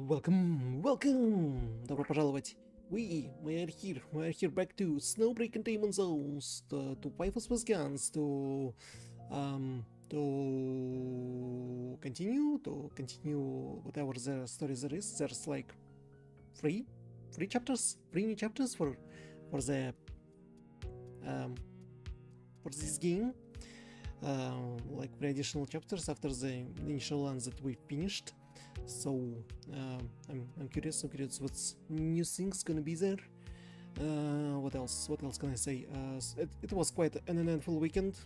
Welcome! Добро пожаловать! We are here. We are here back to Snowbreak Containment Zones, to fight us with guns, to continue whatever the story there is. There's like three new chapters for the for this game. Like 3 additional chapters after the initial ones that we finished. So I'm curious what's new things gonna be there. What else can I say? It was quite an eventful weekend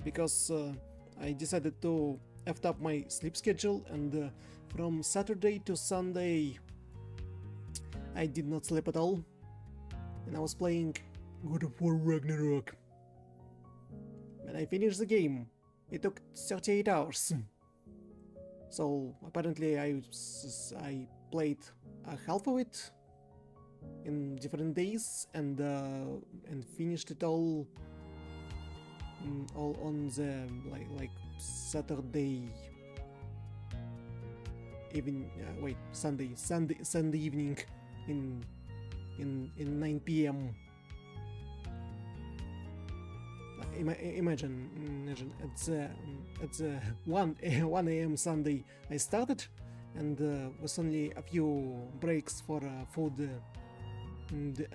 because I decided to F up my sleep schedule, and from Saturday to Sunday I did not sleep at all, and I was playing God of War Ragnarok. When I finished the game, it took 38 hours. So apparently I played half of it in different days, and finished it all on the like Saturday even Sunday evening in 9 p.m. Imagine at 1 a.m. Sunday I started, and with only a few breaks for food and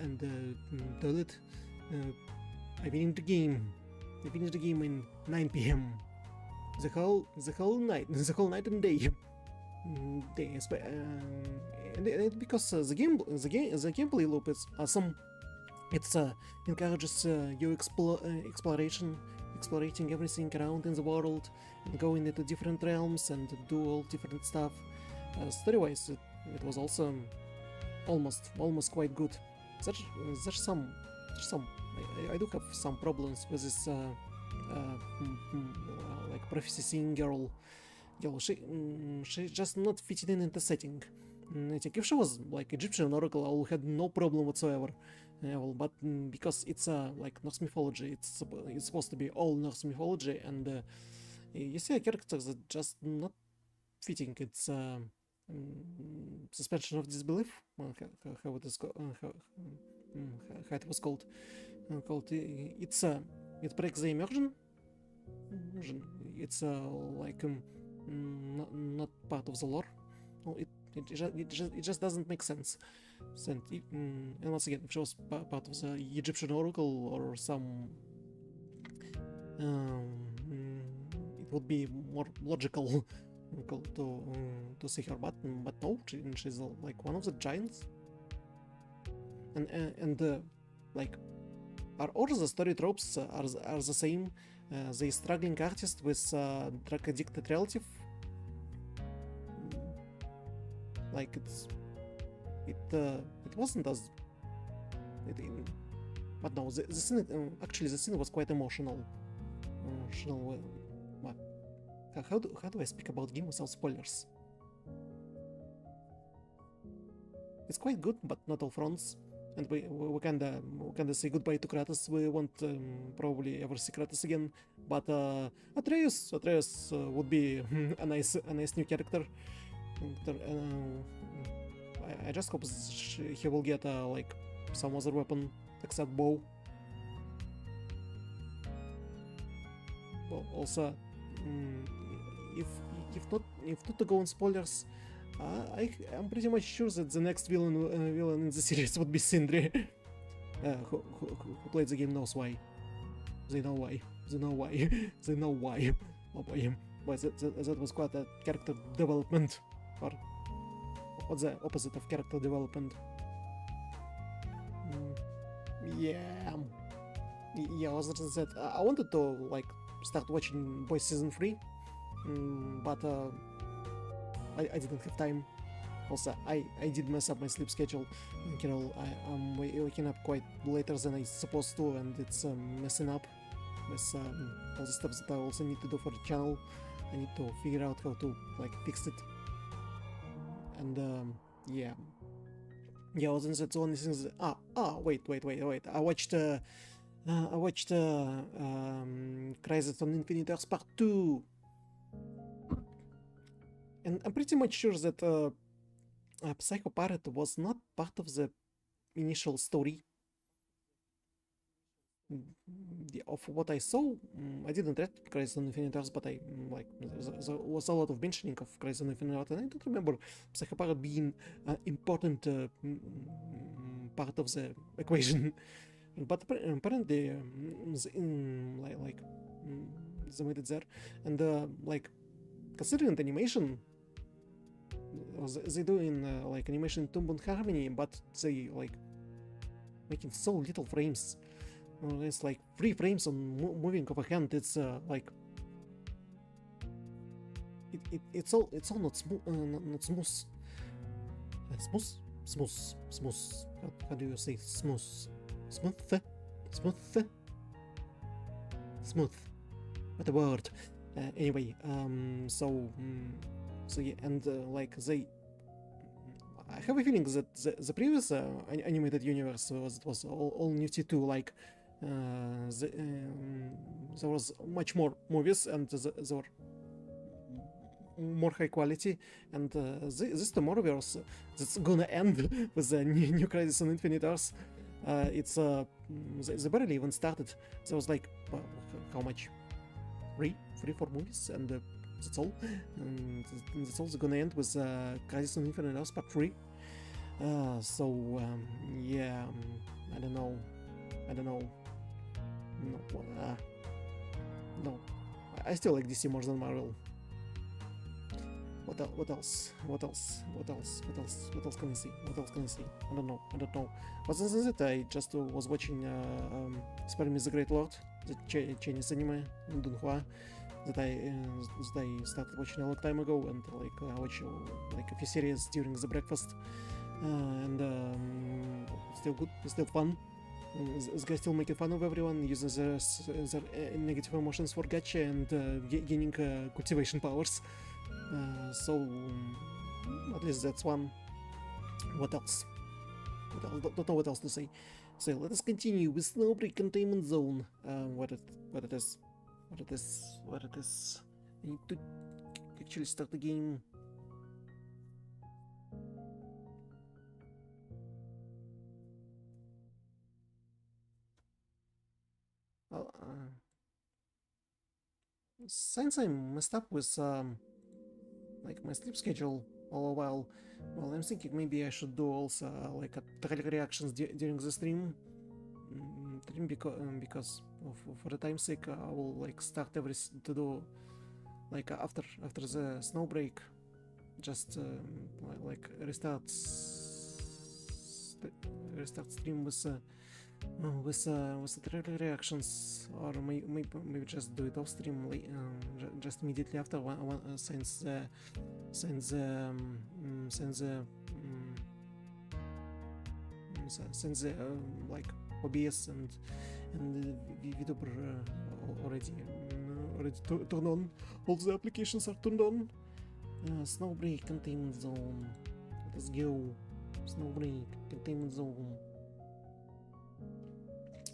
toilet. I finished the game. In 9 p.m. The whole night and day. And because the gameplay loop is awesome. It encourages your explorating everything around in the world, and going into different realms and do all different stuff. Story-wise, it was also almost quite good. There's some I do have some problems with this like prophecy seeing girl. She just not fitting in the setting. I think if she was like Egyptian oracle, I would have no problem whatsoever. But because it's like Norse mythology, it's supposed to be all Norse mythology, and you see a character that just not fitting. It's suspension of disbelief. How it is how it was called. It breaks the immersion. It's like not part of the lore. It just doesn't make sense. And once again, if she was part of the Egyptian oracle or some, it would be more logical to see her. But no, she's like one of the giants. And like, are all the story tropes are the same? The struggling artist with drug addicted relative. Like it wasn't as but no, the scene actually the scene was quite emotional. How do I speak about game without spoilers? It's quite good, but not all fronts, and we kinda say goodbye to Kratos. We won't probably ever see Kratos again, but Atreus would be a nice new character. I just hope he will get like some other weapon except bow. Well, also, if not to go on spoilers, I'm pretty much sure that the next villain in the series would be Sindri. Who played the game knows why. They know why. Oh boy, but that was quite a character development. Or what's the opposite of character development? Yeah, other than that, I wanted to like start watching Boys Season 3, but I didn't have time. Also, I did mess up my sleep schedule. I'm waking up quite later than I supposed to, and it's messing up with all the stuff that I also need to do for the channel. I need to figure out how to like fix it. And yeah, wasn't that the only things? Wait. I watched Crisis on Infinite Earths Part 2, and I'm pretty much sure that Psychopath was not part of the initial story. Of what I saw, I didn't read Crisis on Infinite Earths, but I like there was a lot of mentioning of Crisis on Infinite Earths, and I don't remember Psychopath being an important part of the equation. But apparently, they made it there, and like considering the animation, they do in like animation Tomb and Harmony, but they like making so little frames. It's like 3 frames on moving of a hand. It's like it's all not smooth, not smooth. Smooth. How do you say smooth? Smooth. What a word. Anyway, so yeah, and like they. I have a feeling that the previous animated universe was all new T2, like there was much more movies and there were more high quality, and this Tomorrowverse that's gonna end with the new Crisis on Infinite Earths. It's they barely even started. There was like how much? 4 movies, and that's all. And that's also gonna end with Crisis on Infinite Earths Part 3. So yeah, I don't know. No, I still like DC more than Marvel. What else can I see? I don't know. But since it, I just was watching Spare Me the Great Lord, the Chinese anime in Dunhua that I started watching a long time ago, and like I watched like a few series during the breakfast, and still good, still fun. This guy still making fun of everyone, using their negative emotions for gacha and gaining cultivation powers. So at least that's one. What else? Don't know what else to say. So let us continue with Snowbreak Containment Zone. What it is. I need to actually start the game. Well, since I messed up with like my sleep schedule all a while, well, I'm thinking maybe I should do also like a trial reactions during the stream. Because for the time's sake, I will like start to do like after the Snowbreak, just like restart stream with the trailer reactions, or maybe just do it off stream just immediately after since like OBS and Vtuber already turned on. All the applications are turned on. Snowbreak Containment Zone. Let's go. Snowbreak Containment Zone.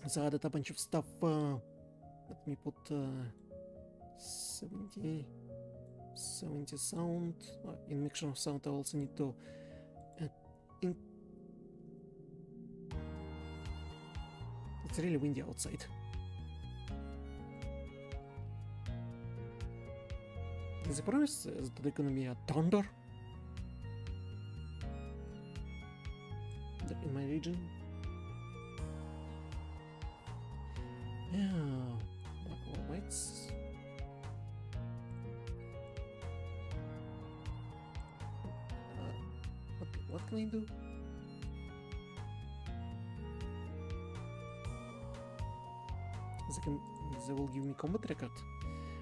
So I added a bunch of stuff. Let me put 70 sound. In mixture of sound, I also need to it's really windy outside. Is the promise that there's gonna be a thunder in my region? Yeah. Wait. What can I do? They will give me combat record,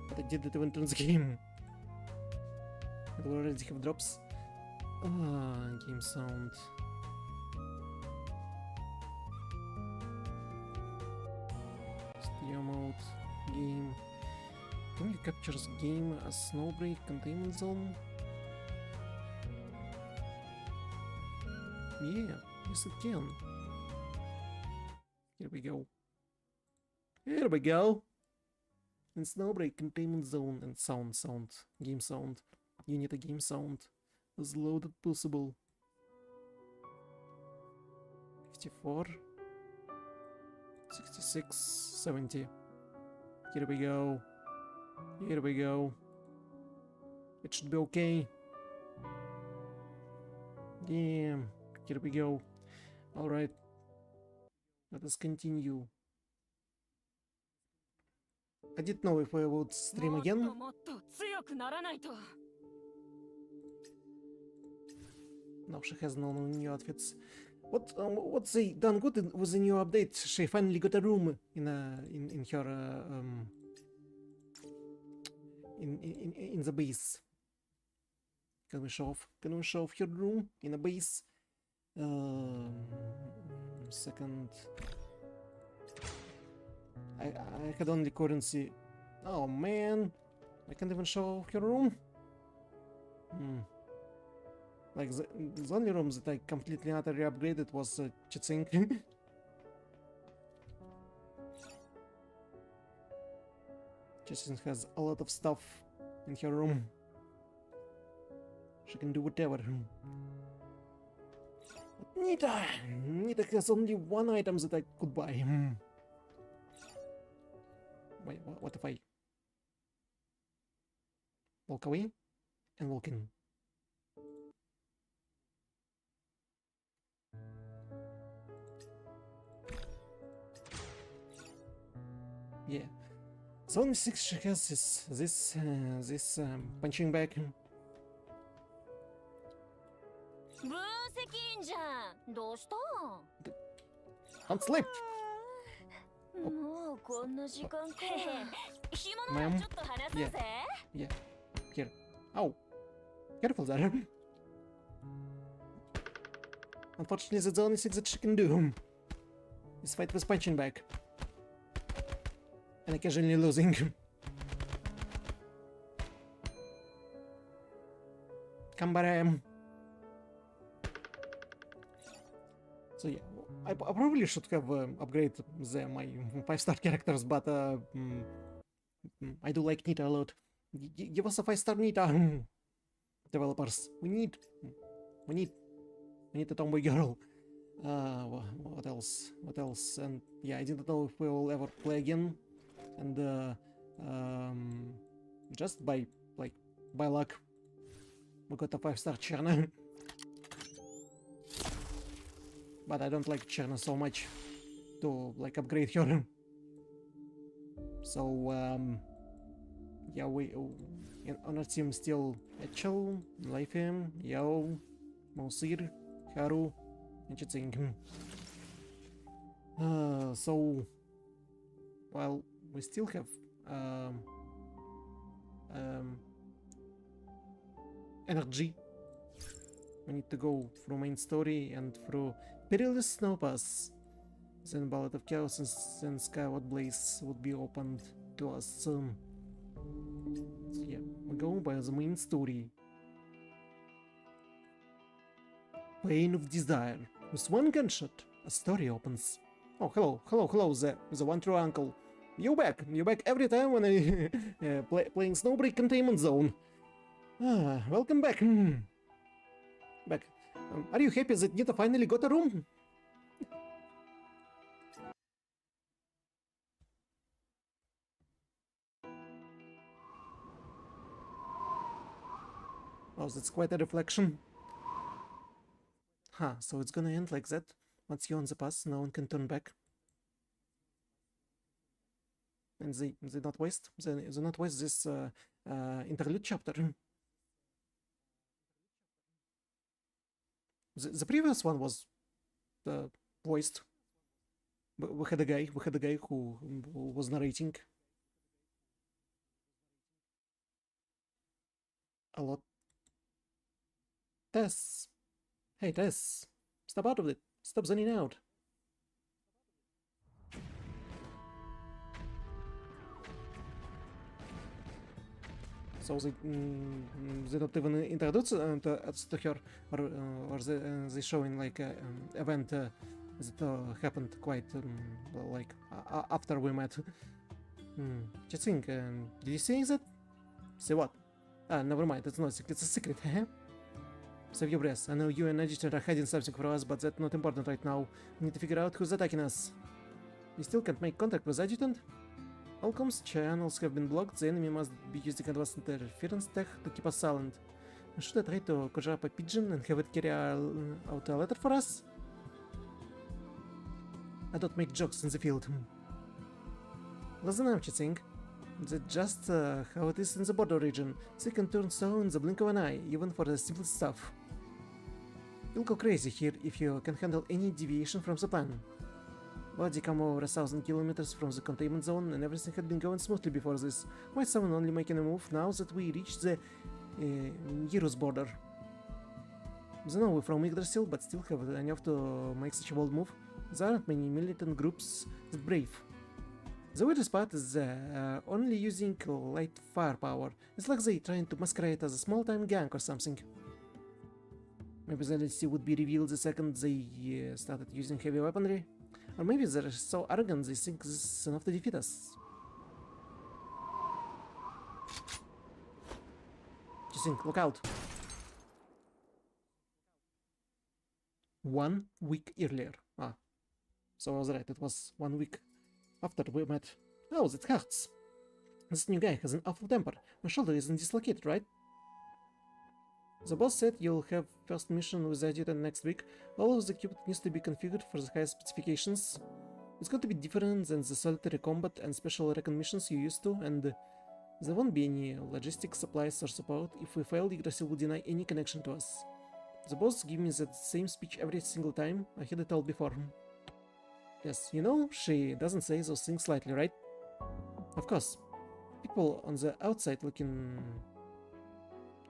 but I didn't even turn the game. I already have drops. Game sound. Stereo mode. Game. Can you capture the game as Snowbreak Containment Zone? Yeah, yes it can. Here we go. In Snowbreak Containment Zone and sound, game sound. You need a game sound as loud as possible. 54, 66, 70. Here we go. Here we go. It should be okay. Damn. Here we go. Alright. Let us continue. I didn't know if I would stream again. Now she has no new outfits. What they done good with the new update? She finally got a room in her in the base. Can we show off? Can we show off her room in a base? Second. I had only currency. Oh man, I can't even show her room. Like the only room that I completely utterly upgraded was Chitsing. Chitsing has a lot of stuff in her room. She can do whatever. But Nita has only one item that I could buy. Wait, what if I walk away and walk in? Yeah. So only 6 she has is this punching bag. Don't sleep. Ma'am? Yeah. Here. Ow. Careful there. Unfortunately, that's the only thing that she can do. Is fight with punching bag. And occasionally losing. Come by. So yeah, I probably should have upgraded my 5-star characters, but I do like Nita a lot. Give us a 5-star Nita, developers. We need a tomboy girl. What else? What else? And yeah, I didn't know if we will ever play again. And just by luck, we got a 5-star Cherna. But I don't like Cherna so much to like upgrade her. So yeah, we on our team still Echel, Leifim, Yao, Mosir, Haru, and Chitsing. So while we still have energy, we need to go through main story and through Perilous Snow Pass. Then Ballad of Chaos and Skyward Blaze would be opened to us soon. So yeah, we go by the main story. Pain of Desire. With one gunshot, a story opens. Oh, hello, the one true uncle. You back every time when I playing Snowbreak Containment Zone. Welcome back. Back. Are you happy that Nita finally got a room? Oh, that's quite a reflection. Huh, so it's gonna end like that? Once you're on the pass, no one can turn back. And they not waste this interlude chapter. The previous one was voiced. We had a guy who was narrating a lot. Tess, hey Tess, step out of it. Stop zoning out. So they don't even introduce to her, or they showing like event that happened quite like after we met. Just think, did you see that? See what? Ah, never mind. It's not. It's a secret. Save your breath. I know you and Adjutant are hiding something from us, but that's not important right now. We need to figure out who's attacking us. You still can't make contact with Adjutant? All comms channels have been blocked. The enemy must be using advanced interference tech to keep us silent. Should I try to conjure up a pigeon and have it carry out a letter for us? I don't make jokes in the field. Listen up, Chitsing. That's just how it is in the border region. They can turn so in the blink of an eye, even for the simplest stuff. You'll go crazy here if you can handle any deviation from the plan. Already come over 1,000 kilometers from the containment zone and everything had been going smoothly before this. Why is someone only making a move now that we reached the Gyros border? They know we're from Yggdrasil, but still have enough to make such a bold move. There aren't many militant groups that brave. The weirdest part is only using light firepower. It's like they trying to masquerade as a small-time gang or something. Maybe the LC would be revealed the second they started using heavy weaponry. Or maybe they're so arrogant they think this is enough to defeat us. Just think, look out. 1 week earlier. Ah. So I was right, it was 1 week after we met. Oh, that hurts. This new guy has an awful temper. My shoulder isn't dislocated, right? The boss said you'll have first mission with the adjutant next week. All of the equipment needs to be configured for the highest specifications. It's going to be different than the solitary combat and special recon missions you used to, and there won't be any logistics, supplies or support. If we fail, Yggdrasil will deny any connection to us. The boss gives me that same speech every single time. I had it all before. Yes, you know, she doesn't say those things lightly, right? Of course. People on the outside looking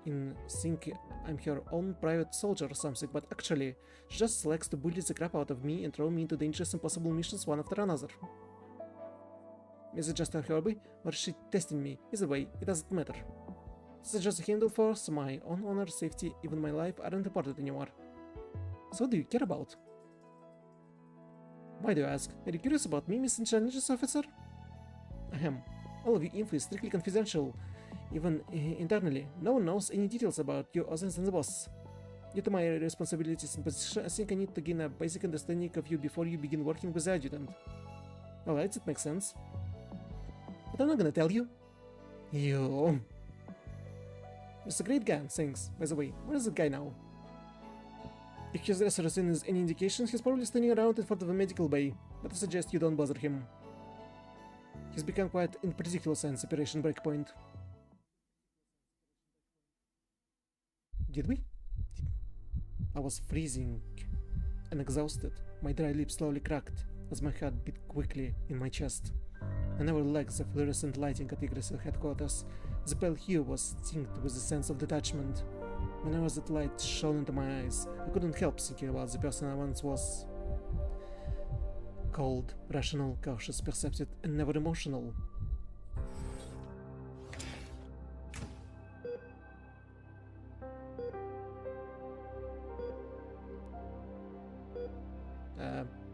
in think I'm her own private soldier or something, but actually, she just likes to bully the crap out of me and throw me into dangerous impossible missions one after another. Is it just a hobby, or is she testing me? Either way, it doesn't matter. This is just a handle force, my own honor, safety, even my life aren't important anymore. So what do you care about? Why do you ask? Are you curious about me, Miss Intelligence Officer? I am. All of your info is strictly confidential, even internally. No one knows any details about you other than the boss. Due to my responsibilities and position, I think I need to gain a basic understanding of you before you begin working with the adjutant. Alright, that makes sense. But I'm not gonna tell you. You. It's a great guy, thanks. By the way, where is that guy now? If his dresser is any indication, he's probably standing around in front of a medical bay, but I suggest you don't bother him. He's become quite unpredictable since Operation Breakpoint. Did we? I was freezing and exhausted. My dry lips slowly cracked as my heart beat quickly in my chest. I never liked the fluorescent lighting at Yggdrasil headquarters. The pale hue was tinged with a sense of detachment. Whenever that light shone into my eyes, I couldn't help thinking about the person I once was. Cold, rational, cautious, perceptive, and never emotional.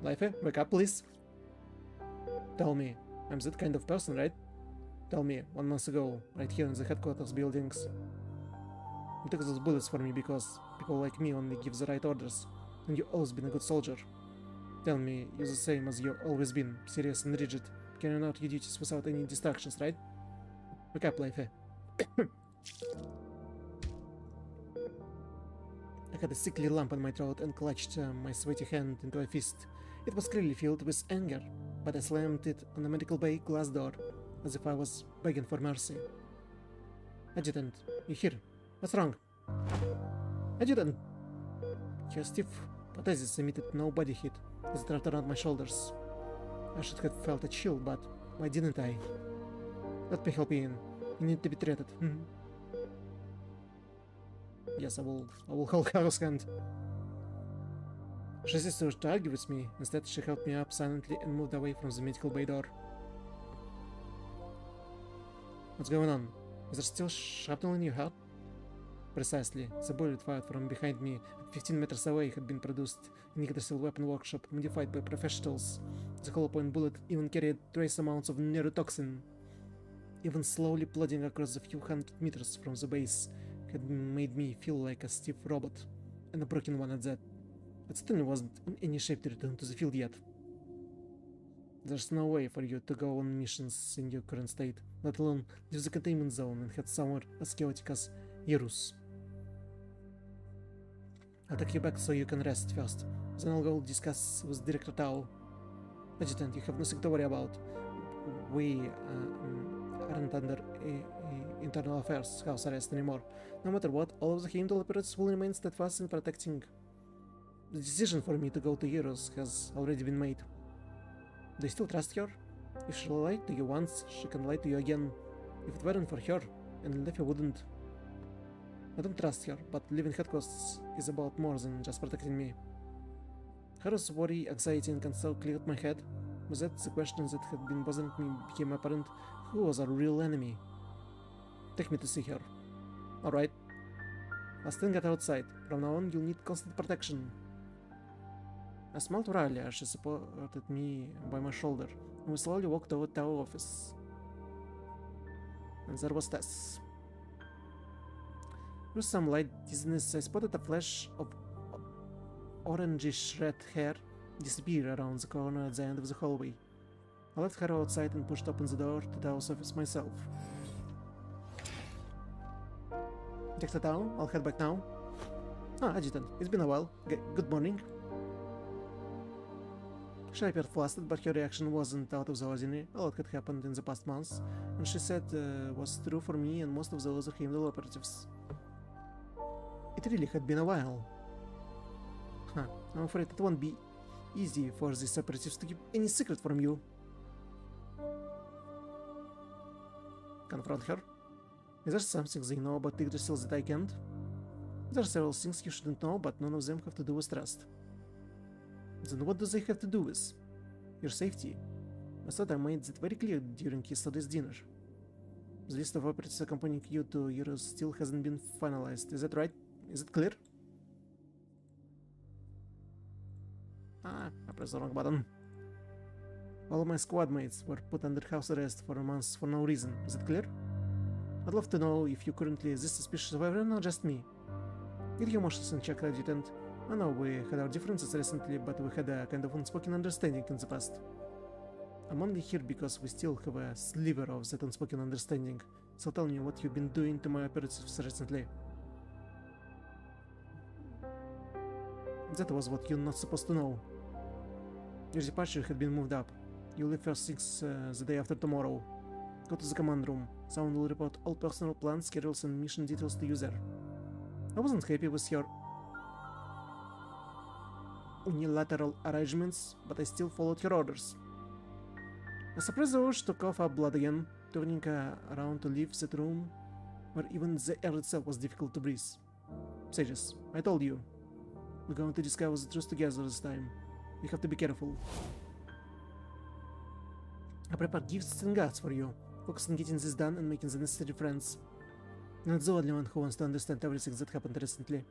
Life, wake up, please. Tell me, I'm that kind of person, right? Tell me, 1 month ago, right here in the headquarters buildings, you took those bullets for me because people like me only give the right orders, and you've always been a good soldier. Tell me, you're the same as you've always been, serious and rigid, carrying out your duties without any distractions, right? Wake up, Life. I had a sickly lump in my throat and clutched my sweaty hand into a fist. It was clearly filled with anger, but I slammed it on the medical bay glass door, as if I was begging for mercy. Adjutant, you here? What's wrong? Adjutant! Her stiff prosthesis emitted no body heat as it wrapped around my shoulders. I should have felt a chill, but why didn't I? Let me help you in. You need to be treated. Yes, I will hold her hand. She resisted to argue with me. Instead, she helped me up silently and moved away from the medical bay door. What's going on? Is there still shrapnel in your heart? Precisely. The bullet fired from behind me, 15 meters away, had been produced in Yggdrasil weapon workshop, modified by professionals. The hollow-point bullet even carried trace amounts of neurotoxin. Even slowly plodding across the few hundred meters from the base had made me feel like a stiff robot. and a broken one at that. It certainly wasn't in any shape to return to the field yet. There's no way for you to go on missions in your current state, let alone leave the containment zone and head somewhere as chaotic as Yerus. I'll take you back so you can rest first. Then I'll go discuss with Director Tao. Adjutant, you have nothing to worry about. We aren't under internal affairs house arrest anymore. No matter what, all of the Heimdall operatives will remain steadfast in protecting. The decision for me to go to Heroes has already been made. Do you still trust her? If she lied to you once, she can lie to you again. If it weren't for her, and Leafy wouldn't. I don't trust her, but leaving headquarters is about more than just protecting me. Harrow's worry, anxiety, and concern cleared my head. Was that the questions that had been bothering me became apparent? Who was our real enemy? Take me to see her. Alright. I'll still get outside. From now on, you'll need constant protection. I smiled to Riley as she supported me by my shoulder, and we slowly walked toward the Tower office. And there was Tess. Through some light dizziness, I spotted a flash of orangish red hair disappear around the corner at the end of the hallway. I left her outside and pushed open the door to Tao's office myself. Dr. Tao, I'll head back now. Adjutant, it's been a while. Good morning. She appeared flustered, but her reaction wasn't out of the ordinary. A lot had happened in the past months, and she said was true for me and most of the other Heimdall operatives. It really had been a while. I'm afraid it won't be easy for these operatives to keep any secret from you. Confront her. Is there something they know about Yggdrasil that I can't? There are several things you shouldn't know, but none of them have to do with trust. Then what do they have to do with? Your safety. I thought I made it very clear during yesterday's dinner. The list of operatives accompanying you to Heroes still hasn't been finalized. Is that right? Is it clear? I pressed the wrong button. All of my squad mates were put under house arrest for a month for no reason. Is it clear? I'd love to know if you currently this suspicious of everyone or just me. Get your emotions in check, Adjutant. I know we had our differences recently, but we had a kind of unspoken understanding in the past. I'm only here because we still have a sliver of that unspoken understanding, so tell me what you've been doing to my operatives recently. That was what you're not supposed to know. Your departure had been moved up. You'll leave first things the day after tomorrow. Go to the command room. Someone will report all personal plans, schedules, and mission details to you there. I wasn't happy with your unilateral arrangements, but I still followed your orders. I suppressed the urge to cough up blood again, turning around to leave that room where even the air itself was difficult to breathe. Sajeas, I told you. We're going to discover the truth together this time. We have to be careful. I prepared gifts and guards for you. Focus on getting this done and making the necessary friends. You're not the only one who wants to understand everything that happened recently.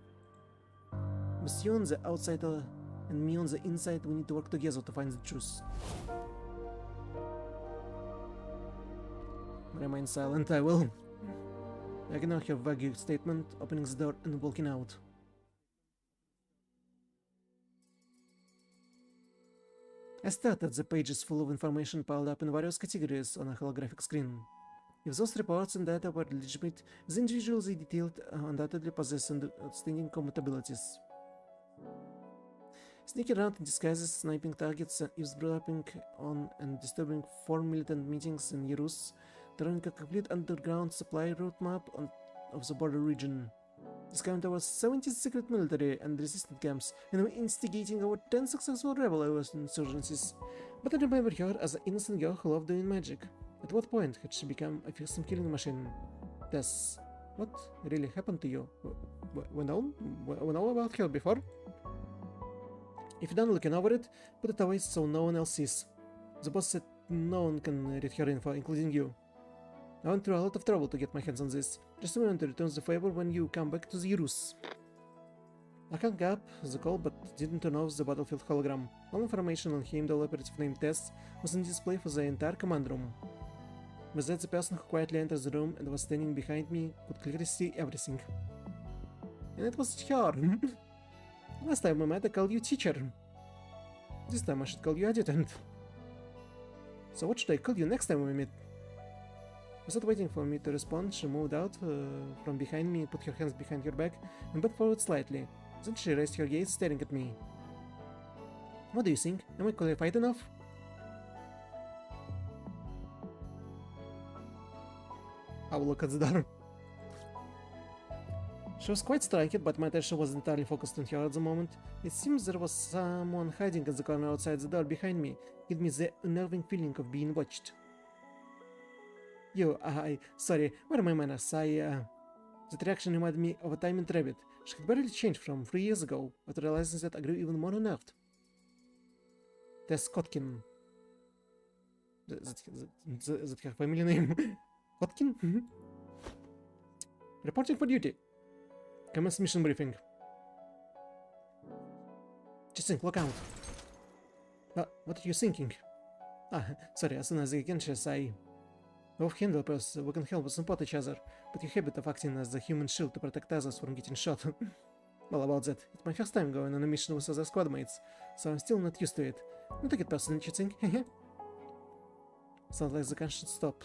With you on the outside and me on the inside, we need to work together to find the truth. Remain silent, I will. I can now have vague statement, opening the door and walking out. I stared at the pages full of information piled up in various categories on a holographic screen. If those reports and data were legitimate, the individuals they detailed undoubtedly possessed outstanding compatibilities. Sneaking around in disguises, sniping targets, eavesdropping on and disturbing foreign militant meetings in Yerus, drawing a complete underground supply roadmap of the border region. Discounting over 70 secret military and resistance camps, and instigating over 10 successful rebel insurgencies. But I remember her as an innocent girl who loved doing magic. At what point had she become a fearsome killing machine? Tess, what really happened to you? We know about her before? If you're done looking over it, put it away so no one else sees. The boss said no one can read her info, including you. I went through a lot of trouble to get my hands on this. Just remember to return the favor when you come back to the Yerus. I hung up the call but didn't turn off the battlefield hologram. All information on Heimdall operative named Tess was on display for the entire command room. With that, the person who quietly entered the room and was standing behind me could clearly see everything. And it was her! Last time we met, I called you teacher. This time I should call you adjutant. So what should I call you next time we meet? Without waiting for me to respond, she moved out from behind me, put her hands behind her back, and bent forward slightly. Then she raised her gaze, staring at me. What do you think? Am I qualified enough? I will look at the door. She was quite striking, but my attention was entirely focused on her at the moment. It seems there was someone hiding at the corner outside the door behind me, giving me the unnerving feeling of being watched. Sorry, where are my manners? That reaction reminded me of a timid rabbit. She had barely changed from 3 years ago, but realizing that I grew even more unnerved. Tess Kotkin. That her family name? Kotkin? Reporting for duty. Commence mission briefing. Just think, look out. What are you thinking? Sorry, as soon as I get anxious, Off-hand developers, we can help and support each other, but your habit of acting as the human shield to protect others from getting shot. Well, about that, it's my first time going on a mission with other squad mates, so I'm still not used to it. Don't take it personally, you think? Sounds like the gun should stop.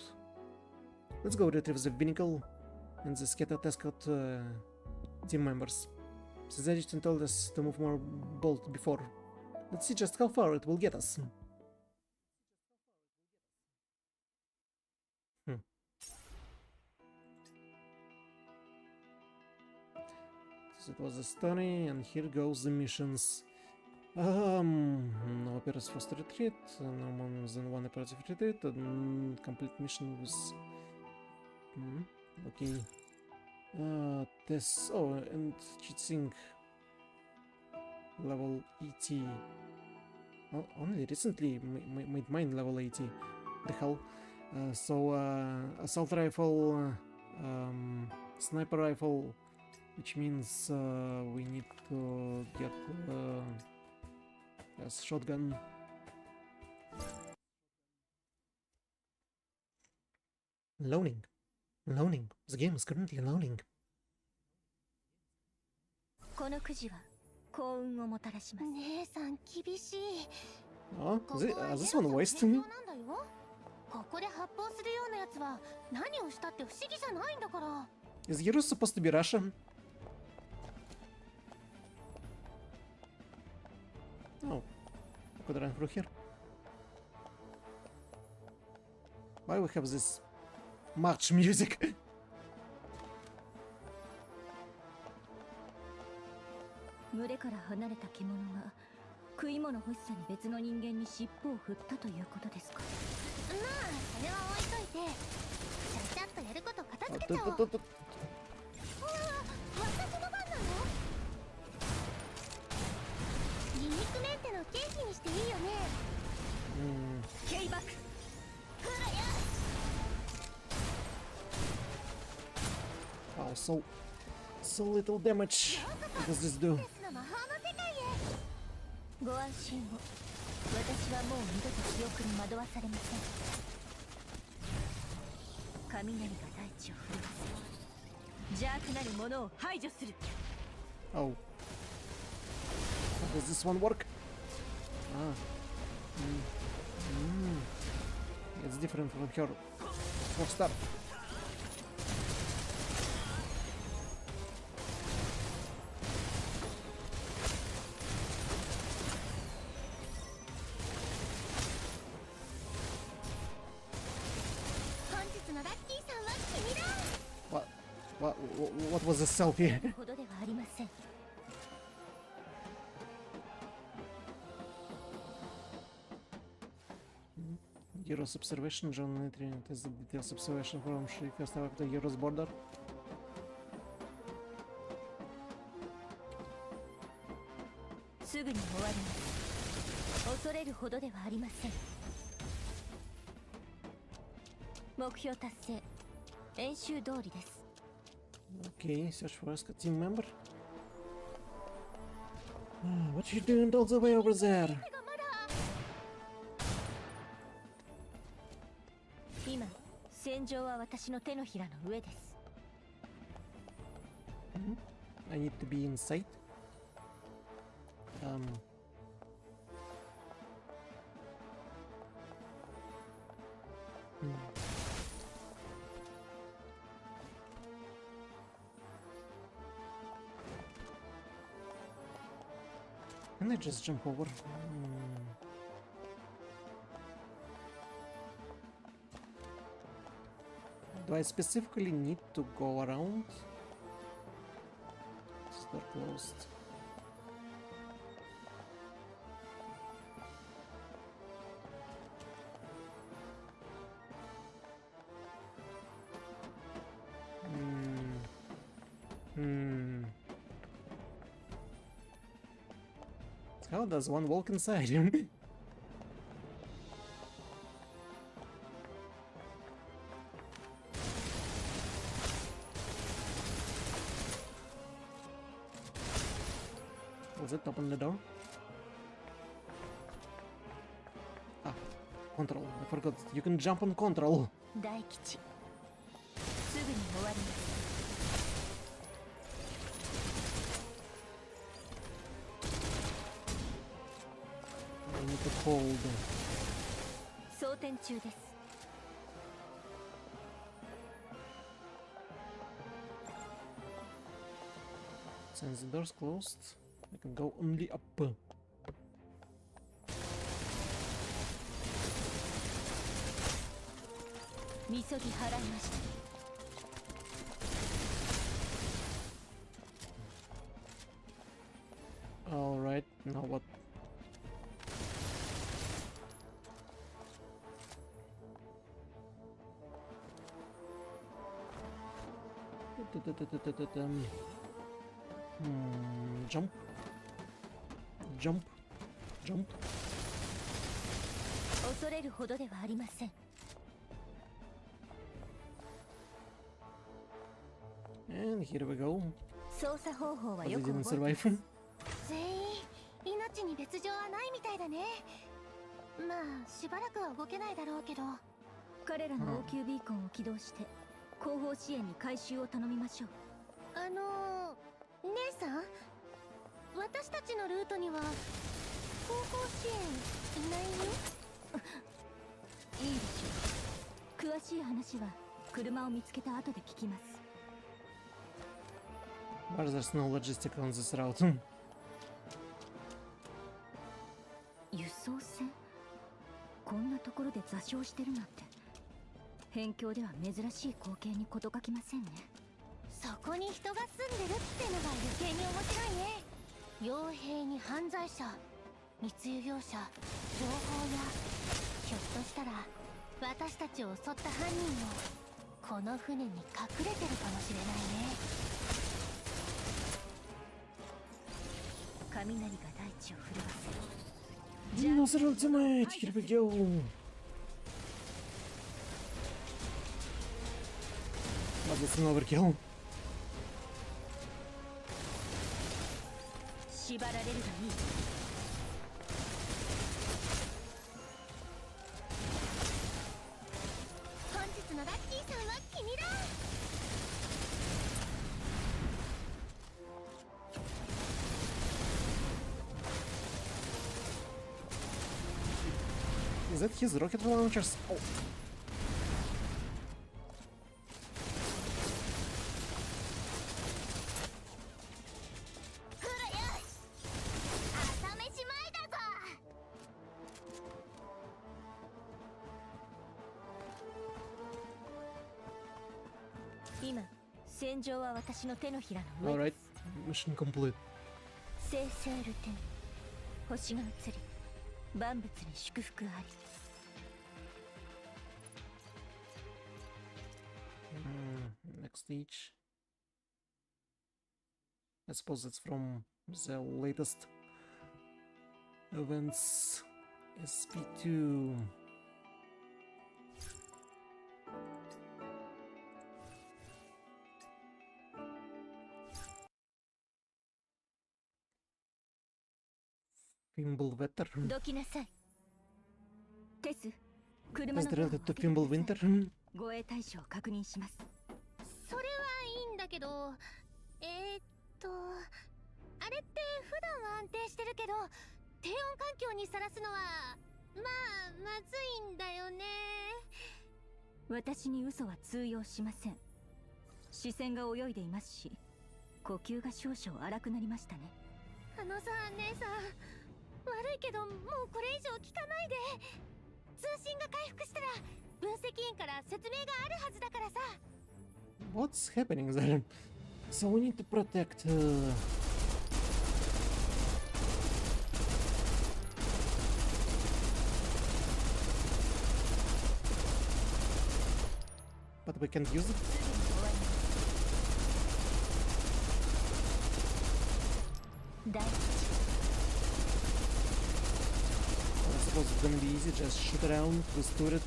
Let's go retrieve the vehicle and the scattered escort team members. The adjutant told us to move more bold before. Let's see just how far it will get us. So it was a story, and here goes the missions. No appearance forced retreat, no more than one operative retreat, and complete mission with... okay. This... oh, and cheating. Level 80. Well, only recently made mine level 80. The hell? Assault rifle, sniper rifle, which means we need to get a shotgun. Loading. The game is currently loading. Oh, this one wasting? ここで発砲するようなやつは何をしたって不思議じゃないんだから。Is Hero supposed to be Russian? Oh, I could run through here. Why we have this march music? 群れから離れた獣が食い物欲しさに別の人間に尻尾を振ったということですか。まあそれは置いといて、ちゃっとやること片付けちゃおう。私の番なの？ギミックメンテの経費にしていいよね。ケイバック。ほらよ。Oh, so little damage. What does this do? ご安心を。私はもう二度と記憶に惑わされません。雷が大地を震わせ、邪悪なる者を排除する。Oh. How does this one work? It's different from her first start. What was the selfie? Hero's observation, John entry is the details observation from she first up the Hero's border. Okay, search for a team member. What you doing all the way over there? I need to be in sight. Can I just jump over? Do I specifically need to go around? Is door closed? How does one walk inside him? Was it open the door? Ah, control. I forgot. You can jump on control. 大吉すぐに終わります I need to hold. 装填中です Since the door's closed, I can go only up. みそぎ払いました Alright, now what? Jump. Jump. Jump. 恐れるほどではありません And here we go. 操作方法は But よ they く didn't 覚え survive. 全員命に別状はないみたいだねまあしばらくは動けないだろうけど彼らの応急ビーコンを起動して後方支援に回収を頼みましょう姉さん私たちのルートには後方支援いないよいいでしょう詳しい話は車を見つけた後で聞きます But there's no logistic on this route. 輸送船こんなところで座礁してるなんて辺境では珍しい光景に事欠きませんねそこに人が住んでるってのが余計に面白いね傭兵に犯罪者密輸業者情報屋ひょっとしたら私たちを襲った犯人もこの船に隠れてるかもしれないね雷が大地を震わせ Dinosaur ultimate! Here we go! But it's an overkill. 縛られるがいい本日のラッキーさんは君だ Is that his rocket launchers? Oh. Alright, mission complete. 生成ルテン星が映り万物に祝福あり Next stage. I suppose it's from the latest events. SP2. Pimble Wetter. どきなさいテス Is it related to Pimble Winter? 護衛対象を確認しますそれはいいんだけどああれって普段は安定してるけど低温環境にさらすのはまずいんだよね。私に嘘は通用しません。視線が泳いでいますし呼吸が少々荒くなりましたね。姉さん悪いけどもうこれ以上聞かないで。通信が回復したら分析員から説明があるはずだからさ。 What's happening there? So we need to protect but we can't use it. I suppose it's gonna be easy, just shoot around this turret.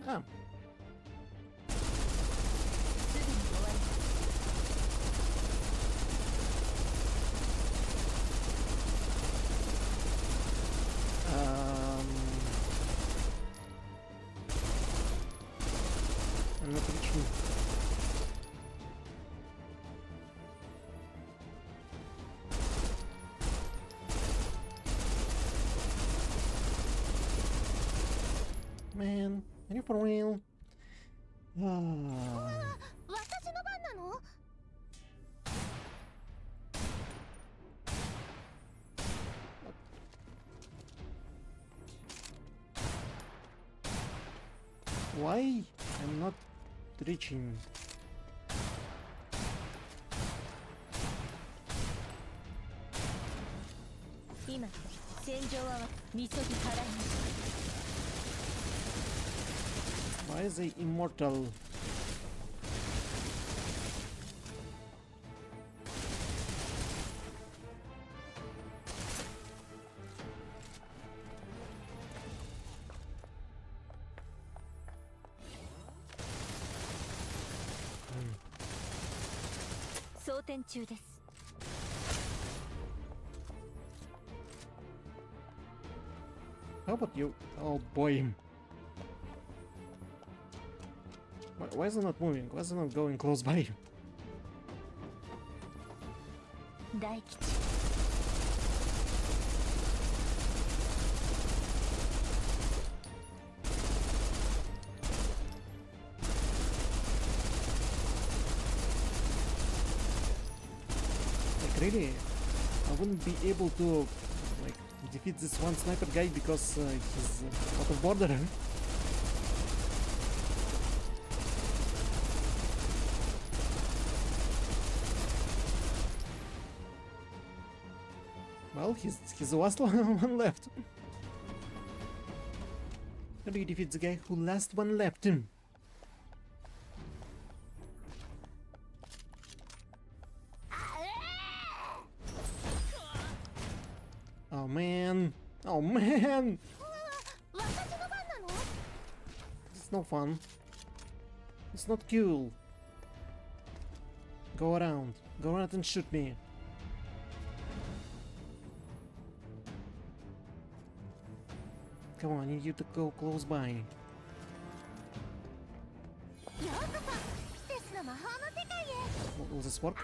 Ah. I'm not reaching. Man, are you for real? Ah. 私の番なの？ Why? I'm not reaching. Now, 戦場はみそぎ払いました。 Why is he immortal? Hmm. 装填中です。 How about you? Oh boy. Why is it not moving? Why is it not going close by? 大吉。 Like really, I wouldn't be able to like defeat this one sniper guy because he's out of border. Well, he's the last one left. How do you defeat the guy who last one left? Oh man! Oh man! It's no fun. It's not cool. Go around and shoot me. Come on, I need you to go close by. Will this work?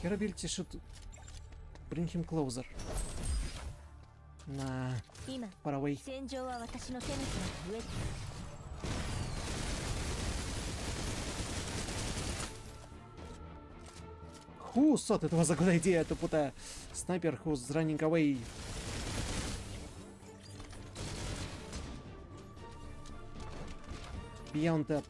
Your ability should bring him closer. Nah, far away. Who thought it was a good idea to put a sniper who's running away? Beyond that.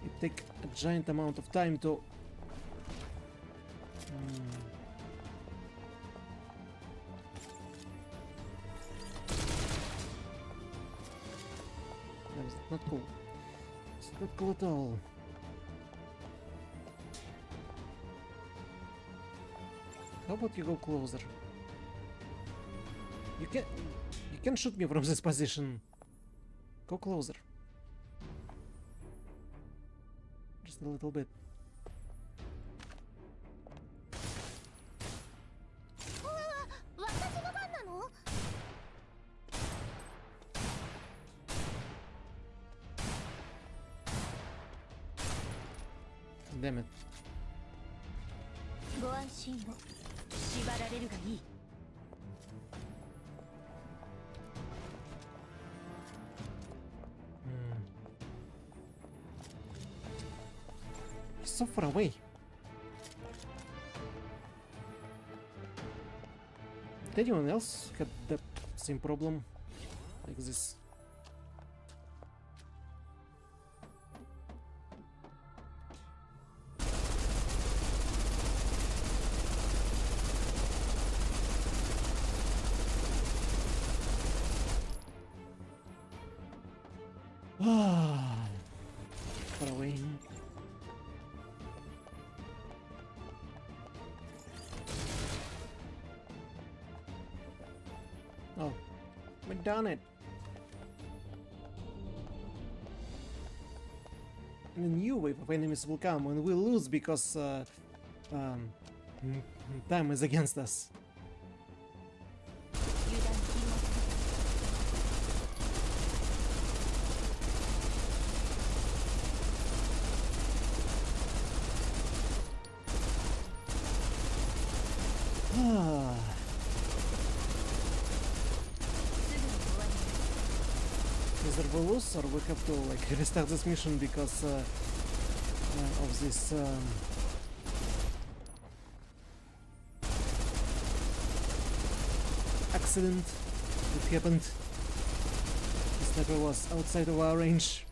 It takes a giant amount of time to... That's not cool. It's not cool at all. about you go closer? You can shoot me from this position. Go closer. Just a little bit. Damn it. He's so far away. Did anyone else have the same problem like this? Far away. Oh, we done it. And a new wave of enemies will come and we'll lose because time is against us. Either we lose or we have to like restart this mission because of this accident that happened. The sniper was outside of our range.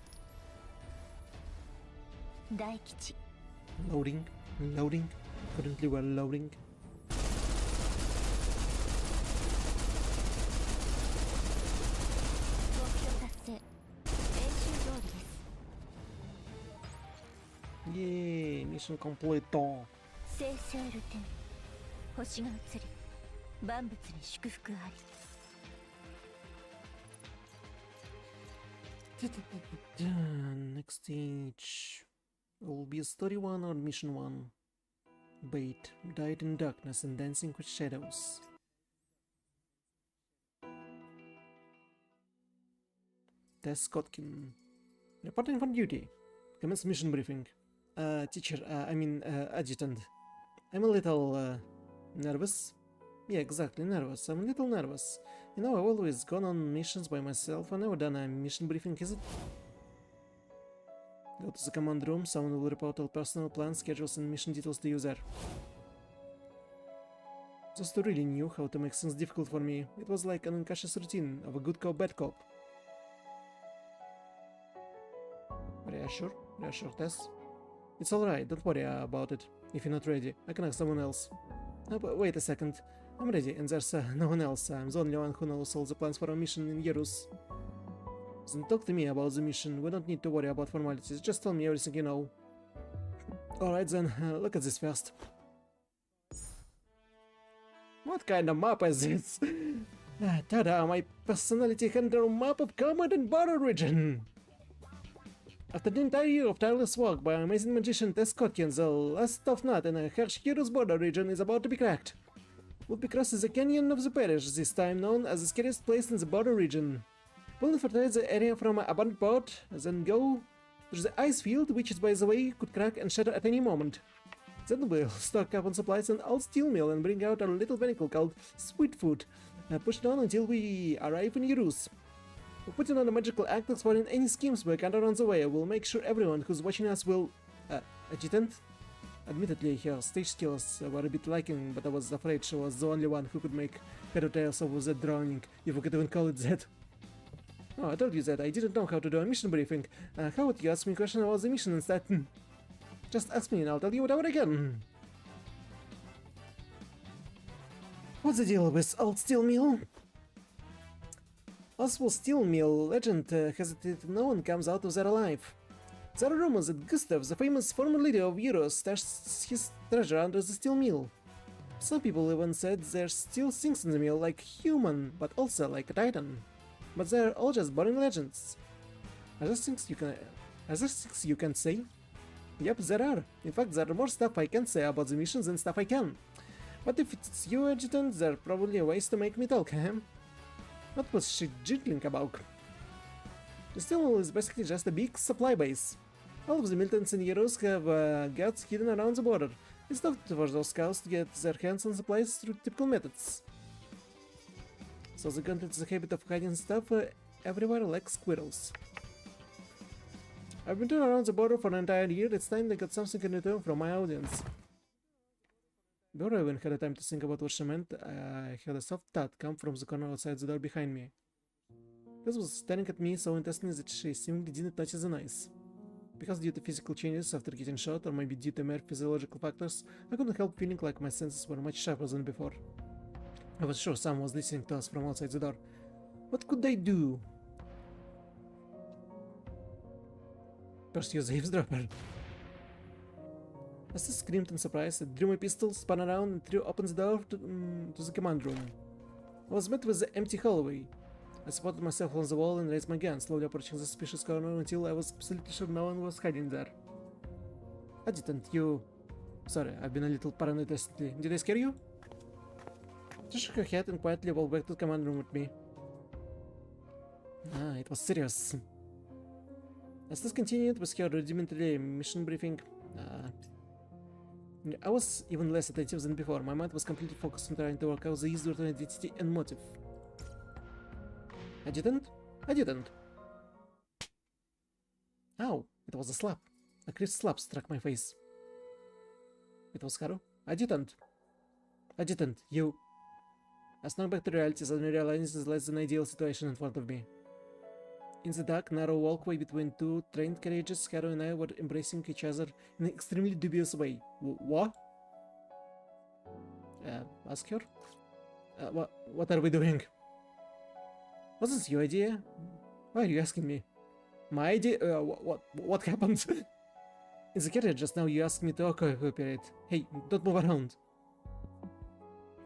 Loading, loading. Currently we're loading. Yay, mission complete. Next stage will be story 1 or mission 1. Bait, died in darkness and dancing with shadows. Tess Kotkin. Reporting for duty. Commence mission briefing. Teacher, adjutant. I'm a little, nervous. Yeah, exactly, nervous. I'm a little nervous. You know, I've always gone on missions by myself. I've never done a mission briefing, is it? Go to the command room. Someone will report all personnel plans, schedules, and mission details to you there. Just really knew how to make things difficult for me. It was like an unconscious routine of a good cop, bad cop. Reassure, Tess. It's alright, don't worry about it. If you're not ready, I can ask someone else. But wait a second. I'm ready, and there's no one else. I'm the only one who knows all the plans for our mission in Yerus. Then talk to me about the mission. We don't need to worry about formalities. Just tell me everything you know. Alright then, look at this first. What kind of map is this? Tada, my personality handler map of Command and Border region! After the entire year of tireless work by our amazing magician Tess Kotkin, the last tough nut in a harsh Heroes border region is about to be cracked. We'll be crossing the canyon of the parish, this time known as the scariest place in the border region. We'll infiltrate the area from an abandoned port, then go through the ice field, which is, by the way, could crack and shatter at any moment. Then we'll stock up on supplies and old steel mill and bring out our little vehicle called Sweet Food, pushed on until we arrive in Yerus. We're putting on a magical act exploring any schemes we can on the way. We'll make sure everyone who's watching us will... adjutant? Admittedly, her stage skills were a bit lacking, but I was afraid she was the only one who could make head or tails of that drowning, if we could even call it that. Oh, I told you that I didn't know how to do a mission briefing. How would you ask me a question about the mission instead? Just ask me and I'll tell you whatever I can. What's the deal with old steel mill? Oswald Steel Mill legend has it that no one comes out of there alive. There are rumors that Gustav, the famous former leader of Euros, stashed his treasure under the steel mill. Some people even said there's still things in the mill like human, but also like a titan. But they're all just boring legends. Are there things you can say? Yep, there are. In fact, there are more stuff I can say about the missions than stuff I can. But if it's you, Adjutant, there are probably ways to make me talk, huh? What was she jiggling about? The Steel is basically just a big supply base. All of the militants and heroes have guards hidden around the border. It's tough for those scouts to get their hands on supplies through typical methods. So the Gauntlet's a habit of hiding stuff everywhere like squirrels. I've been touring around the border for an entire year. It's time they got something in return from my audience. Before I even had the time to think about what she meant, I had a soft thud come from the corner outside the door behind me. This was staring at me so intensely that she seemingly didn't notice the noise. Because due to physical changes after getting shot, or maybe due to mere physiological factors, I couldn't help feeling like my senses were much sharper than before. I was sure someone was listening to us from outside the door. What could they do? Pursue the eavesdropper. As I screamed in surprise, I drew my pistol, spun around, and threw open the door to the command room. I was met with the empty hallway. I supported myself on the wall and raised my gun, slowly approaching the suspicious corner until I was absolutely sure no one was hiding there. Adjutant, you... Sorry, I've been a little paranoid recently. Did I scare you? She shook her head and quietly walked back to the command room with me. Ah, it was serious. As this continued with her rudimentary mission briefing, I was even less attentive than before. My mind was completely focused on trying to work out the eavesdropper identity and motive. Adjutant? Adjutant! Ow! It was a slap. A crisp slap struck my face. It was Haru. Adjutant! Adjutant, you... I snung back to reality, suddenly realizing this less than ideal situation in front of me. In the dark, narrow walkway between two train carriages, Haru and I were embracing each other in an extremely dubious way. What? Ask her? What are we doing? Was this your idea? Why are you asking me? My idea? What happened? In the carriage just now you asked me to cooperate. Hey, don't move around.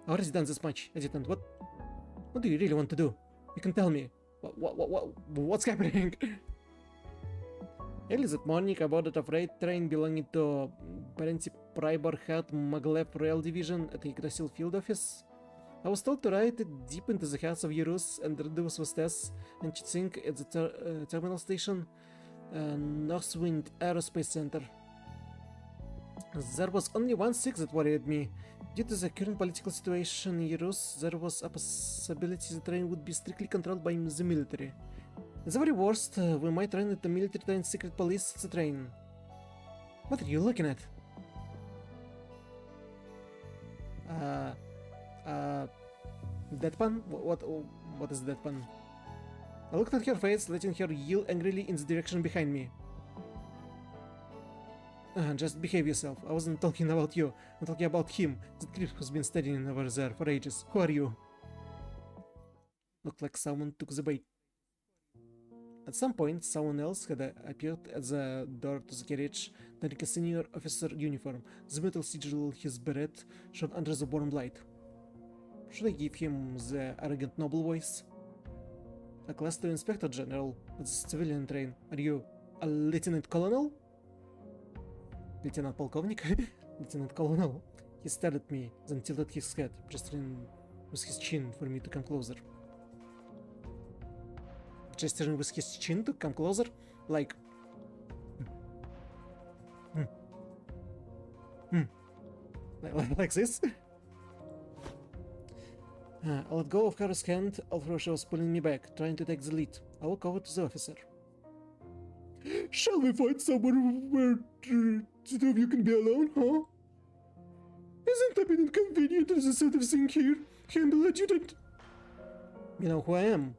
I already done this much, Adjutant. What do you really want to do? You can tell me. What's happening? Early that morning, I boarded a freight train belonging to Barenci Pribor Hat Maglev Rail Division at the Yggdrasil Field Office. I was told to ride it deep into the hearts of Yerus and rendezvous with Tess and Chitsing at the terminal station, Northwind Aerospace Center. There was only one thing that worried me. Due to the current political situation in Yerus, there was a possibility the train would be strictly controlled by the military. At the very worst, we might run into the military trained secret police at the train. What are you looking at? Deadpan? What is Deadpan? I looked at her face, letting her yell angrily in the direction behind me. Just behave yourself. I wasn't talking about you. I'm talking about him. The creep who's been studying over there for ages. Who are you? Looked like someone took the bait. At some point, someone else had appeared at the door to the carriage, wearing a senior officer uniform. The metal sigil his beret shone under the warm light. Should I give him the arrogant noble voice? A class 2 Inspector General at the civilian train. Are you a Lieutenant Colonel? Lieutenant Polkovnik? Lieutenant Colonel. He stared at me, then tilted his head, gesturing with his chin for me to come closer. Gesturing with his chin to come closer? Like... Like this? I let go of Haru's hand, although she was pulling me back, trying to take the lead. I walk over to the officer. Shall we find somewhere where the two of you can be alone, huh? Isn't a bit inconvenient as a sort of thing here? Handle Adjutant. You know who I am.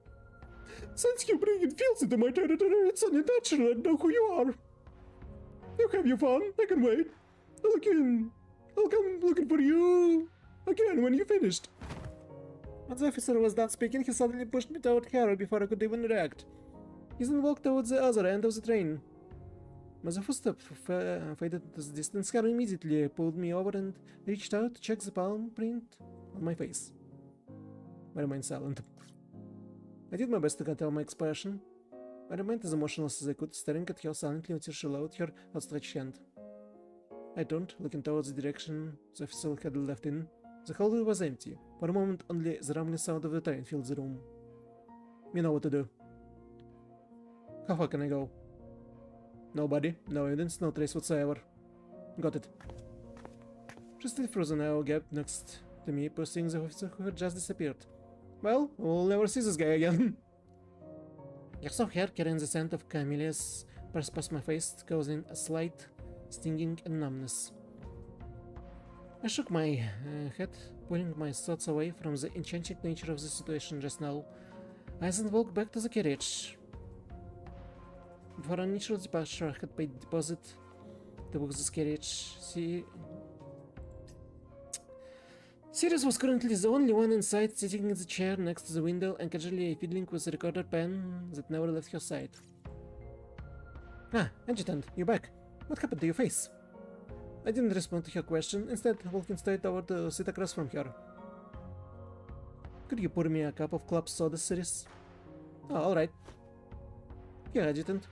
Since you bring in fields into my territory, it's only natural I know who you are. You have your fun, I can wait. I'll come looking for you again when you're finished. When the officer was done speaking, he suddenly pushed me toward Haru before I could even react. He then walked towards the other end of the train. As a footstep faded into the distance, Haru immediately pulled me over and reached out to check the palm print on my face. I remained silent. I did my best to control my expression. I remained as emotionless as I could, staring at her silently until she lowered her outstretched hand. I turned, looking towards the direction the officer had left in. The hallway was empty. For a moment, only the rumbling sound of the train filled the room. You know what to do. How far can I go? Nobody, no evidence, no trace whatsoever. Got it. She slid through the narrow gap next to me, pursuing the officer who had just disappeared. Well, we'll never see this guy again. I saw hair carrying the scent of camellias pressed past my face, causing a slight stinging and numbness. I shook my head, pulling my thoughts away from the enchanting nature of the situation just now. I then walked back to the carriage. Before our initial departure, I had paid a deposit to book this carriage. Sirius was currently the only one inside, sitting in the chair next to the window and casually fiddling with the recorder pen that never left her side. Ah, Adjutant, you're back. What happened to your face? I didn't respond to her question, instead walking straight over to sit across from her. Could you pour me a cup of club soda, Sirius? Oh, alright. Here, Adjutant.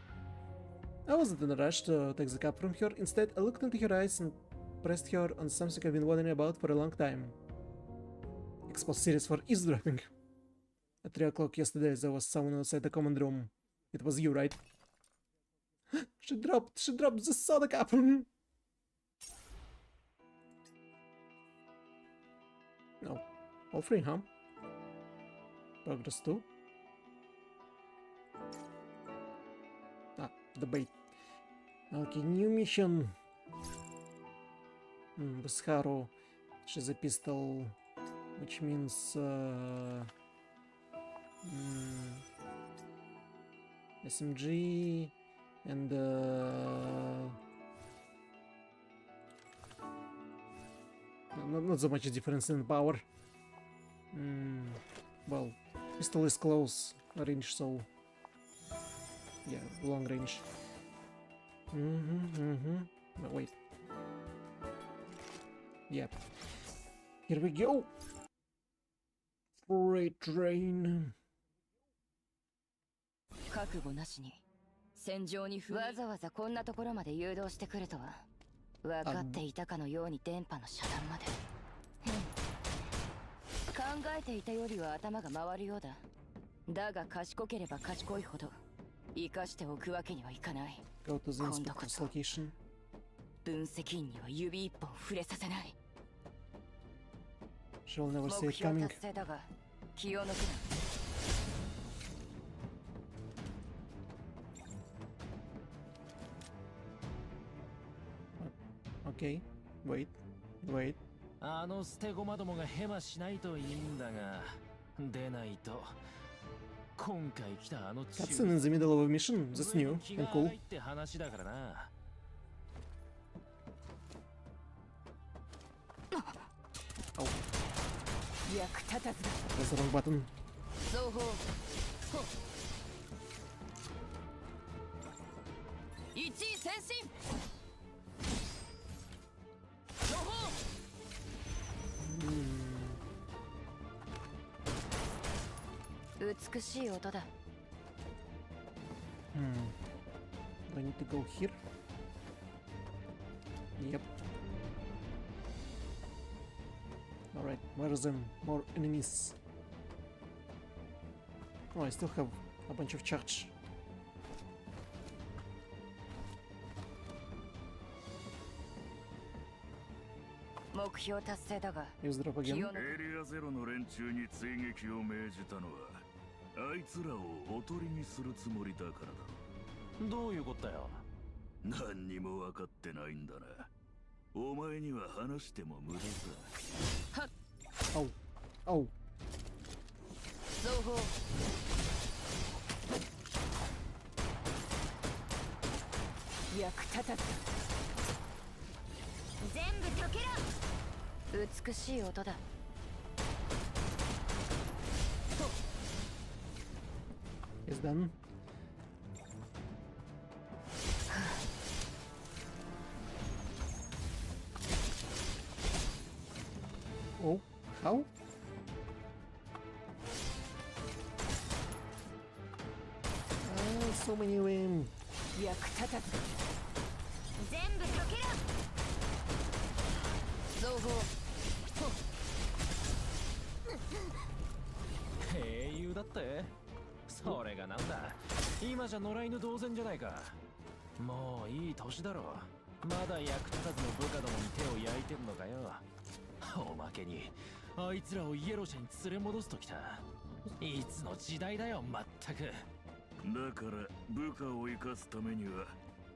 I wasn't in a rush to take the cup from her, instead I looked into her eyes and pressed her on something I've been wondering about for a long time. Expose Sirius for eavesdropping. At 3 o'clock yesterday there was someone outside the command room. It was you, right? She dropped the soda cup! No. All three, huh? Progress 2. Ah, the bait. Okay, new mission. Buscaro. She's a pistol, which means SMG and not so much difference in power. Well, pistol is close range, so yeah, long range. But wait. Yep. Here we go. Freight train. 覚悟なしに戦場にわざわざこんなところまで誘導してくるとは分かっていたかのように電波の遮断まで考えていたよりは頭が回るようだだが賢ければ賢いほど生かしておくわけにはいかない Go to the inspector's location. 分析員には指一本触れさせない She'll never see 目 it 標 coming. 達成だが気を抜くな Okay, wait. あの捨て駒どもがヘマしないといいんだが出ないと今回来たあの Cutscene in the middle of a mission. That's new and cool. って話だからな Oh, 役立たずだ that's the wrong button. 双方一位先進双方美しい音だ Do I need to go here? Yep. Alright, where are them? More enemies. Oh, I still have a bunch of charge. Use drop again. エリアゼロの連中に追撃を命じたのはあいつらをおとりにするつもりだからだどういうことだよ何にも分かってないんだなお前には話しても無駄さ Oh. Oh. 双方役立たず全部避けろ美しい音だ Is done. How? So many of them. 役立たず全部避けろ造法英雄だって？それがなんだ？今じゃ野良犬同然じゃないか。もういい年だろ。まだ役立たずの部下どもに手を焼いてんのかよ。おまけにあいつらをイエロー社に連れ戻すときた。いつの時代だよ、まったく。だから部下を生かすためには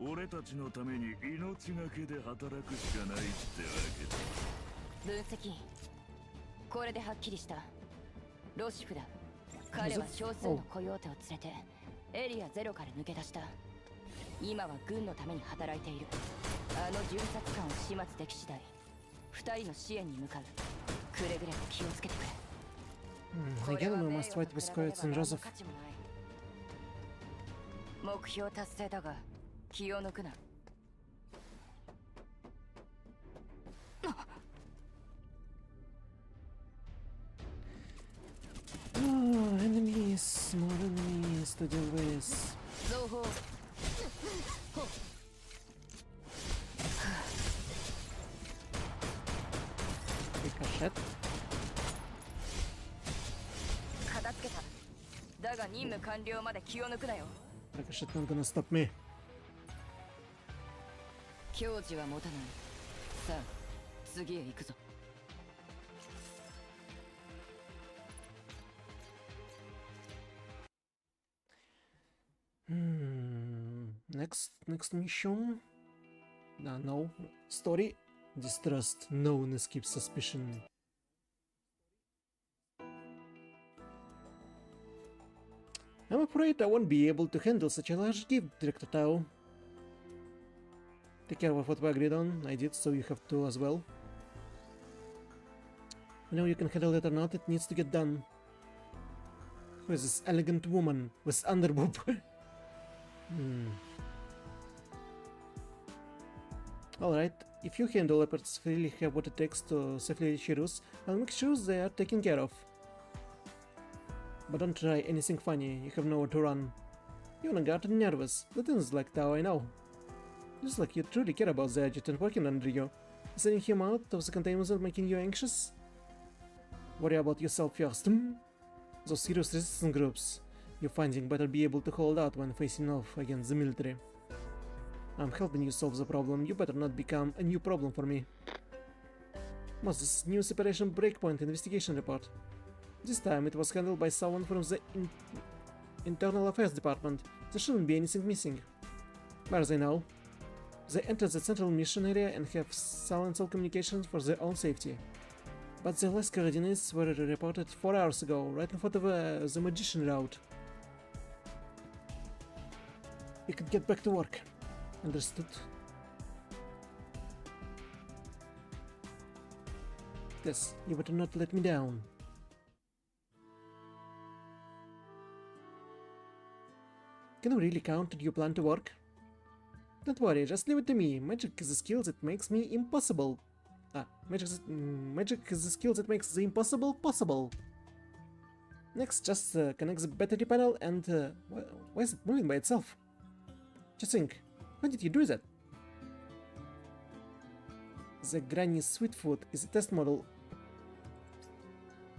俺たちのために命がけで働くしかないってわけだ。分析これではっきりした。ロシフだ。彼は少数のコヨーテを連れてエリアゼロから抜け出した。今は軍のために働いている。あの巡察官を始末でき次第二人の支援に向かう。くれぐれも気をつけてくれ。Again, we must fight with Coyotes and Joseph. 目標達成だが気を抜くな。Enemies, more enemies to deal with. 造法Ricochet. 片付けた。だが任務完了まで気を抜くなよ。Ricochet not gonna stop me. 矜持は持たない。さあ次へ行くぞ。Next mission. No. Story. Distrust. No one escapes suspicion. I'm afraid I won't be able to handle such a large gift, Director Tao. Take care of what we agreed on. I did, so you have to as well. I know you can handle it or not, it needs to get done. Who is this elegant woman with underboob? Alright, if you handle efforts really have what it takes to safely reach Hirus, I'll make sure they are taken care of. But don't try anything funny, you have nowhere to run. You're on guard and nervous, that is like Tao I know. Just like you truly care about the adjutant working under you. Is sending him out of the containment zone making you anxious? Worry about yourself first, Those serious resistance groups you're finding better be able to hold out when facing off against the military. I'm helping you solve the problem, you better not become a new problem for me. Moses' new separation breakpoint investigation report. This time it was handled by someone from the Internal Affairs Department. There shouldn't be anything missing. Where are they now? They entered the central mission area and have silenced all communications for their own safety. But the last coordinates were reported 4 hours ago, right in front of the magician route. We could get back to work. Understood. Yes, you better not let me down. Can we really count on your plan to work? Don't worry, just leave it to me. Magic is a skill that makes me impossible. Magic is a skill that makes the impossible possible. Next, just connect the battery panel and... why is it moving by itself? Just think, how did you do that? The Granny Sweetfoot is a test model.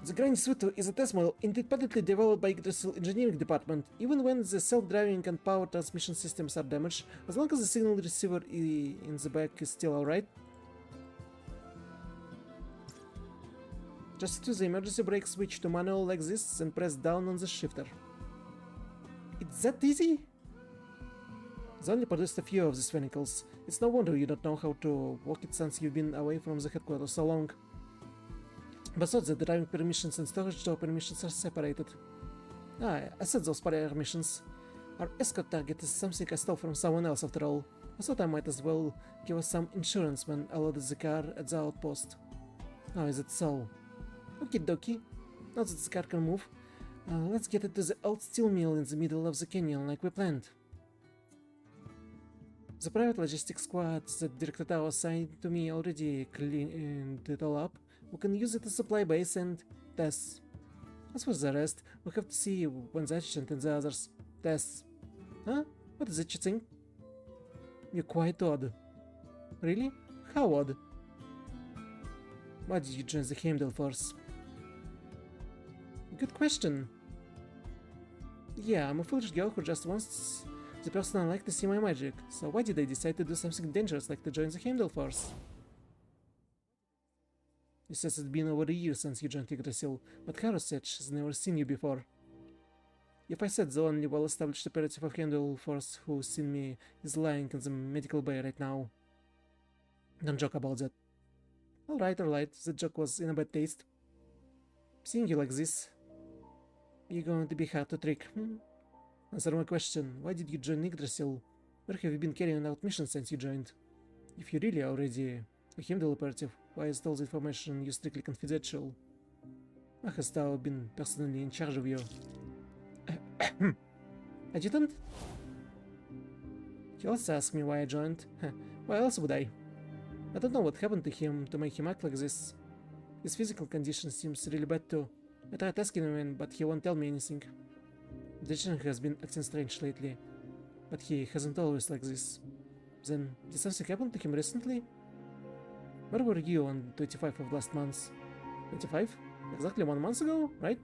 The Granny Sweetfoot is a test model independently developed by Industrial Engineering Department. Even when the self-driving and power transmission systems are damaged, as long as the signal receiver in the back is still alright. Just use the emergency brake switch to manual like this and press down on the shifter. It's that easy? They only produced a few of these vehicles. It's no wonder you don't know how to work it since you've been away from the headquarters so long. But not that the driving permissions and storage door permissions are separated. I said those permissions. Our escort target is something I stole from someone else after all. I thought I might as well give us some insurance when I loaded the car at the outpost. Oh, is it so? Okie dokie. Now that the car can move, let's get it to the old steel mill in the middle of the canyon like we planned. The private logistics squad that Director Tao assigned to me already cleaned it all up, We can use it as supply base and tests. As for the rest, we have to see when the agent and the others tests. Huh? What is it you think? You're quite odd. Really? How odd? Why did you join the Heimdall Force? Good question. Yeah, I'm a foolish girl who just wants the person I like to see my magic. So why did I decide to do something dangerous like to join the Heimdall Force? It says it's been over a year since you joined Yggdrasil, but Haru said she's never seen you before. If I said the only well-established operative of Heimdall Force who's seen me is lying in the medical bay right now. Don't joke about that. Alright, the joke was in a bad taste. Seeing you like this, you're going to be hard to trick. Answer my question, why did you join Yggdrasil? Where have you been carrying out missions since you joined? If you really already a Heimdall operative, why is all the information you strictly confidential? I has now been personally in charge of you. Adjutant? He also asked me why I joined. Why else would I? I don't know what happened to him to make him act like this. His physical condition seems really bad too. I tried asking him, but he won't tell me anything. The agent has been acting strange lately, but he hasn't always like this. Then, did something happen to him recently? Where were you on 25th of last month? 25? Exactly 1 month ago, right?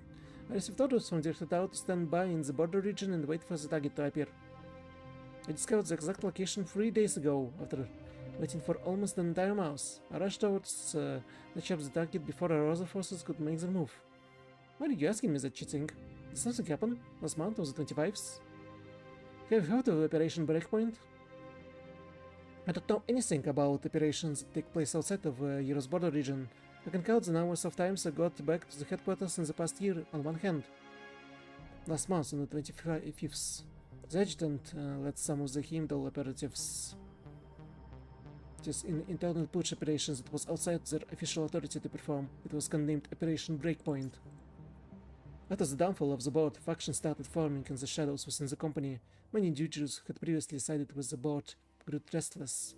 I received orders from Director Tao to stand by in the border region and wait for the target to appear. I discovered the exact location 3 days ago, after waiting for almost an entire month. I rushed towards the shop the target before our other forces could make their move. Why are you asking me that cheating? Did something happen last month on the 25th? Have you heard of Operation Breakpoint? I don't know anything about operations that take place outside of Euro's border region. I can count the hours of times I got back to the headquarters in the past year on one hand. Last month, on the 25th, the adjutant led some of the Heimdall operatives just in internal putsch operations that was outside their official authority to perform. It was codenamed Operation Breakpoint. After the downfall of the board, factions started forming in the shadows within the company. Many individuals who had previously sided with the board grew restless.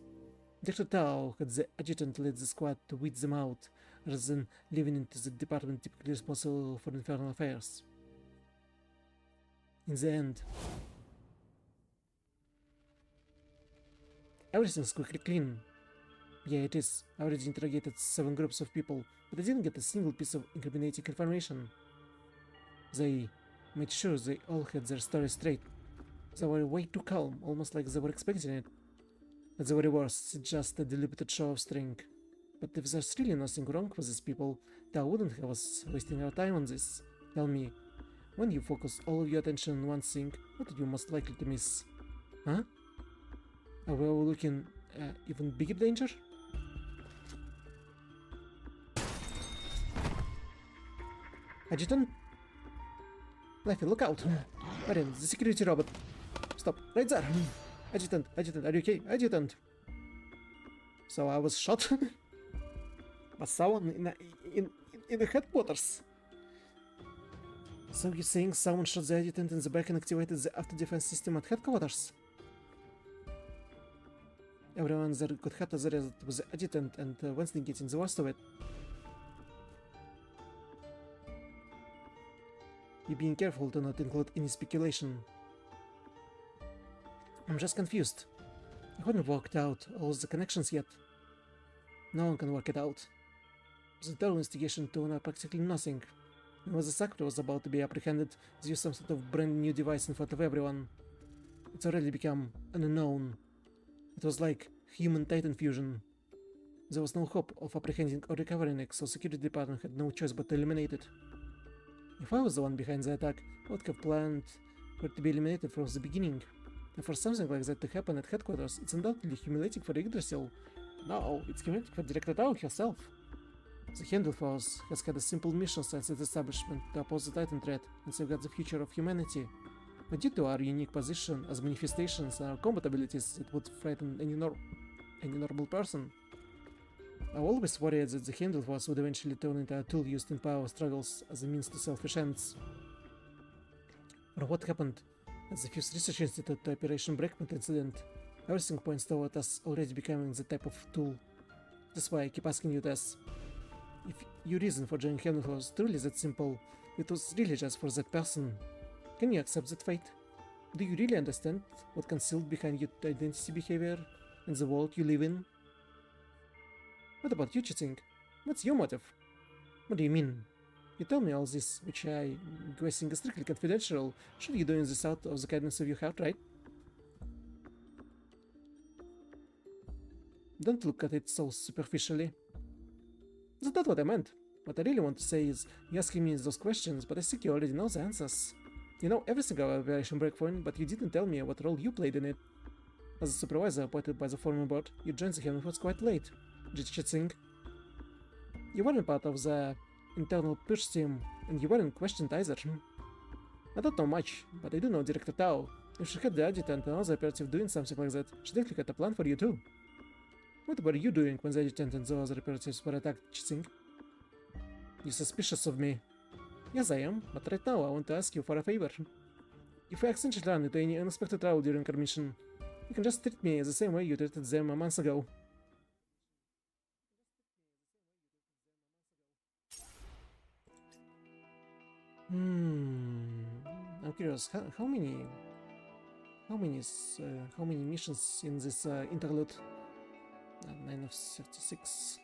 Dr. Tao had the adjutant lead the squad to weed them out, rather than leaving it to the department typically responsible for internal affairs. In the end, everything's quickly clean. Yeah, it is. I already interrogated 7 groups of people, but I didn't get a single piece of incriminating information. They made sure they all had their story straight. They were way too calm, almost like they were expecting it. At the very worst, it's just a deliberate show of strength. But if there's really nothing wrong with these people, Tao wouldn't have us wasting our time on this. Tell me, when you focus all of your attention on one thing, what are you most likely to miss? Huh? Are we all looking even bigger danger? Adjutant? Leffy, look out! Marian, the security robot! Stop, right there! Adjutant, are you okay? Adjutant! So I was shot? By someone in the headquarters? So you're saying someone shot the adjutant in the back and activated the after-defense system at headquarters? Everyone there got hurt as a result with the adjutant and Wednesday getting the worst of it. Be being careful to not include any speculation. I'm just confused. I haven't worked out all the connections yet. No one can work it out. The thorough investigation turned up practically nothing. And when the sucker was about to be apprehended, they used some sort of brand new device in front of everyone. It's already become an unknown. It was like human titan fusion. There was no hope of apprehending or recovering it, so security department had no choice but to eliminate it. If I was the one behind the attack, I would have planned for it to be eliminated from the beginning. And for something like that to happen at headquarters, it's undoubtedly humiliating for Yggdrasil. No, it's humiliating for Director Tao herself. The Heimdall Force has had a simple mission since its establishment to oppose the Titan threat and safeguard the future of humanity. But due to our unique position as manifestations and our combat abilities, it would frighten any normal person. I always worried that the Heimdall Force would eventually turn into a tool used in power struggles as a means to selfish ends. Or what happened at the Fuse Research Institute to Operation Breakpoint incident, everything points toward us already becoming the type of tool. That's why I keep asking you this. if your reason for joining Heaven was truly that simple, it was really just for that person, can you accept that fate? Do you really understand what concealed behind your identity behavior and the world you live in? What about you, Chiting? What's your motive? What do you mean? You tell me all this, which I guessing is strictly confidential. Should you doing this out of the kindness of your heart, right? Don't look at it so superficially. That's not what I meant. What I really want to say is, you're asking me those questions, but I think you already know the answers. You know everything about Operation Breakpoint, but you didn't tell me what role you played in it. As a supervisor appointed by the former board, you joined the Heaven Force quite late. Chitsing. You weren't part of the internal push team, and you weren't questioned either. I don't know much, but I do know Director Tao. If she had the adjutant and other operative doing something like that, she definitely had a plan for you too. What were you doing when the adjutant and the other operatives were attacked, Chitsing? You're suspicious of me. Yes, I am, but right now I want to ask you for a favor. If we accidentally run into any unexpected trouble during our mission, you can just treat me the same way you treated them a month ago. I'm curious, how many missions in this interlude? 9 of 36.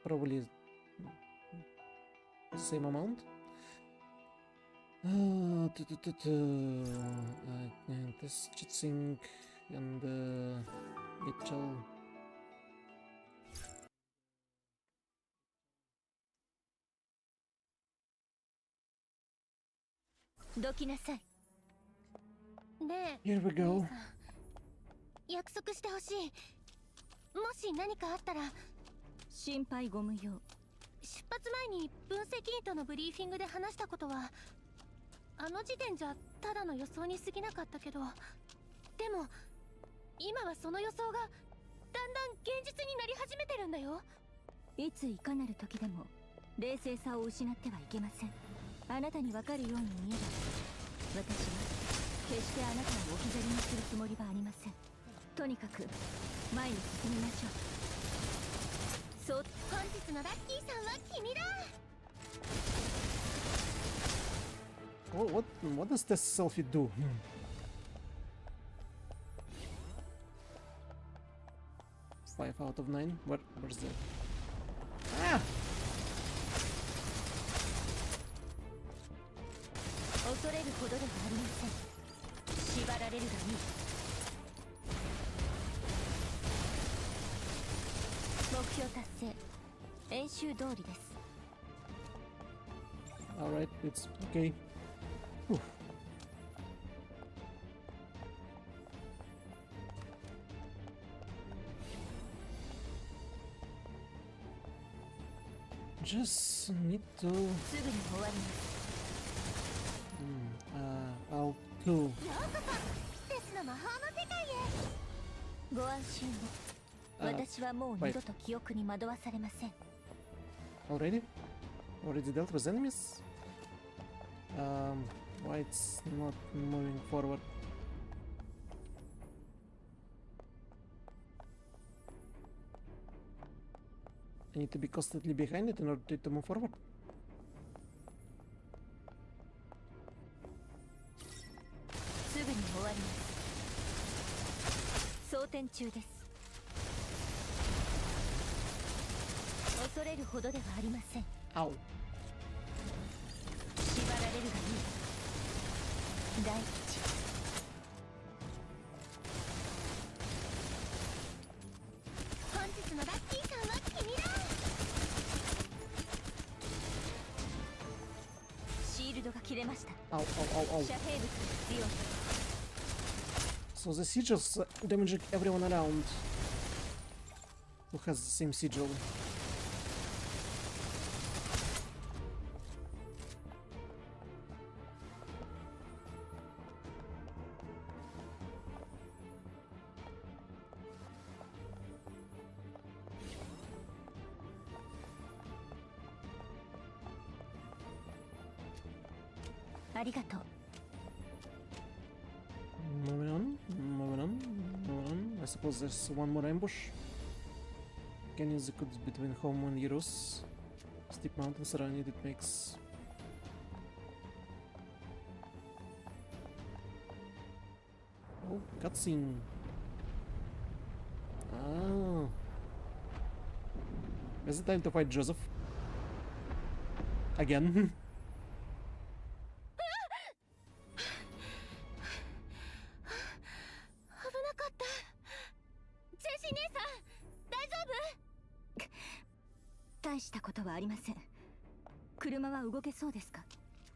Probably the same amount. This Chitsing and Mitchell. どきなさい。ねえ、 Here we go. 約束してほしい。もし何かあったら心配ご無用。出発前に分析員とのブリーフィングで話したことはあの時点じゃただの予想に過ぎなかったけど、でも今はその予想がだんだん現実になり始めてるんだよ。いついかなる時でも冷静さを失ってはいけません。あなたに分かるように見える。私は決してあなたを置き去りにするつもりはありません。とにかく前に進みましょう。そう、本日のラッキーさんは君だ。What does this selfie do? 5 out of 9. Where's that? Ah! 恐れるほどではありません。縛られるがいい。目標達成。演習通りです。Alright, it's okay. Whew. Just need to... すぐに終わります。I'll do. ようこそテスの魔法の世界へ。ご安心を。私はもう二度と記憶に惑わされません。Already dealt with enemies? Why it's not moving forward? I need to be constantly behind it in order to move forward. すぐに終わります。装填中です。恐れるほどではありません。Ow. 縛られるがいい。第一。本日のラッキーさんは君だ。シールドが切れました。 Ow, ow, ow, ow. 遮蔽物が必要。 So the sigils damaging everyone around who has the same sigil. Moving on. I suppose there's one more ambush. Can use the codes between home and heroes. Steep mountains around it, it makes... Oh, cutscene. Ah. Is it time to fight Joseph? Again? 危なかった。ジェシー姉さん、大丈夫？大したことはありません。車は動けそうですか？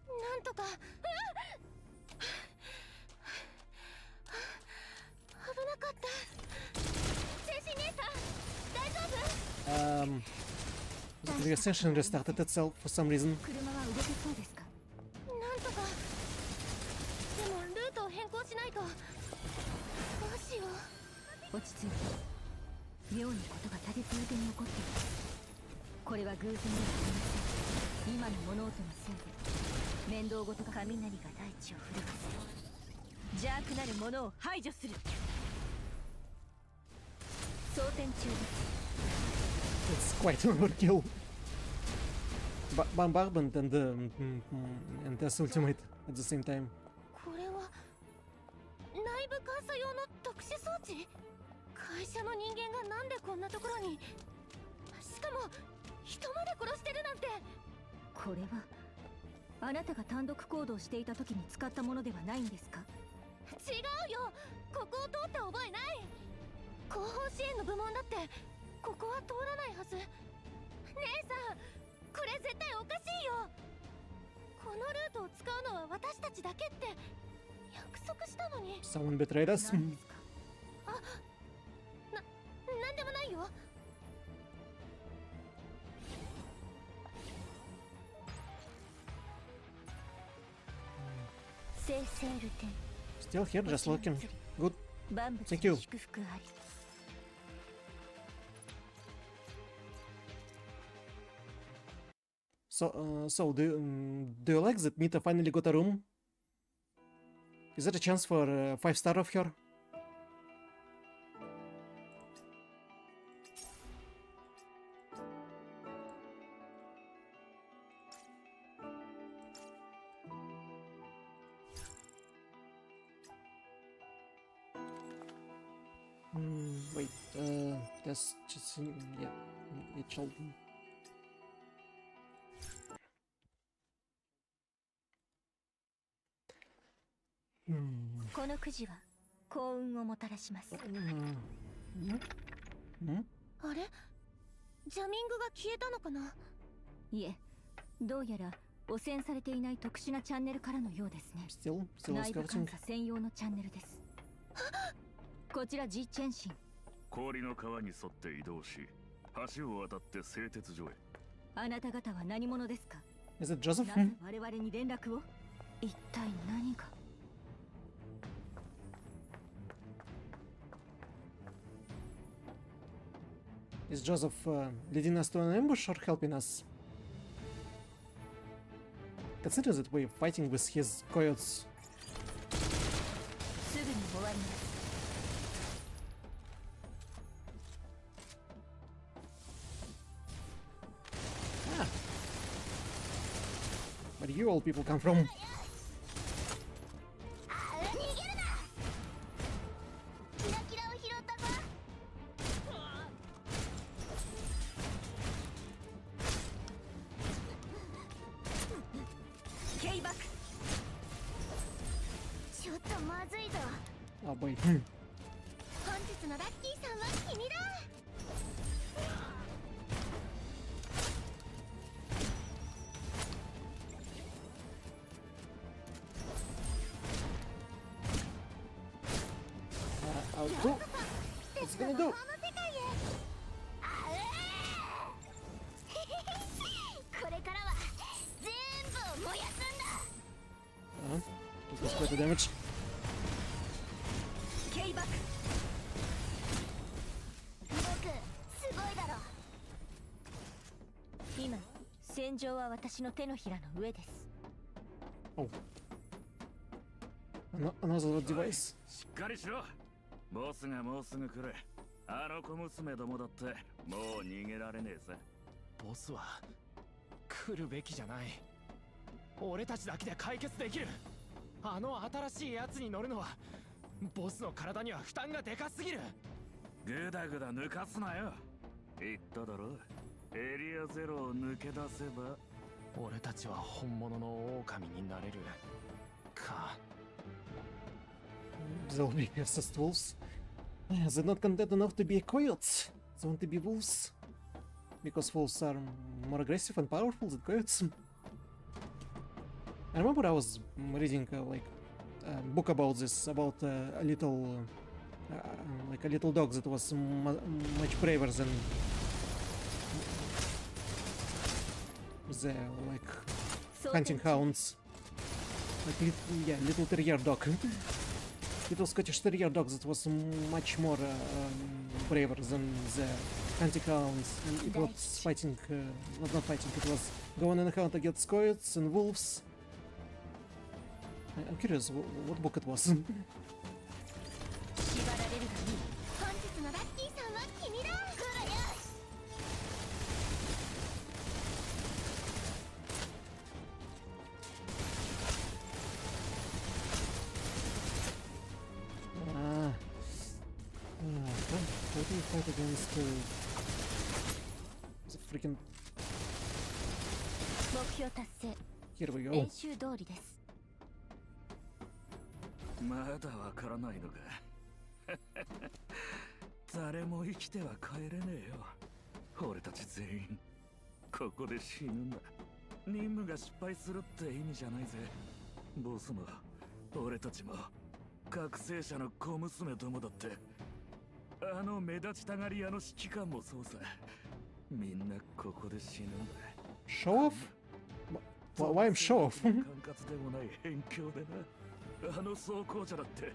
なんとか。危なかった。ジェシー姉さん、大丈夫？ The session restarted itself for some reason. 車は動けそうですか？なんとか。でもルートを変更しないと。どうしよう。落ち着いて。妙なことが立て続けに起こっています。これは偶然ではありません。今の物音のせいで面倒ごとが雷が大地を震わせ、邪悪なるものを排除する。装填中です。 It's quite an overkill. Bombardment and this ultimate at the same time. これは内部監査用の特殊装置？会社の人間がなんでこんなところに、しかも人まで殺してるなんて。これはあなたが単独行動していた時に使ったものではないんですか？違うよ、ここを通った覚えない。後方支援の部門だってここは通らないはず。姉さん、これ絶対おかしいよ。このルートを使うのは私たちだけって約束したのに。 Someone betrayed us. 何ですか？なんでもないよ。生成ルテン Still here, just looking. Good. 万物 Thank you. に祝福あり。So do you like that Mita finally got a room? Is there a chance for 5-star of her? Wait, that's just yeah, it shall. このくじは幸運をもたらします。あれ？ジャミングが消えたのかな？いえ、どうやら汚染されていない特殊なチャンネルからのようですね。内部監査専用のチャンネルです。こちら G チェンシン。氷の川に沿って移動し、橋を渡って製鉄所へ。あなた方は何者ですか？ Is it Joseph? なぜ我々に連絡を？一体何が？ Is Joseph leading us to an ambush or helping us? Consider that we're fighting with his coyotes. すぐに終わります。 Where do you all people come from? Oh boy. 本日のラッキーさんは君だ。 I'll do. What's it gonna do? これからは全部燃やすんだ。It was quite a damage. ケイバック。僕すごいだろ。今戦場は私の手のひらの上です。 Oh. Another device. しっかりしろ。ボスがもうすぐ来る。あの小娘どもだってもう逃げられねえさ。ボスは来るべきじゃない。俺たちだけで解決できる。あの新しいやつに乗るのはボスの体には負担がでかすぎる。ぐだぐだ抜かすなよ。言っただろ、エリアゼロを抜け出せば俺たちは本物の狼になれるか。 Zombie versus wolves. They're not content enough to be coyotes. They want to be wolves. Because wolves are more aggressive and powerful than coyotes. I remember I was reading like a book about this, about a little like a little dog that was much braver than the like hunting hounds. Like yeah, little terrier dog. Little Scottish terrier dog that was much more braver than the hunting hounds, and it was fighting, not fighting, it was going on a hunt against coyotes and wolves. I'm curious what book it was. 縛られるがいい。本日のラッキーさんは君だ。ほらよし。How do you fight against the freaking... 目標達成。 Here we go. 練習通りです。まだわからないのか。誰も生きては帰れねえよ。俺たち全員ここで死ぬんだ。任務が失敗するって意味じゃないぜ。ボスも俺たちも覚醒者の小娘どもだって、あの目立ちたがり屋の指揮官もそうさ。みんなここで死ぬんだ。 Show off? Why I'm show off? 管轄でもない辺境でな。あの装甲車だって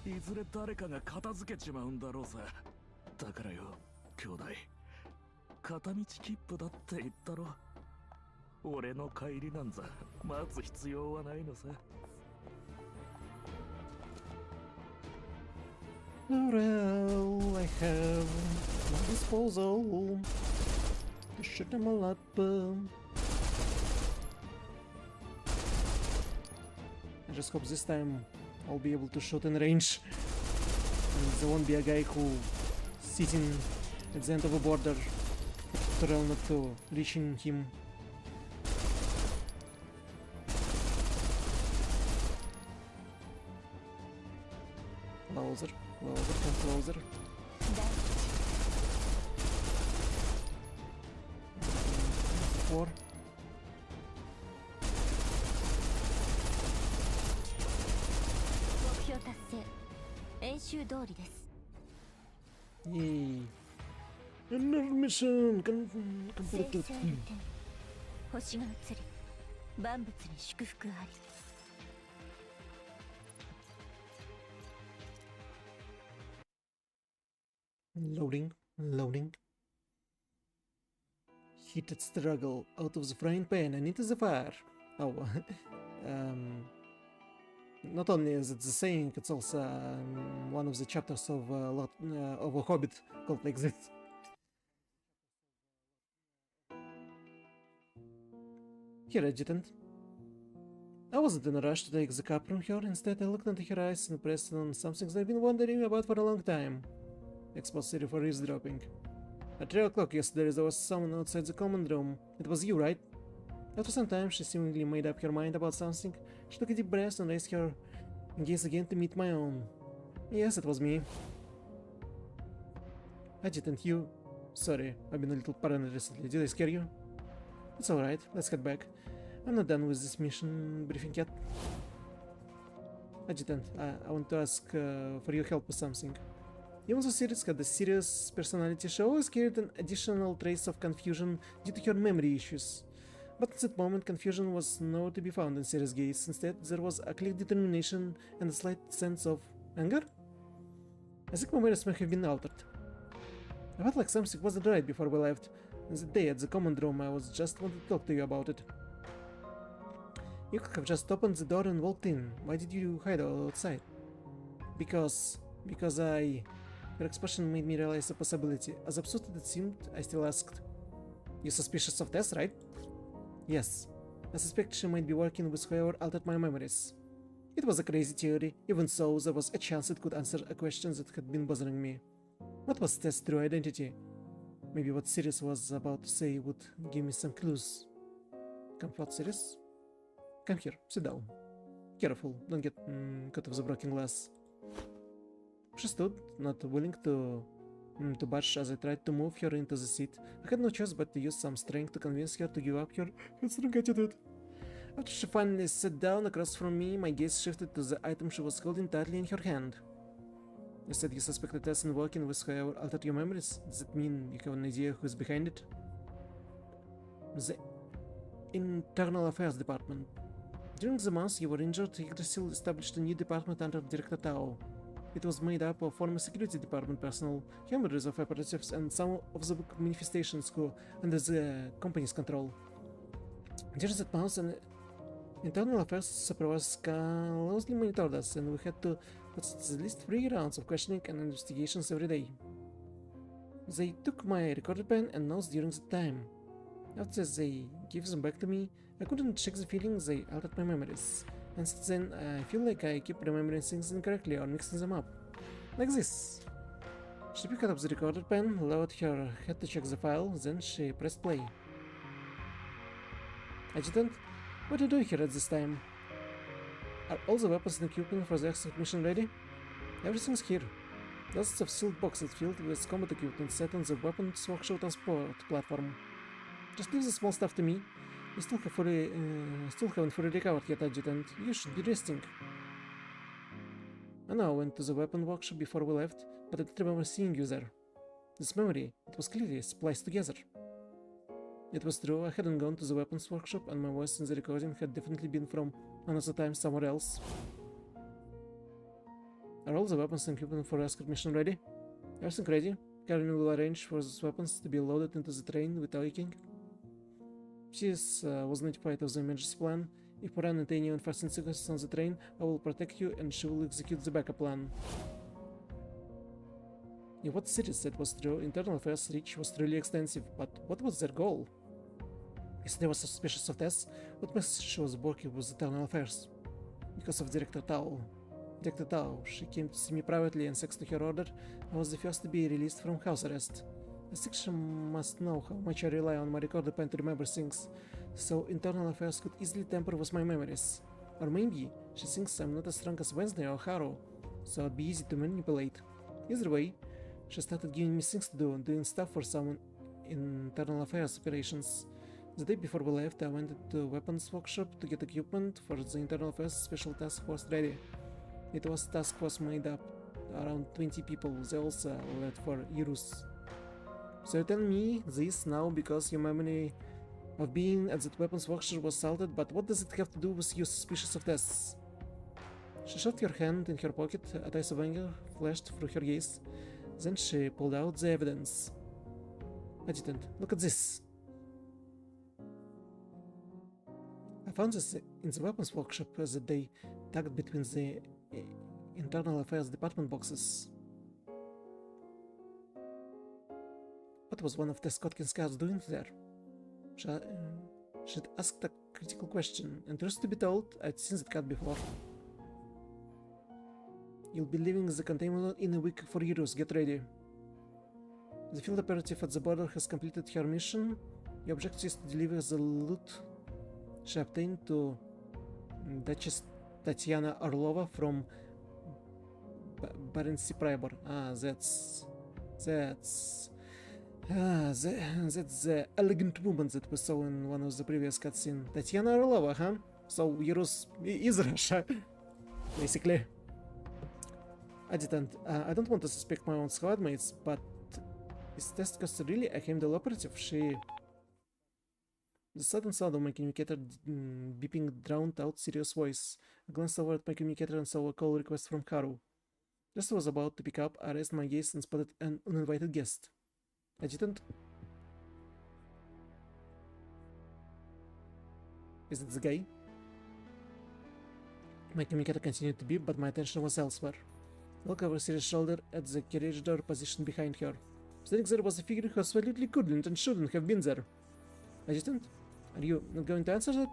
いずれ誰かが片付けちまうんだろうさ。だからよ兄弟、片道切符だって言ったろ。俺の帰りなんざ待つ必要はないのさ。 Well, I have my disposal to shoot them all up. I just hope this time I'll be able to shoot in range, and there won't be a guy who sitting at the end of a border tutorial not to reaching him. Closer, closer, come closer. 4. 目標達成。練習通りです。 Yay. Another mission! 聖者ある天、星が移り、万物に祝福あり。 Loading, loading. Heated struggle out of the frying pan and into the fire. Oh, not only is it the saying, it's also one of the chapters of a Hobbit called like this. Here, Adjutant. I wasn't in a rush to take the cup from her. Instead, I looked into her eyes and pressed on something I've been wondering about for a long time. Expository for eavesdropping. At 3 o'clock yesterday, there was someone outside the command room. It was you, right? After some time, she seemingly made up her mind about something. She took a deep breath and raised her gaze again to meet my own. Yes, it was me. Adjutant, you... Sorry, I've been a little paranoid recently. Did I scare you? It's alright, let's head back. I'm not done with this mission briefing yet. Adjutant, I want to ask for your help with something. Even though Sirius had a serious personality, she always carried an additional trace of confusion due to her memory issues. But at that moment, confusion was nowhere to be found in Sirius' gaze. Instead, there was a clear determination and a slight sense of anger? I think my memories may have been altered. I felt like something wasn't right before we left. And that day at the command room, I was just wanted to talk to you about it. You could have just opened the door and walked in. Why did you hide outside? Because Her expression made me realize the possibility. As absurd as it seemed, I still asked, "You suspicious of Tess, right?" "Yes. I suspect she might be working with whoever altered my memories." It was a crazy theory, even so there was a chance it could answer a question that had been bothering me. What was Tess' true identity? Maybe what Sirius was about to say would give me some clues. Come what, Sirius? Come here, sit down. Careful, don't get caught of the broken glass. She stood, not willing to budge as I tried to move her into the seat. I had no choice but to use some strength to convince her to give up her strong attitude. After she finally sat down across from me, my gaze shifted to the item she was holding tightly in her hand. You said you suspected us in working with whoever altered your memories. Does that mean you have an idea who's behind it? The Internal Affairs Department. During the months you were injured, Yggdrasil established a new department under Director Tao. It was made up of former security department personnel, hundreds of operatives, and some of the manifestations who under the company's control. During that month, an Internal Affairs supervisor closely monitored us, and we had to at least 3 rounds of questioning and investigations every day. They took my recorder pen and notes during the time. After they gave them back to me, I couldn't shake the feeling they altered my memories. And since then, I feel like I keep remembering things incorrectly or mixing them up. Like this. She picked up the recorder pen, lowered her head to check the file, then she pressed play. Adjutant, what are you doing here at this time? Are all the weapons and equipment for the extract mission ready? Everything's here. Dozens of sealed boxes filled with combat equipment set on the weapons workshop transport platform. Just leave the small stuff to me. You still haven't fully recovered yet, Adjutant. You should be resting. I know I went to the weapon workshop before we left, but I don't remember seeing you there. This memory, it was clearly spliced together. It was true, I hadn't gone to the weapons workshop, and my voice in the recording had definitely been from another time somewhere else. Are all the weapons and equipment for escort mission ready? Everything ready. Karen will arrange for those weapons to be loaded into the train without leaking. She was notified of the emergency plan. If we run into any unforeseen circumstances on the train, I will protect you and she will execute the backup plan. In what Sirius said was true, Internal Affairs reach was truly extensive, but what was their goal? If they were suspicious of Tess, what message she was working with Internal Affairs? Because of Director Tao. Director Tao, she came to see me privately and thanks to her order, I was the first to be released from house arrest. I think she must know how much I rely on my recorder pen to remember things, so Internal Affairs could easily tamper with my memories. Or maybe she thinks I'm not as strong as Wednesday or Harrow, so it'd be easy to manipulate. Either way, she started giving me things to do and doing stuff for some Internal Affairs operations. The day before we left, I went to weapons workshop to get equipment for the Internal Affairs Special Task Force ready. It was a task force made up around 20 people, they also led for Irus. So you tell me this now because your memory of being at that weapons workshop was salted, but what does it have to do with you suspicious of Tess? She shoved her hand in her pocket, a trace of anger flashed through her gaze, then she pulled out the evidence. Adjutant, look at this. I found this in the weapons workshop that they tucked between the Internal Affairs Department boxes. What was one of Tess Kotkin's guards doing there? She'd asked a critical question, and truth to be told, I'd seen that cat before. You'll be leaving the containment zone in a week for Euros, get ready. The field operative at the border has completed her mission. Your objective is to deliver the loot she obtained to Duchess Tatiana Orlova from Barency Pribor. That's the elegant woman that we saw in one of the previous cutscenes. Tatiana Orlova, huh? So Euros is Russia, basically. Adjutant, I don't want to suspect my own squad mates, but is Tess really a Heimdall operative? The sudden sound of my communicator beeping drowned out Sirius' voice. I glanced over at my communicator and saw a call request from Haru. Just as I was about to pick up, I raised my gaze and spotted an uninvited guest. Adjutant? Is it the guy? My communicator continued to beep, but my attention was elsewhere. Look over Siri's shoulder at the carriage door positioned behind her. Standing there was a figure who absolutely couldn't and shouldn't have been there. Adjutant, are you not going to answer that?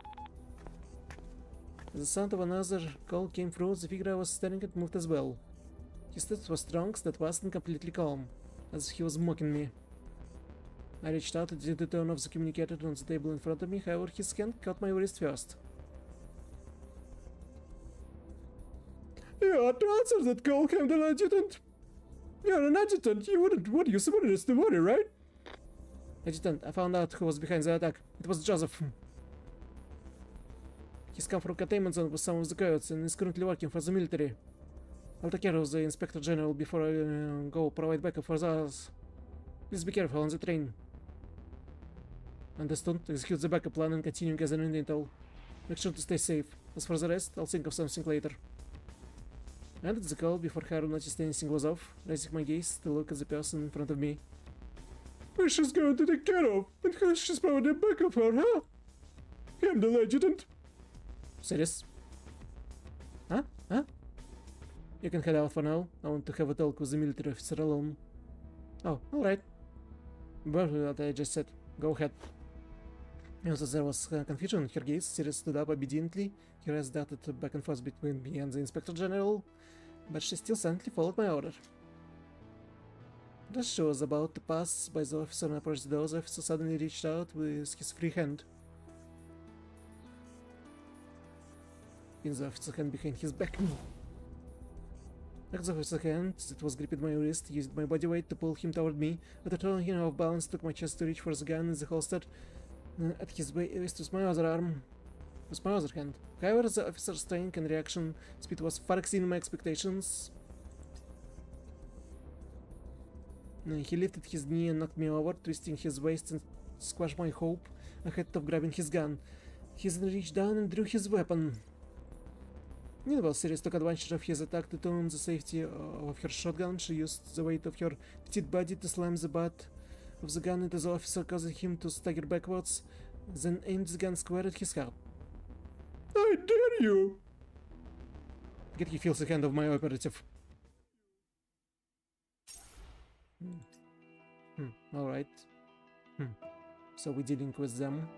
As the sound of another call came through, the figure I was staring at moved as well. His step was strong, steadfast, and completely calm, as if he was mocking me. I reached out and did the turn of the communicator on the table in front of me, however his hand caught my wrist first. You ought to answer that call, Captain Adjutant! You're an adjutant, you wouldn't, would you? Somebody is to worry, right? Adjutant, I found out who was behind the attack. It was Joseph. He's come from Containment Zone with some of the coyotes and is currently working for the military. I'll take care of the Inspector General before I go provide backup for the others. Please be careful on the train. Understood. Execute the backup plan and continue gathering intel. Make sure to stay safe. As for the rest, I'll think of something later. I ended the call before Haru noticed anything was off, raising my gaze to look at the person in front of me. Who she's going to take care of, and who she's probably backup for, huh? I'm the adjutant. Serious? Huh? Huh? You can head out for now. I want to have a talk with the military officer alone. Oh, alright. Well, what I just said. Go ahead. Also, there was confusion in her gaze. Sirius stood up obediently. Her eyes darted back and forth between me and the Inspector General, but she still silently followed my order. Just she was about to pass by the officer and approach the door, the officer suddenly reached out with his free hand. In the officer's hand behind his back. Like the officer's hand that was gripping my wrist, used my body weight to pull him toward me, but throwing him off balance, took my chest to reach for the gun in the holster at his waist with my other arm. With my other hand. However, the officer's strength and reaction speed was far exceeding my expectations. He lifted his knee and knocked me over, twisting his waist and squashed my hope ahead of grabbing his gun. He then reached down and drew his weapon. Meanwhile, Sirius took advantage of his attack to turn on the safety of her shotgun. She used the weight of her petite body to slam the butt of the gun into the officer, causing him to stagger backwards, then aimed the gun square at his heart. I dare you! Get he feels the hand of my operative. Alright. So we're dealing with them.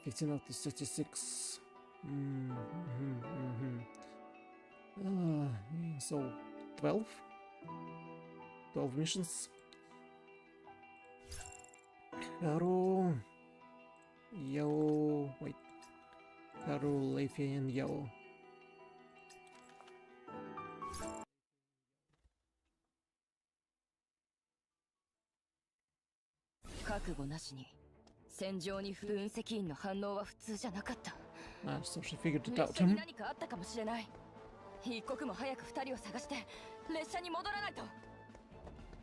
15 out of 36. So 12? 12 missions. Haru, Yao, wait. Haru, Leifei, and Yao. So she figured it out. 一刻も早く2人を探して列車に戻らないと。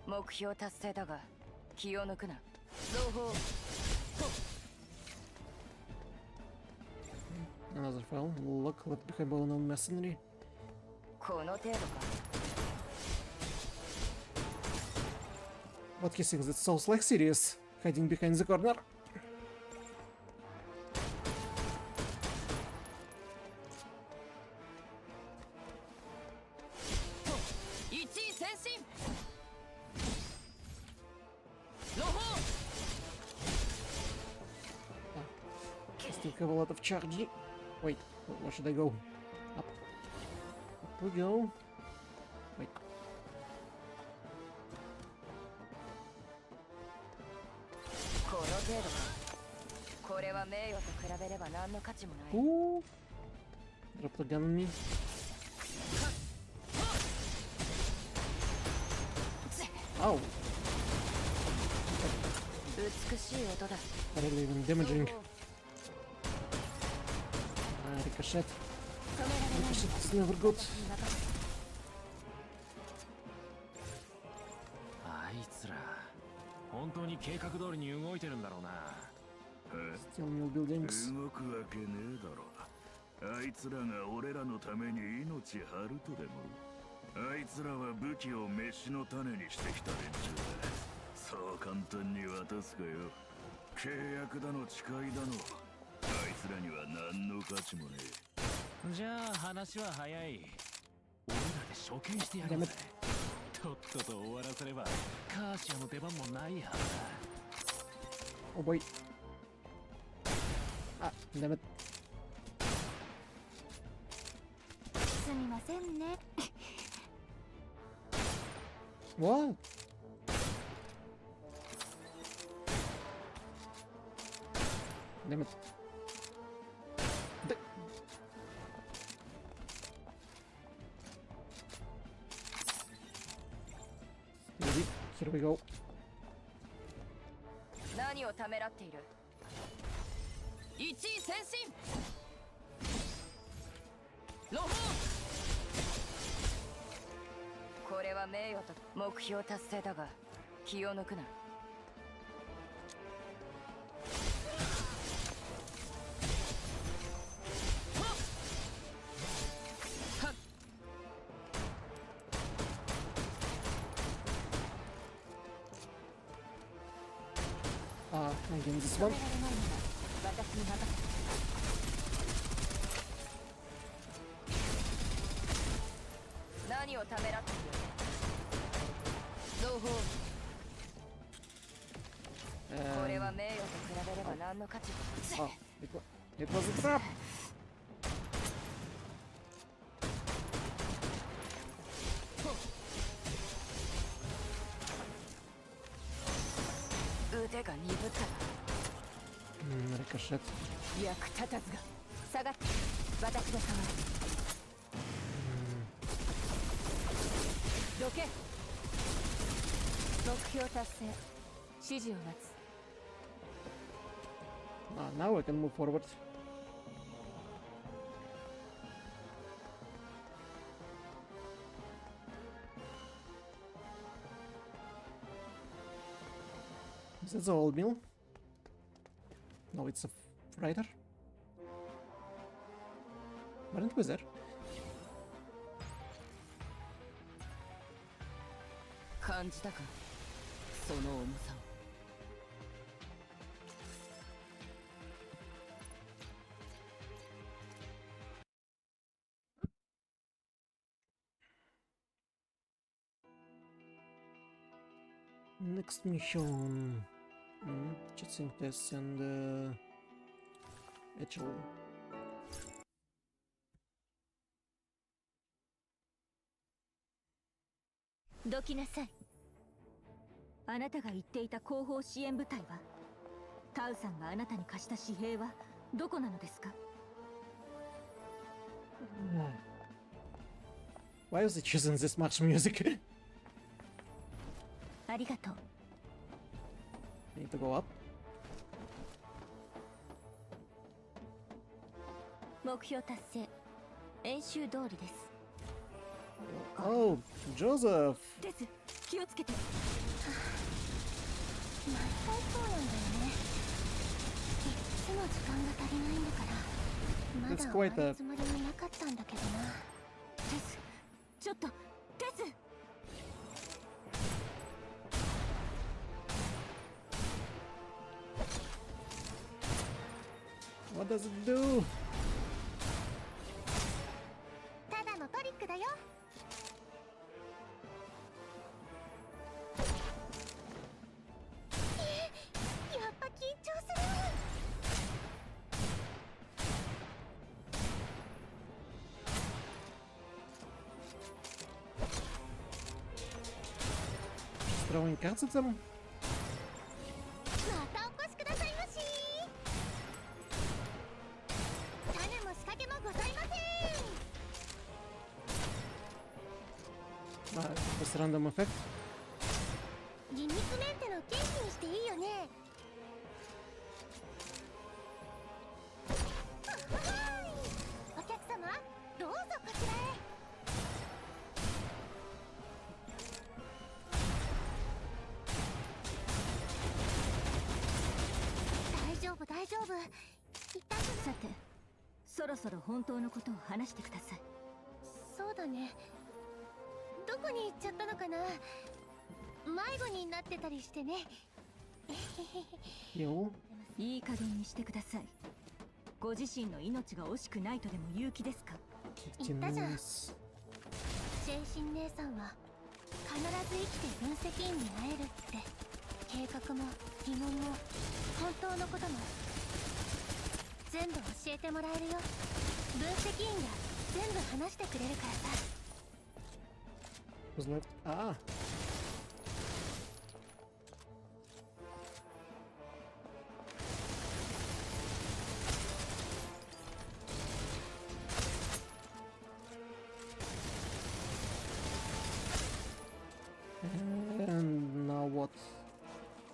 目標達成だが気を抜くな。同胞。Another file. Look, left behind by unknown mercenary. この程度か。What he thinks? It sounds like Sirius hiding behind the corner. Still have a lot of charge. Wait, where should I go? Up. Up we go. Wait. Ooh. Drop the gun on me. Ow. Barely even damaging. Ricochet. Ricochet is never good. Still new buildings. あいつらが俺らのために命張るとでも。あいつらは武器を飯の種にしてきた連中だ。そう簡単に渡すかよ。契約だの誓いだの。あいつらには何の価値もねえ。じゃあ話は早い。俺らで処刑してやるぜ。とっとと終わらせればカーシアの出番もないはずだ。Oh boy. Ah, damn it. すみませんね。What? Damn it. Ready? Here we go. 何をためらっている。一位先進。ロホー。これは名誉と目標達成だが気を抜くな。Again, this one. 私に任せ。何をためらっている。同胞。これは名誉と比べれば何の価値も。Oh, it was a trap. 腕が鈍ったな。Ricochet. 役立たずが下がって私が触る。どけ。目標達成。指示を待つ。Now I can move forward. Is that the old mill? No, it's a freighter. Weren't we there? 感じたか、その重さを。Next mission. Chasing tests and Agile. どきなさい。あなたが言っていた後方支援部隊は、タウさんがあなたに貸した紙幣はどこなのですか。Why is it choosing this much music? ありがとう。Need to go up. 目標達成。演習通りです。Oh, Joseph. です。気をつけて。毎回そうなんだよね。いつも時間が足りないんだから。まだ終わるつもりはなかったんだけどな。です。ちょっと、です。What does it do? ただのトリックだよ。やっぱ緊張する。Throwing cards at them? またお越しくださいまし。種も仕掛けもございません。Just random effect. ギミックメンテの経費にしていいよね。お客様、どうぞこちらへ。大丈夫大丈夫。痛くさて、そろそろ本当のことを話してください。そうだね。どこに行っちゃったのかな。迷子になってたりしてね。Yo. いい加減にしてください。ご自身の命が惜しくないとでも言う気ですか。言ったじゃん。シ精神姉さんは必ず生きて分析員に会えるって。計画も疑問も本当のことも全部教えてもらえるよ。分析員が全部話してくれるからさ。 Who's left? Ah! And now what?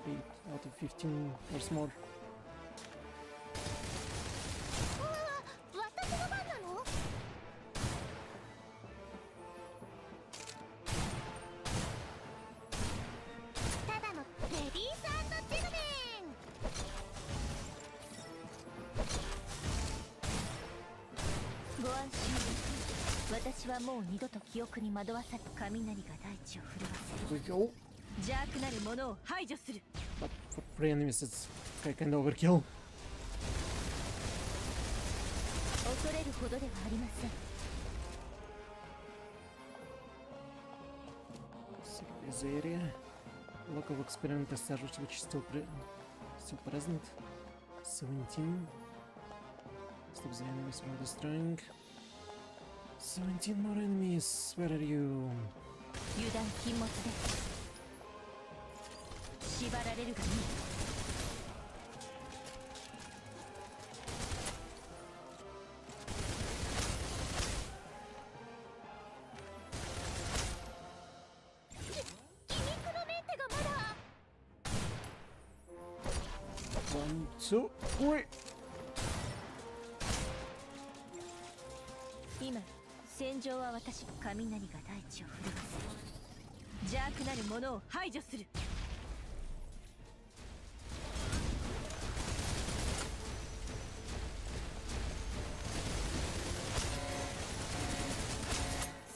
8 out of 15 or more. 私の番なの？ただのレディース&ジェントルメン。ご安心を。私はもう二度と記憶に惑わされ、雷が大地を震わせる。 We go. 邪悪なるものを排除する。 But for 3 enemies it's kind of overkill. 恐れるほどではありません。 So this area. Local experiment passage which is still present. 17. Stop the enemies from destroying. 17 more enemies. Where are you? 油断禁物です。縛られるがいい。ギミックのメンテがまだ。 1, 2, 3. 今戦場は私。雷が大地を震わせる。邪悪なるものを排除する。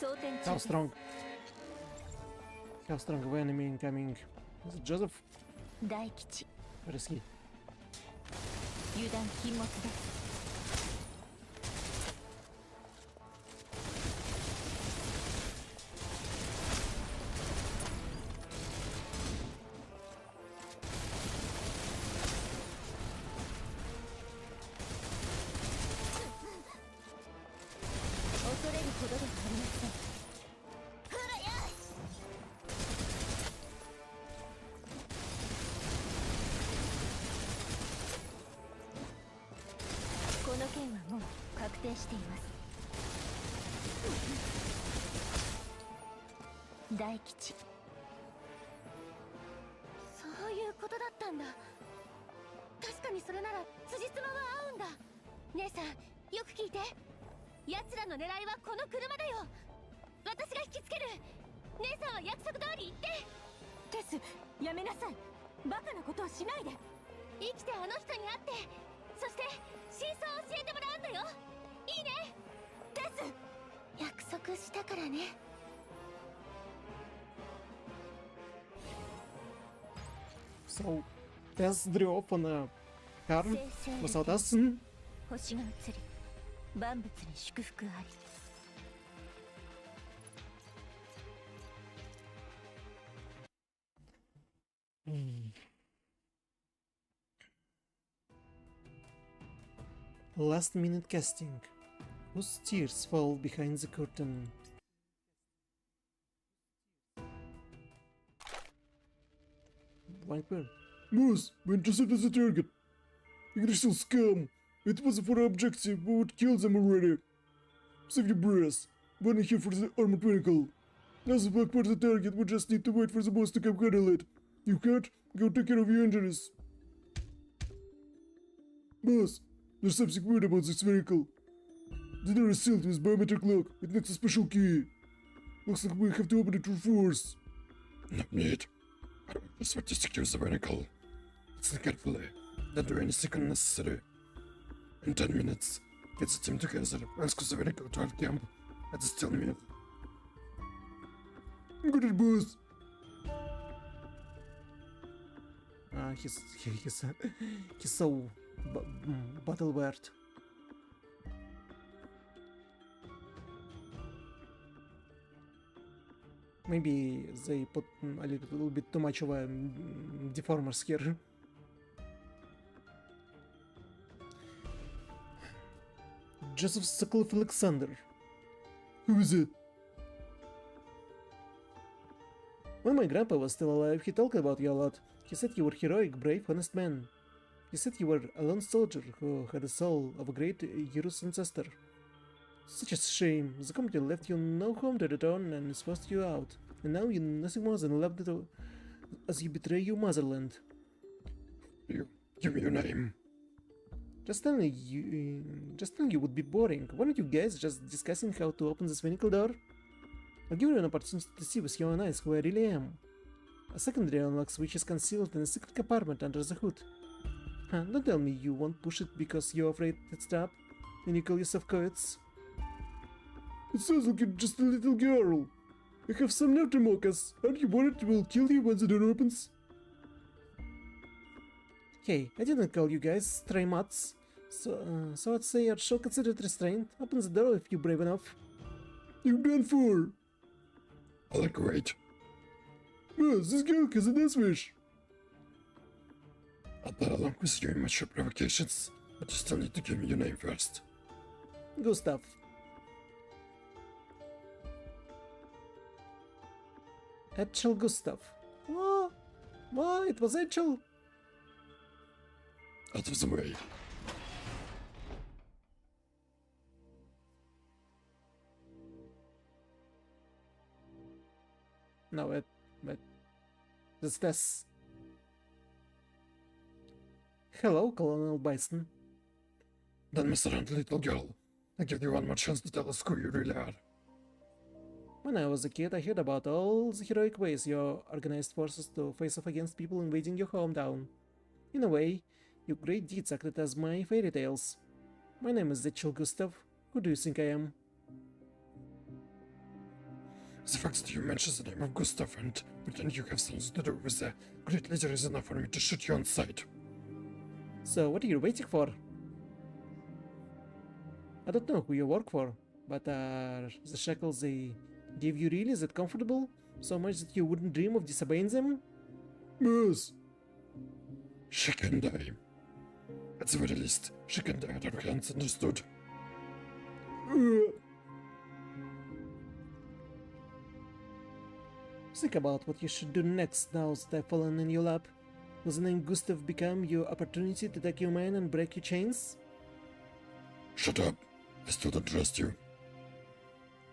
装填 How 中。 strong? How strong of enemy incoming? Is it Joseph? 大吉。 Where is he? 油断禁物です。 恐れるほどではありません。ほらや。この件はもう確定しています。大吉。そういうことだったんだ。確かにそれなら辻褄は合うんだ。姉さんよく聞いて。奴らの狙いはこの車だよ。私が引きつける。姉さんは約束通り言って。テス、やめなさい。バカなことをしないで。生きてあの人に会って、そして真相を教えてもらうんだよ。いいねテス。約束したからね。 So, Tess drew off on a car 生成 without us. 星が映り万物に祝福あり。 Last minute casting. Whose tears fall behind the curtain? Blank pen. Boss, we intercepted the target. English scam. It was for our objective, we would kill them already. Save your breath. Burning here for the armored vehicle. As the back part of the target, we just need to wait for the boss to come handle it. You can't? Go take care of your injuries. Boss, there's something weird about this vehicle. The door is sealed with biometric lock. It needs a special key. Looks like we have to open it through force. No need. I don't just want to secure the vehicle. Listen carefully. Don't do anything unnecessary. In 10 minutes, get the team together and scoot the vehicle to our camp at the steel mill. Got it, boss. He's so battle weird. Maybe they put a little bit too much of a deformers here. Joseph Sokolov Alexander. Who is it? When my grandpa was still alive, he talked about you a lot. He said you were heroic, brave, honest man. He said you were a lone soldier who had the soul of a great hero's ancestor. Such a shame. The community left you no home to return and forced you out. And now you're nothing more than left as you betray your motherland. You give me your name. Just telling you would be boring. Why don't you guys just discussing how to open this vehicle door? I'll give you an opportunity to see with your own eyes who I really am. A secondary unlock switch is concealed in a secret compartment under the hood. Huh, don't tell me you won't push it because you're afraid it's trapped and you call yourself coyotes. It sounds like you're just a little girl. I have some nerve to mock us. Aren't you worried it will kill you when the door opens? Hey, I didn't call you guys stray mutts. So I'd say I'd show considered restraint. Open the door if you're brave enough. You're done for. I'll great. Yes, this girl has a death wish. I'll play along with your immature provocations, but you still need to give me your name first. Gustav. Etchel Gustav. What? It was Etchel? Out of the way. No, but it's this. Hello, Colonel Bison. Don't mess around, little girl. I'll give you one more chance to tell us who you really are. When I was a kid, I heard about all the heroic ways your organized forces to face off against people invading your hometown. In a way, your great deeds acted as my fairy tales. My name is Etchel Gustav. Who do you think I am? The fact that you mention the name of Gustav and pretend you have something to do with the great leader is enough for me to shoot you on sight. So what are you waiting for? I don't know who you work for, but are the shackles they gave you really that comfortable? So much that you wouldn't dream of disobeying them? Yes. She can die. At the very least, she can die at her hands, understood? Think about what you should do next now that I've fallen in your lap. Will the name Gustav become your opportunity to take your man and break your chains? Shut up. I still don't trust you.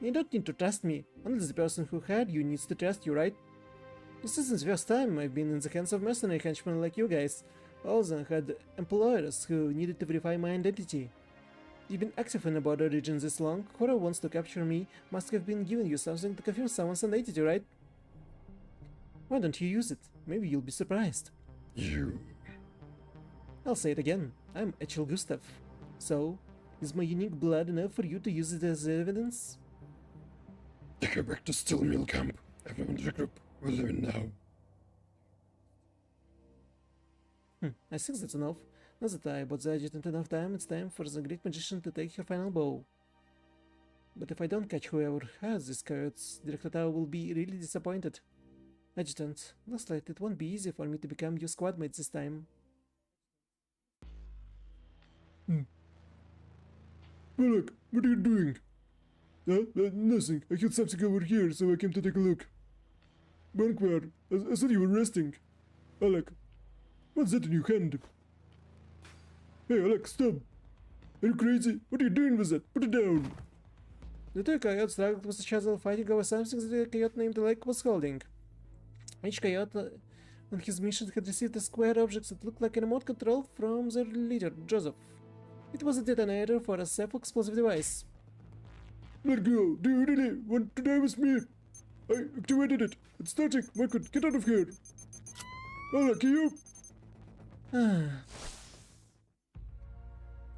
You don't need to trust me. Only the person who hired you needs to trust you, right? This isn't the first time I've been in the hands of mercenary henchmen like you guys. All of them had employers who needed to verify my identity. You've been active in the border region this long. Whoever wants to capture me must have been giving you something to confirm someone's identity, right? Why don't you use it? Maybe you'll be surprised. You... I'll say it again. I'm Etchel Gustav. So, is my unique blood enough for you to use it as evidence? Take her back to Steel Mill Camp. Everyone regroup. We're leaving now. I think that's enough. Now that I bought the adjutant enough time, it's time for the great magician to take her final bow. But if I don't catch whoever has these coyotes, Director Tao will be really disappointed. Adjutant, looks like it won't be easy for me to become your squadmate this time. Balak, what are you doing? Nothing. I had something over here, so I came to take a look. Bankwar, I thought you were resting. Alec, what's that in your hand? Hey, Alec, stop! Are you crazy? What are you doing with it? Put it down! The two coyotes struggled with each other, fighting over something that the coyote named Lake was holding. Each coyote on his mission had received a square object that looked like a remote control from their leader, Joseph. It was a detonator for a self-explosive device. Let go! Do you really want to die with me? I activated it! It's starting! Michael, get out of here! Alec, you...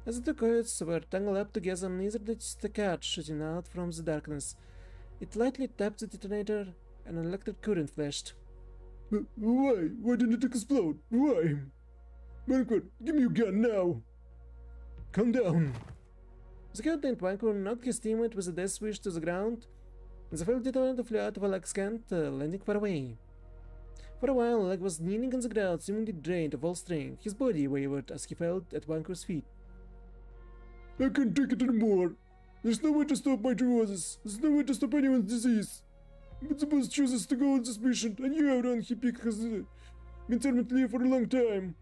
As the two coyotes were tangled up together, neither noticed a cat shooting out from the darkness. It lightly tapped the detonator, and an electric current flashed. Why? Why didn't it explode? Why? Banquet, give me your gun now! Calm down! The coyote named Wanker knocked his teammate with a death wish to the ground The failed determined to fly out of Alek's hand, landing far away. For a while, Alek was kneeling on the ground, seemingly drained of all strength. His body wavered as he fell at Wanker's feet. I can't take it anymore. There's no way to stop my cirrhosis. There's no way to stop anyone's disease. But the boss chooses to go on this mission. I knew how long he picked has been terminally for a long time.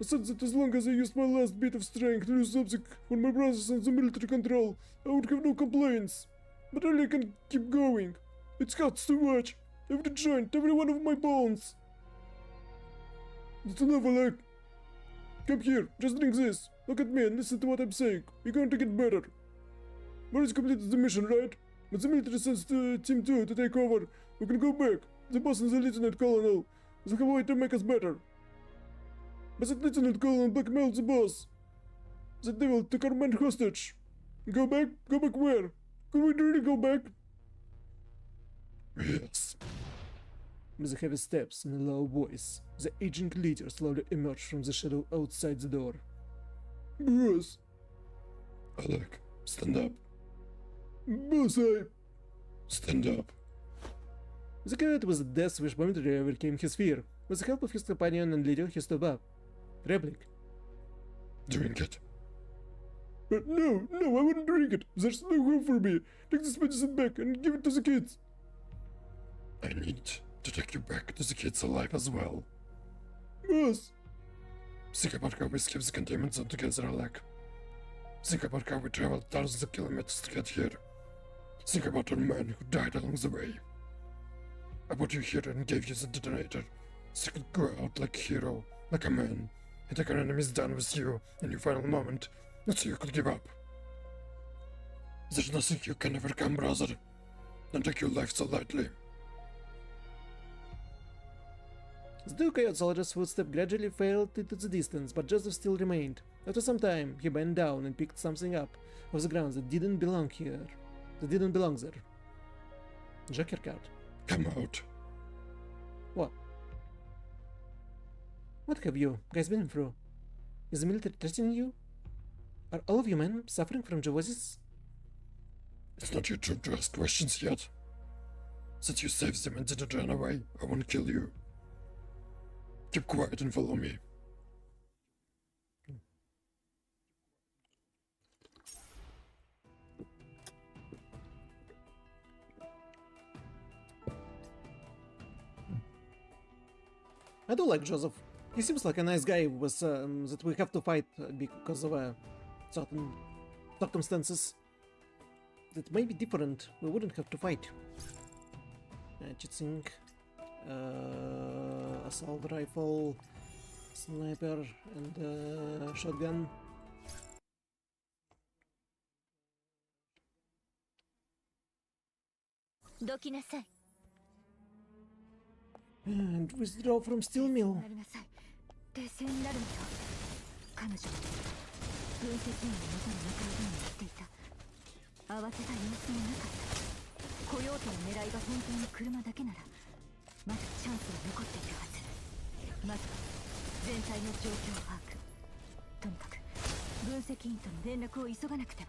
I thought that as long as I used my last bit of strength to do something for my brothers under military control, I would have no complaints. But really I can keep going. It hurts too much. Every joint, every one of my bones. That's enough, Alek. Come here, just drink this. Look at me and listen to what I'm saying. You're going to get better. Boris completed the mission, right? But the military sends Team 2 to take over. We can go back. The boss and the lieutenant colonel. They have a way to make us better. But that lieutenant colonel blackmailed the boss. The devil took our men hostage. Go back? Go back where? Can we really go back? Yes. With the heavy steps and a low voice, the aging leader slowly emerged from the shadow outside the door. Boss. Alek, stand up. Boss, stand up. The cadet with a death wish momentarily overcame his fear. With the help of his companion and leader, he stood up. Replic. Drink it. No, I wouldn't drink it. There's no hope for me. Take this medicine back and give it to the kids. I need to take you back to the kids alive as well. Boss. Think about how we skipped the containment zone together, Alek. Think about how we traveled thousands of kilometers to get here. Think about our men who died along the way. I brought you here and gave you the detonator, so you could go out like a hero, like a man, and take our enemies down with you in your final moment, not so you could give up. There's nothing you can overcome, brother. Don't take your life so lightly. The two coyote soldiers' footsteps gradually faded into the distance, but Joseph still remained. After some time, he bent down and picked something up off the ground that didn't belong here. That didn't belong there. Joker card. Come out. What? What have you guys been through? Is the military threatening you? Are all of you men suffering from cirrhosis? It's not your turn to ask questions yet. Since you saved them and didn't run away, I won't kill you. Keep quiet and follow me. I do like Joseph. He seems like a nice guy with that we have to fight because of certain circumstances that may be different. We wouldn't have to fight. Chitsing, assault rifle, sniper, and shotgun. And withdraw from steel mill. 冷静になるのよ。彼女は分析員の元に向かうように言っていた。慌てた様子もなかった。コヨーテの狙いが本当に車だけならまだチャンスが残っているはず。まずは全体の状況把握。とにかく分析員との連絡を急がなくては。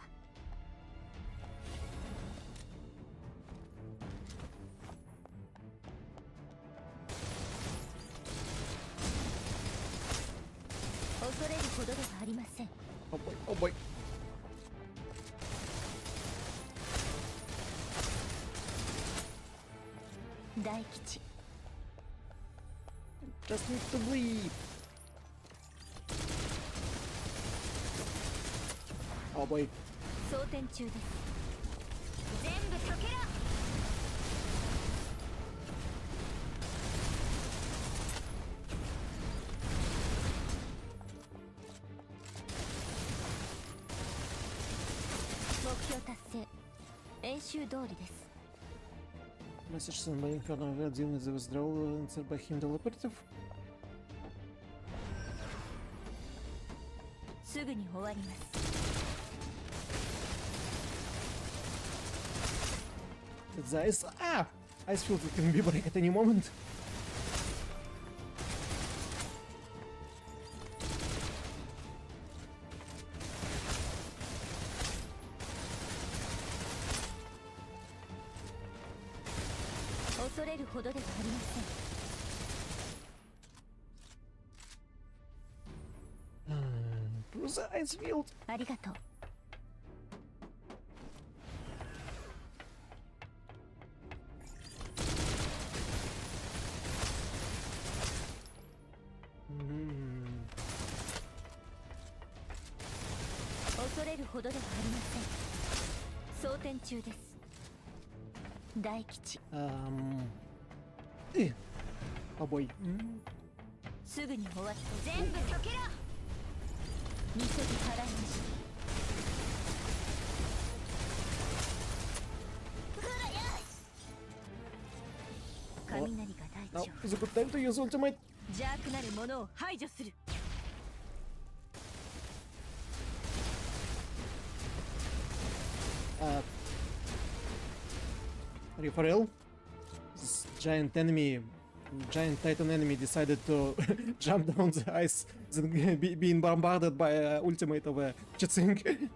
恐れるほどではありません。Oh boy, oh boy. 大吉。Just need to bleed. Oh boy. 装填中です。全部避けろ。目標達成。演習通りです。 Message sent by Inferno dealing with the withdrawal answered by him deliberative. すぐに終わります。 It's the ice. Ah! Ice field can be break at any moment. ほどではありません。Cruiser Ice Field. ありがとう。恐れるほどではありません。装填中です。大吉。Oh boy. すぐに終わって全部解けろ。みそぎ払いました。雷が大 Now 丈 is a good time to use ultimate. 夫。邪悪なる者を排除する。Are you for real? This giant titan enemy decided to jump down the ice, then being bombarded by ultimate of a Chitsing.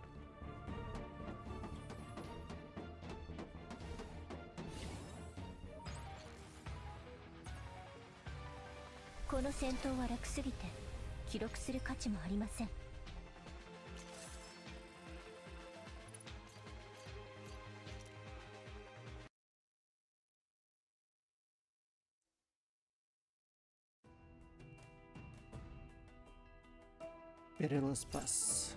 この戦闘は楽すぎて記録する価値もありません。Perilous Pass.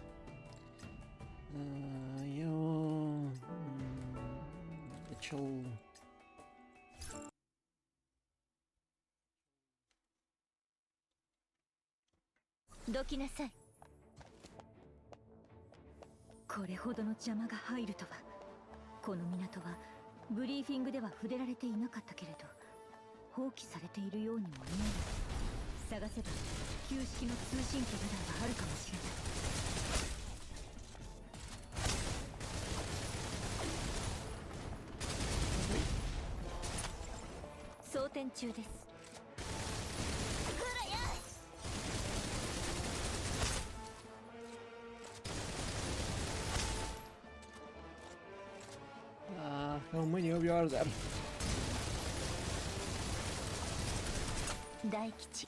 Actual. どきなさい。これほどの邪魔が入るとは。この港はブリーフィングでは触れられていなかったけれど、放棄されているようにも見えない。探せば旧式の通信機などがあるかもしれない。装填中です。How many of you are there? 大吉。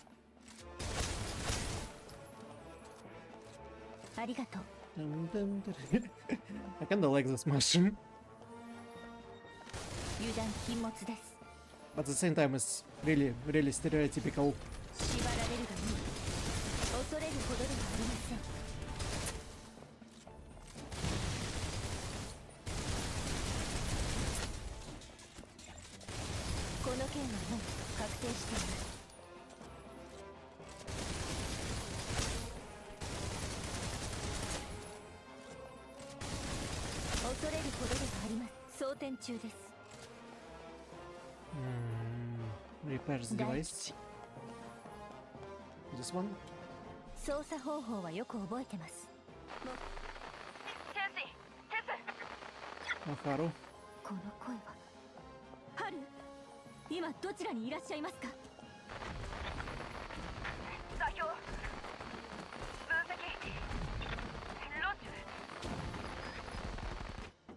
ありがとう。I kinda like this mushroom, 油断禁物です。 but at the same time it's really stereotypical. 縛られるがいい。恐れるほどではありません。この件はもう確定しています。恐れるほどではあります。装填中です。Repairs 大 device. 吉。 This one? 操作方法はよく覚えてます。Haru. この声は春。今どちらにいらっしゃいますか。座標分析ロッジ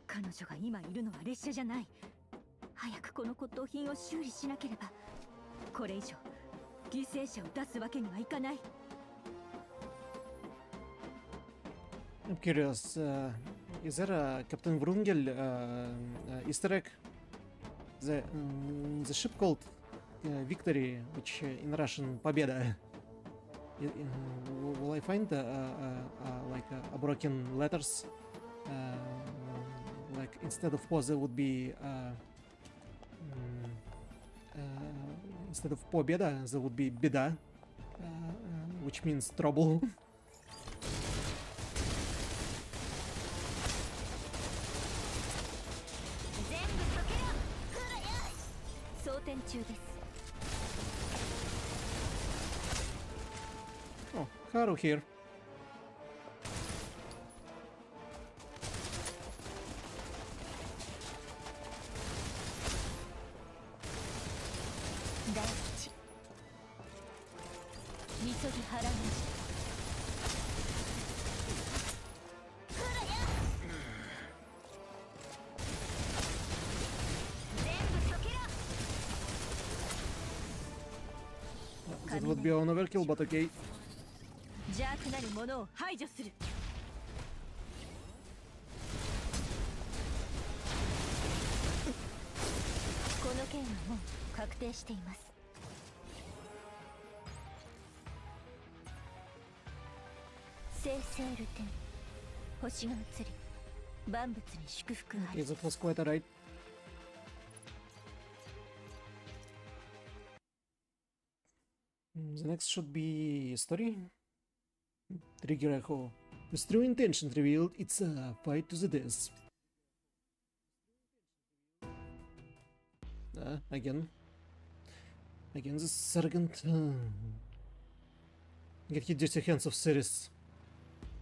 彼女が今いるのは列車じゃない。早くこの骨董品を修理しなければ。これ以上犠牲者を出すわけにはいかない。 I'm curious, is there a Captain Vrungel Easter egg? The ship called Victory, which in Russian Победа. Will I find like broken letters? Like instead of pause, there would be instead of Победа, there would be Беда, which means trouble. 全部解けろ。装填中です。 Oh, Haru here. 大吉。みそぎ払いました。全部解けろ。That would be an overkill, but okay. 邪悪なるものを排除する。この件はもう確定しています。聖セール天、星が移り、万物に祝福あり。 Okay, that was quite alright. The next should be story. Trigger Echo. With true intention revealed, it's a fight to the death. Again. Again, this arrogant. Get your dirty hands off Ceres.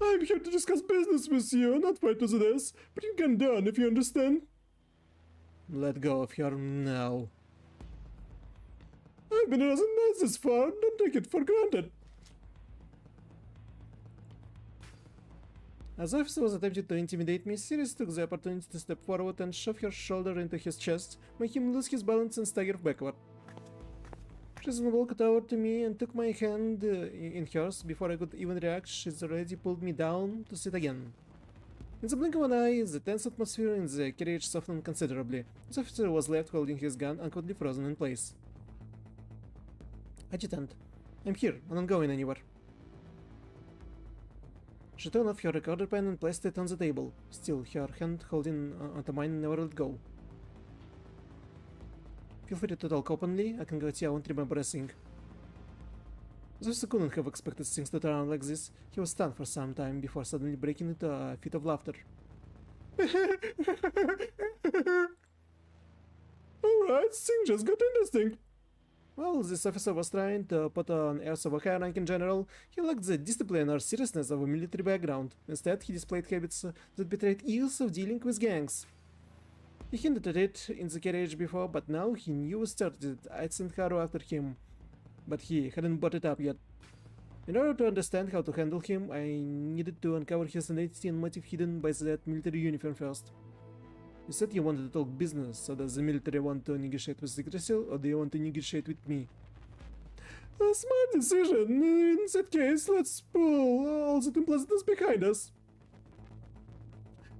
I'm here to discuss business with you, not fight to the death, but you can done if you understand. Let go of her now. I've been as nice this far, don't take it for granted. As officer was attempting to intimidate me, Ceres took the opportunity to step forward and shove her shoulder into his chest, making him lose his balance and stagger backward. She then walked over to me and took my hand in hers. Before I could even react, she's already pulled me down to sit again. In the blink of an eye, the tense atmosphere in the carriage softened considerably. The officer was left holding his gun, awkwardly frozen in place. Adjutant, I'm here, and I'm not going anywhere. She turned off her recorder pen and placed it on the table. Still, her hand holding onto mine never let go. Feel free to talk openly, I can guarantee I won't remember a thing. Zeus couldn't have expected things to turn out like this. He was stunned for some time before suddenly breaking into a fit of laughter. Alright, things just got interesting. While this officer was trying to put on airs of a high rank in general, he lacked the discipline or seriousness of a military background. Instead, he displayed habits that betrayed ease of dealing with gangs. He hinted at it in the carriage before, but now he knew with certainty that I'd sent Haru after him. But he hadn't brought it up yet. In order to understand how to handle him, I needed to uncover his identity and motive hidden by that military uniform first. You said you wanted to talk business, so does the military want to negotiate with secrecy, or do you want to negotiate with me? A smart decision. In that case, let's pull all that unpleasantness behind us.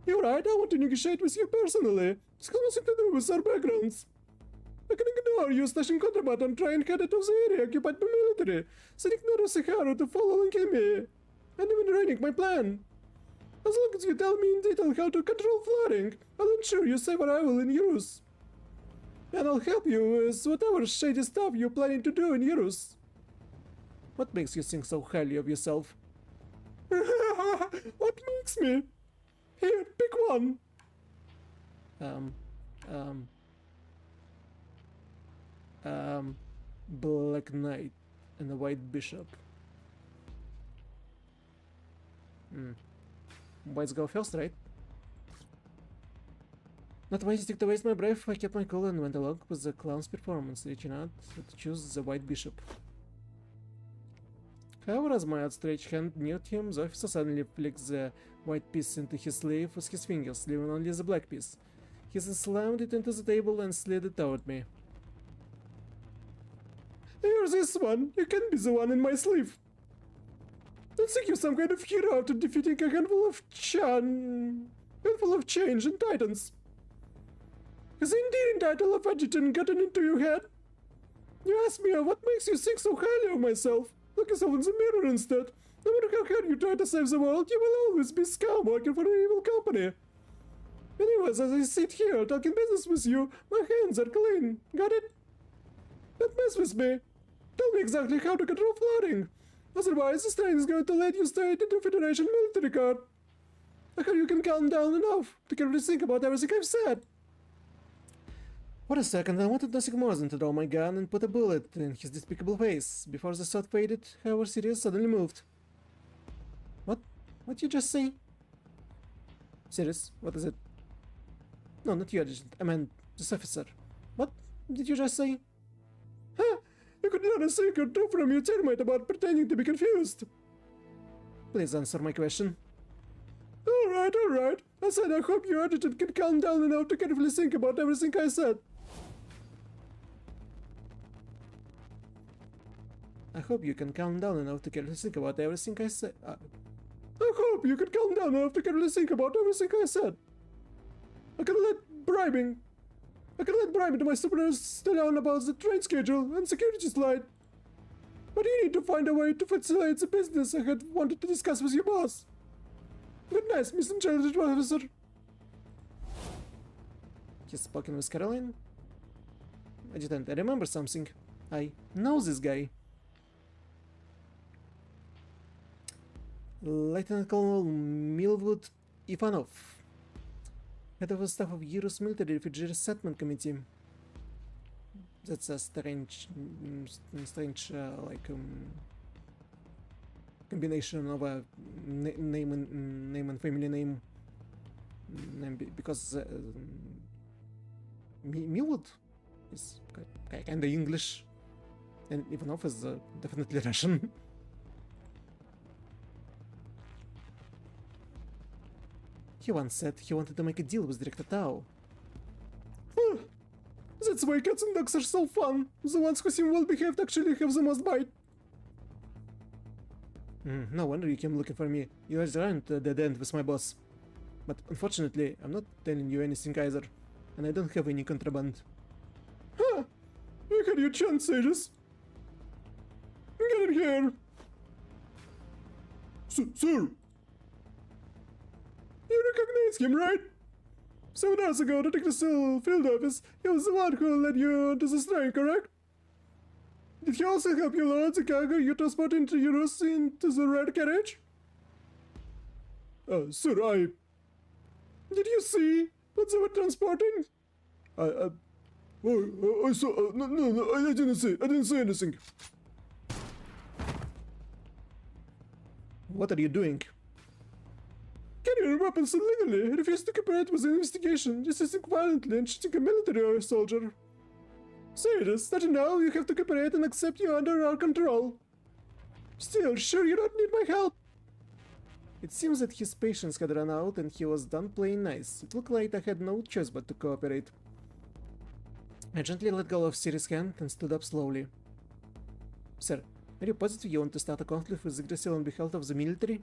You're right, I want to negotiate with you personally. It's got nothing to do with our backgrounds. I can ignore you stashing contraband and try and head to the area occupied by military, sending Naru to follow and kill me, and even ruining my plan. As long as you tell me in detail how to control flooding, I'll ensure you save what I will in Eurus. And I'll help you with whatever shady stuff you're planning to do in Eurus. What makes you think so highly of yourself? What makes me? Here, pick one. Black Knight and a White Bishop. Whites go first, right? Not waiting to waste my breath, I kept my cool and went along with the clown's performance, reaching out to choose the White Bishop. However, as my outstretched hand neared him, the officer suddenly flicked the white piece into his sleeve with his fingers, leaving only the black piece. He then slammed it into the table and slid it toward me. Here's this one. You can be the one in my sleeve. Don't think you're some kind of hero after defeating a handful of change and titans. Has the endearing title of adjutant gotten into your head? You ask me what makes you think so highly of myself. Look yourself in the mirror instead. No matter how hard you try to save the world, you will always be scum working for an evil company. Anyways, as I sit here talking business with you, my hands are clean. Got it? Don't mess with me. Tell me exactly how to control flooding. Otherwise, this train is going to lead you straight into Federation military guard. I hope you can calm down enough to carefully think about everything I've said. For a second, I wanted nothing more than to draw my gun and put a bullet in his despicable face. Before the thought faded, however, Sajeas suddenly moved. What? What did you just say? Sajeas, what is it? No, not you, Agent. I meant this officer. What did you just say? Huh? You could learn a thing or two from your teammate about pretending to be confused. Please answer my question. Alright. I said I hope your adjutant can calm down enough to carefully think about everything I said. I hope you can calm down enough to carefully think about everything I said. I hope you can calm down enough to carefully think about everything I said. I can let bribing to my superiors tell down about the train schedule and security slide. But you need to find a way to facilitate the business I had wanted to discuss with your boss. Good night, Miss Intelligent Officer. He's spoken with Caroline. Adjutant, I remember something. I know this guy. Lieutenant Colonel Milwood Ivanov, head of the staff of Euro's Military Refugee Resettlement Committee. That's a strange combination of a name and family name. Because Milwood is kind of English, and Ivanov is definitely Russian. He once said he wanted to make a deal with Director Tao. That's why cats and dogs are so fun. The ones who seem well behaved actually have the most bite. No wonder you came looking for me. You are around the dead end with my boss. But unfortunately, I'm not telling you anything either, and I don't have any contraband. Huh! You had your chance, Sajeas. Get in here! Sir! You recognize him, right? 7 hours ago, Detective Still field office, he was the one who led you onto the train, correct? Did he also help you load the cargo you transport into Euros into the red carriage? Sir, Did you see what they were transporting? I saw. No, I didn't see. I didn't see anything. What are you doing? Carrying weapons illegally, refused to cooperate with the investigation, resisting violently and shooting a military soldier. Sajeas, that now you have to cooperate and accept you under our control. Still, sure you don't need my help. It seems that his patience had run out and he was done playing nice. It looked like I had no choice but to cooperate. I gently let go of Siri's hand and stood up slowly. Sir, are you positive you want to start a conflict with Yggdrasil on behalf of the military?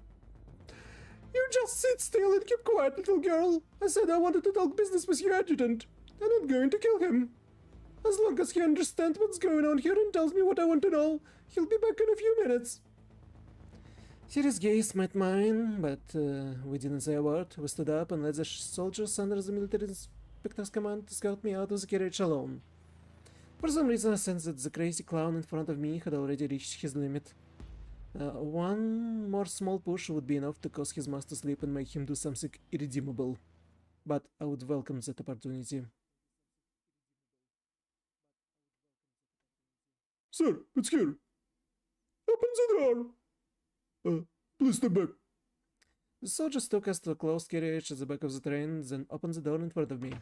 You just sit still and keep quiet, little girl. I said I wanted to talk business with your adjutant. I'm not going to kill him. As long as he understands what's going on here and tells me what I want to know, he'll be back in a few minutes. Siri's gaze met mine, but we didn't say a word. We stood up and led the soldiers under the military inspector's command to scout me out of the carriage alone. For some reason I sensed that the crazy clown in front of me had already reached his limit. One more small push would be enough to cause his master sleep and make him do something irredeemable. But I would welcome that opportunity. Sir, it's here. Open the door. Please step back. The soldiers took us to a closed carriage at the back of the train, then opened the door in front of me.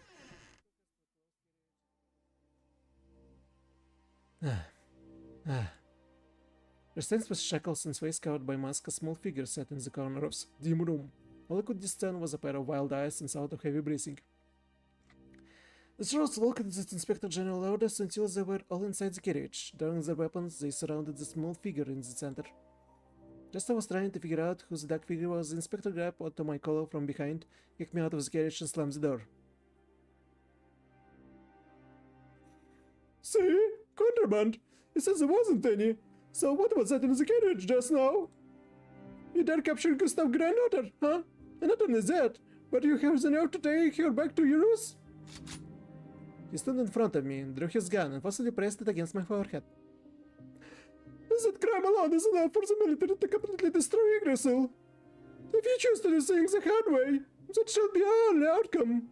Restrained with shackles and face covered by mask, a small figure sat in the corner of the dim room. All I could discern was a pair of wild eyes and sound of heavy breathing. The soldiers looked at the Inspector General orders until they were all inside the carriage. Drawing their weapons, they surrounded the small figure in the center. Just as I was trying to figure out who the dark figure was, the inspector grabbed onto my collar from behind, kicked me out of the carriage and slammed the door. See? Contraband! He says there wasn't any. So what was that in the carriage just now? You dare capture Gustav's granddaughter, huh? And not only that, but you have the nerve to take her back to Euros? He stood in front of me, drew his gun, and forcibly pressed it against my forehead. That crime alone is enough for the military to completely destroy Yggdrasil. If you choose to do things the hard way, that shall be our only outcome.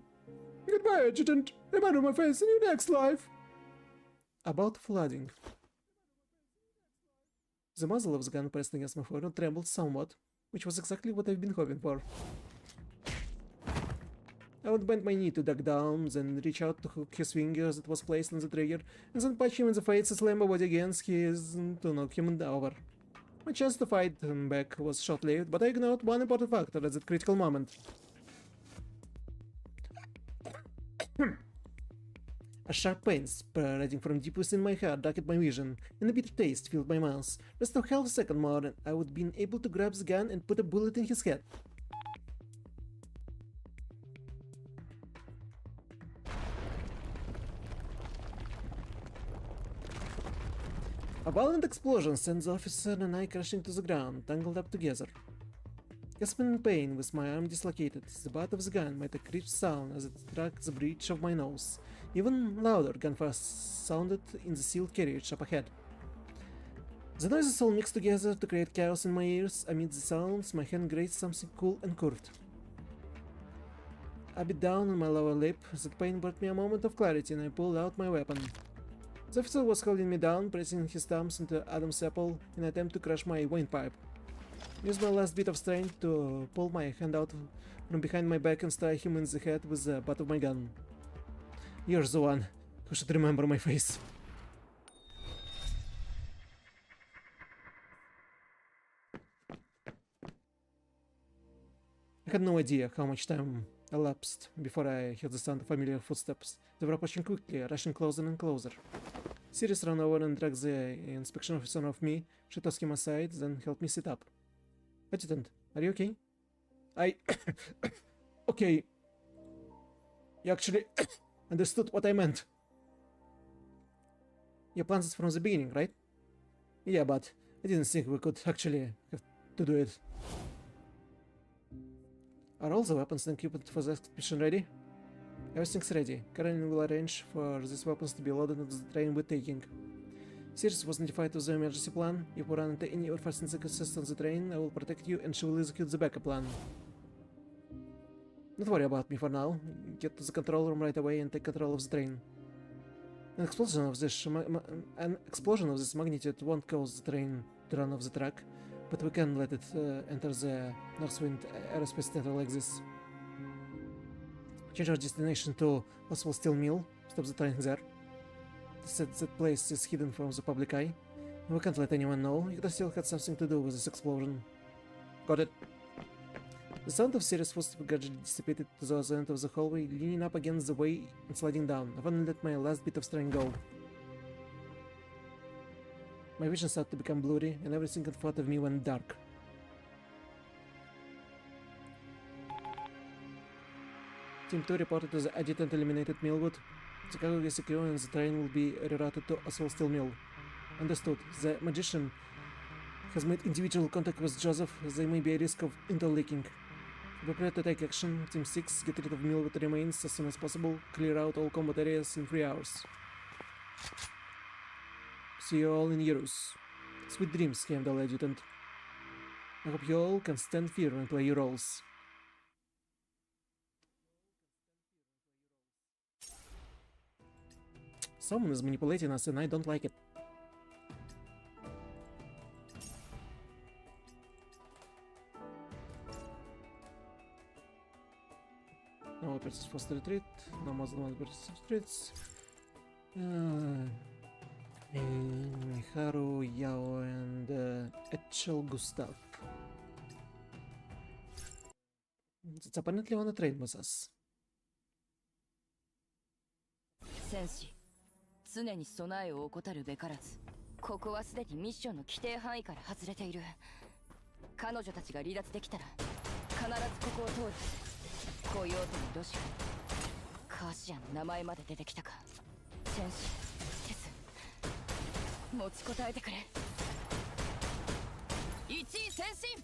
Goodbye, Adjutant. Remember my face in your next life. About flooding. The muzzle of the gun pressed against my forehead trembled somewhat, which was exactly what I've been hoping for. I would bend my knee to duck down, then reach out to hook his finger that was placed on the trigger, and then punch him in the face and slam my body against his to knock him over. My chance to fight him back was short-lived, but I ignored one important factor at that critical moment. A sharp pain spreading from deep within my heart darkened my vision, and a bitter taste filled my mouth. Just a half a second more, and I would been able to grab the gun and put a bullet in his head. A violent explosion sends the officer and I crashing to the ground, tangled up together. Gasping in pain with my arm dislocated, the butt of the gun made a crisp sound as it struck the bridge of my nose. Even louder gunfire sounded in the sealed carriage up ahead. The noises all mixed together to create chaos in my ears. Amid the sounds, my hand grazed something cool and curved. I bit down on my lower lip. That pain brought me a moment of clarity and I pulled out my weapon. The officer was holding me down, pressing his thumbs into Adam's apple in an attempt to crush my windpipe. I used my last bit of strength to pull my hand out from behind my back and strike him in the head with the butt of my gun. You're the one who should remember my face. I had no idea how much time elapsed before I heard the sound of familiar footsteps. They were approaching quickly, rushing closer and closer. Sirius ran over and dragged the inspection officer off me. She tossed him aside, then helped me sit up. Adjutant, are you okay? Okay. You actually understood what I meant. You planned this from the beginning, right? Yeah, but I didn't think we could actually have to do it. Are all the weapons and equipment for the expedition ready? Everything's ready. Karen will arrange for these weapons to be loaded onto the train we're taking. Sirius was notified of the emergency plan. If we run into any unforeseen circumstances on the train, I will protect you and she will execute the backup plan. Don't worry about me for now. Get to the control room right away and take control of the train. An explosion of this magnitude won't cause the train to run off the track, but we can let it enter the Northwind Aerospace Center like this. Change our destination to Oswald Steel Mill. Stop the train there. That place is hidden from the public eye. We can't let anyone know. It still had something to do with this explosion. Got it. The sound of Sirius footsteps gradually dissipated to the other end of the hallway, leaning up against the way and sliding down. I finally let my last bit of strength go. My vision started to become blurry, and everything in front of me went dark. Team 2 reported to the adjutant eliminated Millwood. The cargo is secure and the train will be rerouted to Oswald Steel Mill. Understood. The magician has made individual contact with Joseph. There may be a risk of interleaking. Prepare to take action. Team 6, get rid of Millwood remains as soon as possible. Clear out all combat areas in 3 hours. See you all in Euros. Sweet dreams, Heimdall Adjutant. I hope you all can stand fear and play your roles. Someone is manipulating us and I don't like it. No weapons forced to retreat. No more than one person retreats. Haru, Yao, and Echel Gustav. It's apparently on a train with us. 戦士、常に備えを怠るべからず。ここはすでにミッションの規定範囲から外れている。彼女たちが離脱できたら必ずここを通る。コヨーテにロシア、カーシアの名前まで出てきたか。戦士、テス、持ちこたえてくれ。一位先進。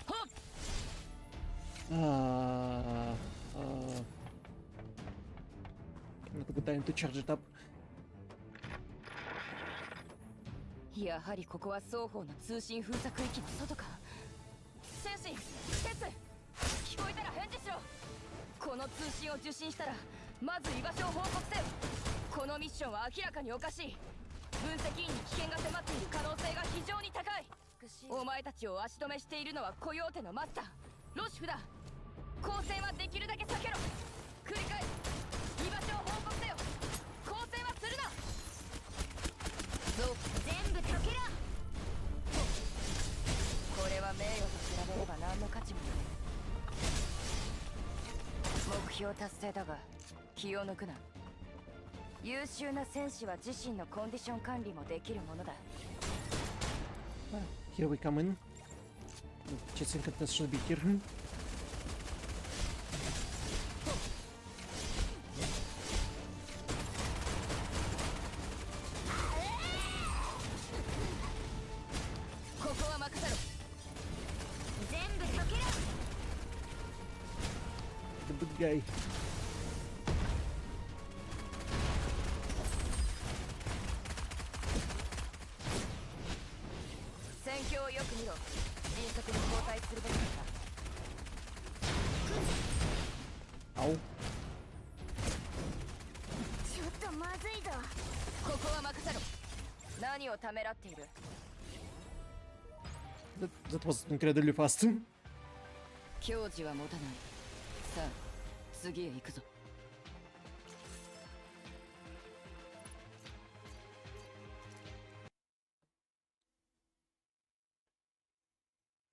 はっ。Not a good time to charge it up. やはりここは双方の通信封鎖区域の外か。戦士、テス、聞こえたら返事しろ。この通信を受信したらまず居場所を報告せよ。このミッションは明らかにおかしい。分析員に危険が迫っている可能性が非常に高い。お前たちを足止めしているのはコヨーテのマスターロシフだ。交戦はできるだけ避けろ。繰り返す。居場所を報告せよ。交戦はするな。そう全部解けろ。これは名誉と比べれば何の価値もない。目標達成だが気を抜くな。優秀な戦士は自身のコンディション管理もできるものだ。 Here we come in. Chasing contest should be here. ここは任せろ。全部解けろ。 The big guy. 戦況をよく見ろ。迅速に交代するべきだ。 Ow. ちょっとまずいぞ。ここは任せろ。何をためらっている。 That was incredibly fast. 矜持は持たない。さあ、次へ行くぞ。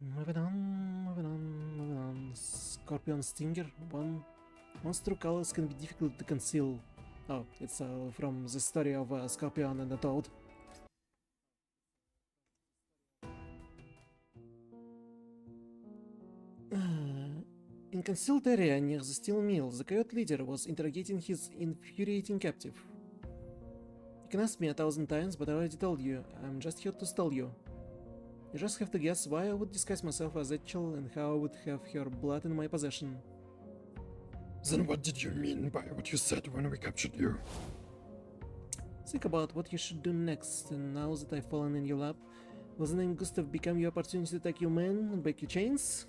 Moving on, moving on, moving on. Scorpion Stinger. One's true colors can be difficult to conceal. Oh, it's from the story of Scorpion and the Toad. In concealed area near the steel mill, the coyote leader was interrogating his infuriating captive. You can ask me 1,000 times, but I already told you, I'm just here to stall you. You just have to guess why I would disguise myself as Etchel and how I would have her blood in my possession. Then what did you mean by what you said when we captured you? Think about what you should do next, and now that I've fallen in your lap, will the name Gustav become your opportunity to take your men and break your chains?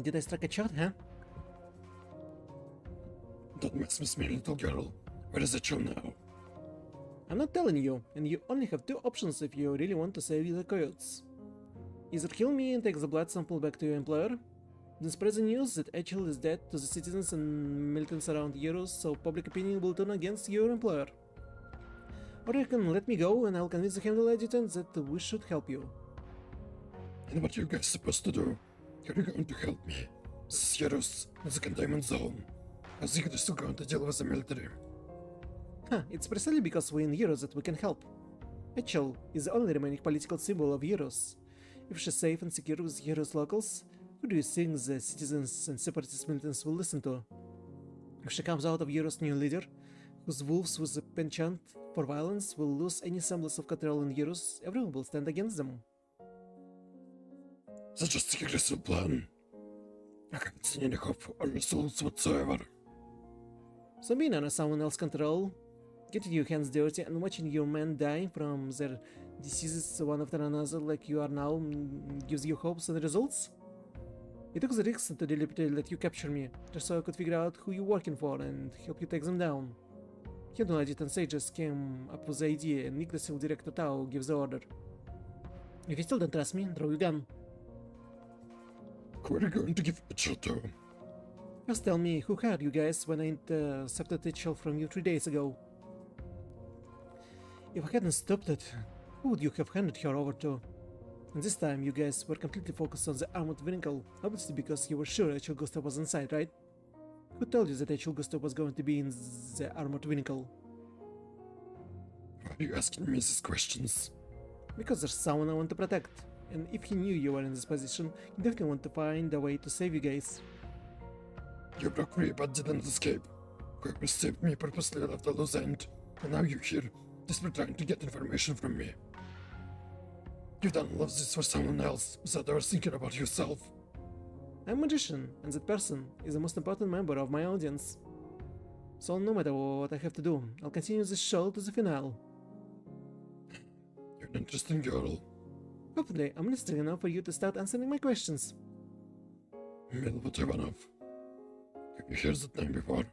Did I strike a chart, huh? Don't mess with me, little girl. Where is Etchel now? I'm not telling you, and you only have two options if you really want to save the coyotes. Either kill me and take the blood sample back to your employer, then spread the news that Etchel is dead to the citizens and militants around Euros, so public opinion will turn against your employer. Or you can let me go and I'll convince the Handle adjutant that we should help you. And what are you guys supposed to do? How are you going to help me? Sajeas is the Containment Zone. I think they're still going to deal with the military. Huh, it's precisely because we're in Euros that we can help. Etchel is the only remaining political symbol of Euros. If she's safe and secure with Euros locals, who do you think the citizens and separatist militants will listen to? If she comes out of Euros' new leader, whose wolves with a penchant for violence will lose any semblance of control in Euros, everyone will stand against them. That's just a aggressive plan. I haven't seen any hope or results whatsoever. So being under someone else's control, getting your hands dirty and watching your men die from their diseases one after another like you are now gives you hopes and results? You took the risk to deliberately let you capture me, just so I could figure out who you're working for and help you take them down. Handle Adjutant Sajeas came up with the idea and Yggdrasil Director Tao gives the order. If you still don't trust me, draw your gun. Who are you going to give Etchel to? Just tell me who hired you guys when I intercepted Etchel from you 3 days ago. If I hadn't stopped it, who would you have handed her over to? And this time you guys were completely focused on the armored vehicle, obviously because you were sure Etchel Gustav was inside, right? Who told you that Etchel Gustav was going to be in the armored vehicle? Why are you asking me these questions? Because there's someone I want to protect, and if he knew you were in this position, he definitely want to find a way to save you guys. You broke free but didn't escape. Whoever saved me purposely left a loose end, and now you're here, desperately trying to get information from me. You've done all of this for someone else, without ever thinking about yourself. I'm a magician, and that person is the most important member of my audience. So no matter what I have to do, I'll continue this show to the finale. You're an interesting girl. Hopefully, I'm interesting enough for you to start answering my questions. Milva Ivanov. Have you heard that name before?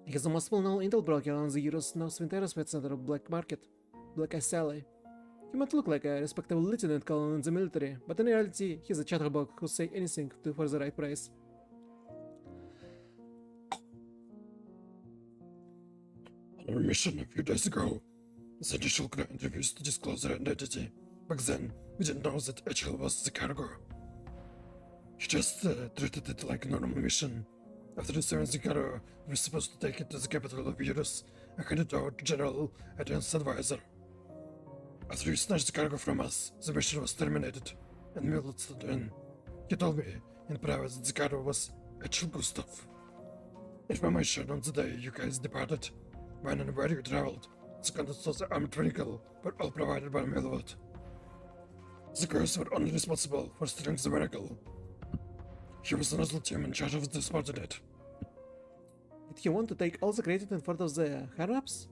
He's the most well-known intel broker on the Euros Northwind Aerospace Center Black Market, Black Ice Alley. He might look like a respectable lieutenant colonel in the military, but in reality, he's a chatterbox who say anything for the right price. On our mission a few days ago, the initial client refused to disclose their identity. Back then, we didn't know that Etchel was the cargo. You just treated it like a normal mission. After the Seven Zikaro, we were supposed to take it to the capital of Eurus and hand it over to General Adrian's advisor. After you snatched the cargo from us, the mission was terminated, and Millet stood in. He told me in private that the cargo was actual good stuff. Information on the day you guys departed, when and where you traveled, the contents of the armored vehicle were all provided by Millet. The girls were only responsible for steering the vehicle. He was another team in charge of the subordinate. Did he want to take all the credit in front of the higher-ups?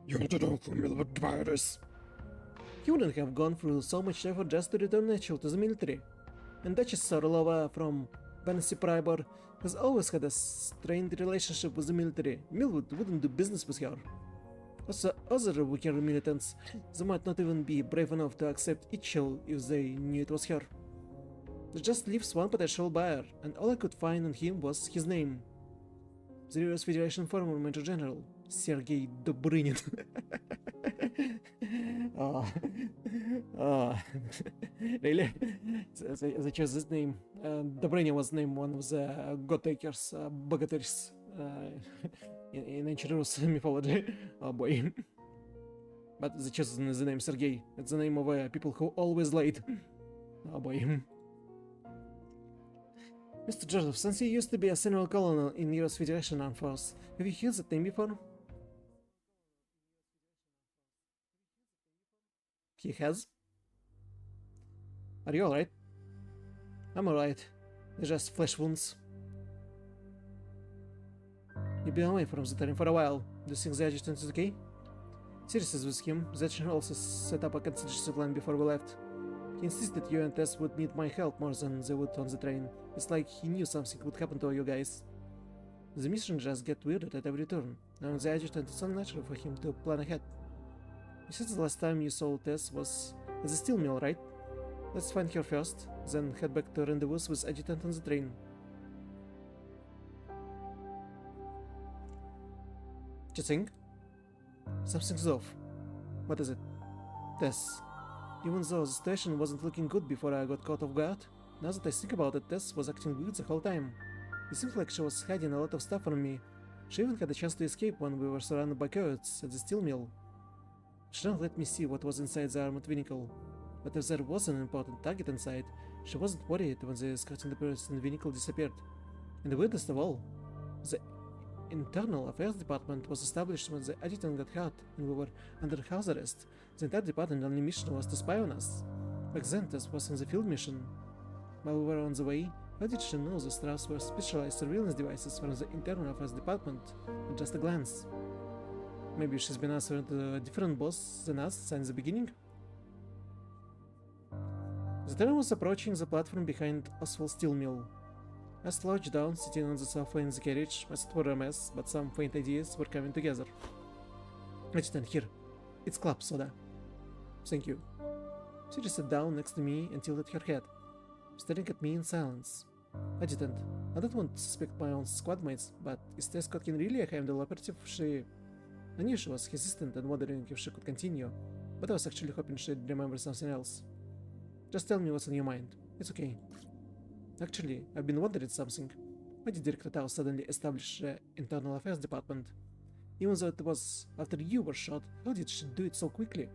You want to know who Millet Dwyer is? He wouldn't have gone through so much effort just to return Rachel to the military. And Duchess Sorolova from Vanessa Pribor has always had a strained relationship with the military. Millwood wouldn't do business with her. Also, other weaker militants, they might not even be brave enough to accept Itchel if they knew it was her. There just leaves one potential buyer, and all I could find on him was his name. The US Federation former Major General, Sergei Dobrynin. Really? They chose this name. Dobrynin was named one of the god takers, bogatyrs in ancient Rus mythology. Oh boy. But they chose the name Sergei. It's the name of people who always late. Oh boy. Mr. Joseph, since he used to be a senior colonel in US Federation Armed Force, have you heard that name before? He has? Are you alright? I'm alright. They're just flesh wounds. You've been away from the terrain for a while. Do you think the adjutant is okay? Sirius is with him. Zetchin also set up a contingency plan before we left. He insisted you and Tess would need my help more than they would on the train. It's like he knew something would happen to you guys. The mission just get weirded at every turn. Now the adjutant, it's unnatural for him to plan ahead. You said the last time you saw Tess was at the steel mill, right? Let's find her first, then head back to rendezvous with adjutant on the train. What you think? Something's off. What is it? Tess. Even though the situation wasn't looking good before I got caught off guard, now that I think about it, Tess was acting weird the whole time. It seems like she was hiding a lot of stuff from me. She even had a chance to escape when we were surrounded by coyotes at the steel mill. She didn't let me see what was inside the armored vehicle, but if there was an important target inside, she wasn't worried when the escorting the person vehicle disappeared. And the weirdest of all, the Internal Affairs Department was established when the adjutant got hurt and we were under house arrest. The entire department's only mission was to spy on us. Back then, Tess was on the field mission. While we were on the way, how did she know the Strauss were specialized surveillance devices from the Internal Affairs Department at just a glance? Maybe she's been answering to a different boss than us since the beginning? The train was approaching the platform behind Oswald Steel Mill. I slouched down, sitting on the sofa in the carriage. I thought were a mess, but some faint ideas were coming together. Adjutant, here. It's club soda. Thank you. She just sat down next to me and tilted her head, staring at me in silence. Adjutant, I don't want to suspect my own squad mates, but is Tess Kotkin really a handle operative? I knew she was hesitant and wondering if she could continue, but I was actually hoping she'd remember something else. Just tell me what's on your mind. It's okay. Actually, I've been wondering something. Why did Director Tao suddenly establish the Internal Affairs Department? Even though it was after you were shot, how did she do it so quickly?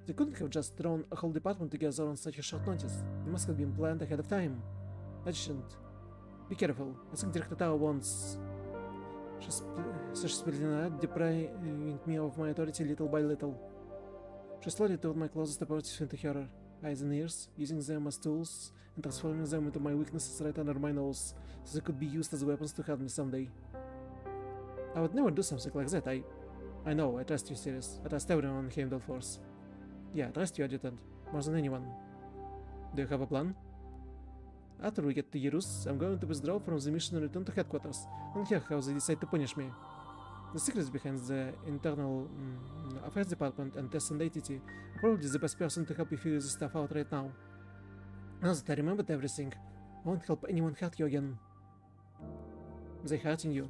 They couldn't have just thrown a whole department together on such a short notice. It must have been planned ahead of time. Adjutant, be careful. I think Director Tao wants... She's depriving me of my authority little by little. She slowly told my closest operatives into her eyes and ears, using them as tools and transforming them into my weaknesses right under my nose, so they could be used as weapons to hurt me someday. I would never do something like that. I know, I trust you, Sirius. I trust everyone in Heimdall Force. Yeah, I trust you, Adjutant, more than anyone. Do you have a plan? After we get to Eurus, I'm going to withdraw from the mission and return to headquarters, and hear how they decide to punish me. The secrets behind the Internal Affairs Department and Tess and ATT are probably the best person to help you figure this stuff out right now. Now that I remembered everything, I won't help anyone hurt you again. They're hurting you.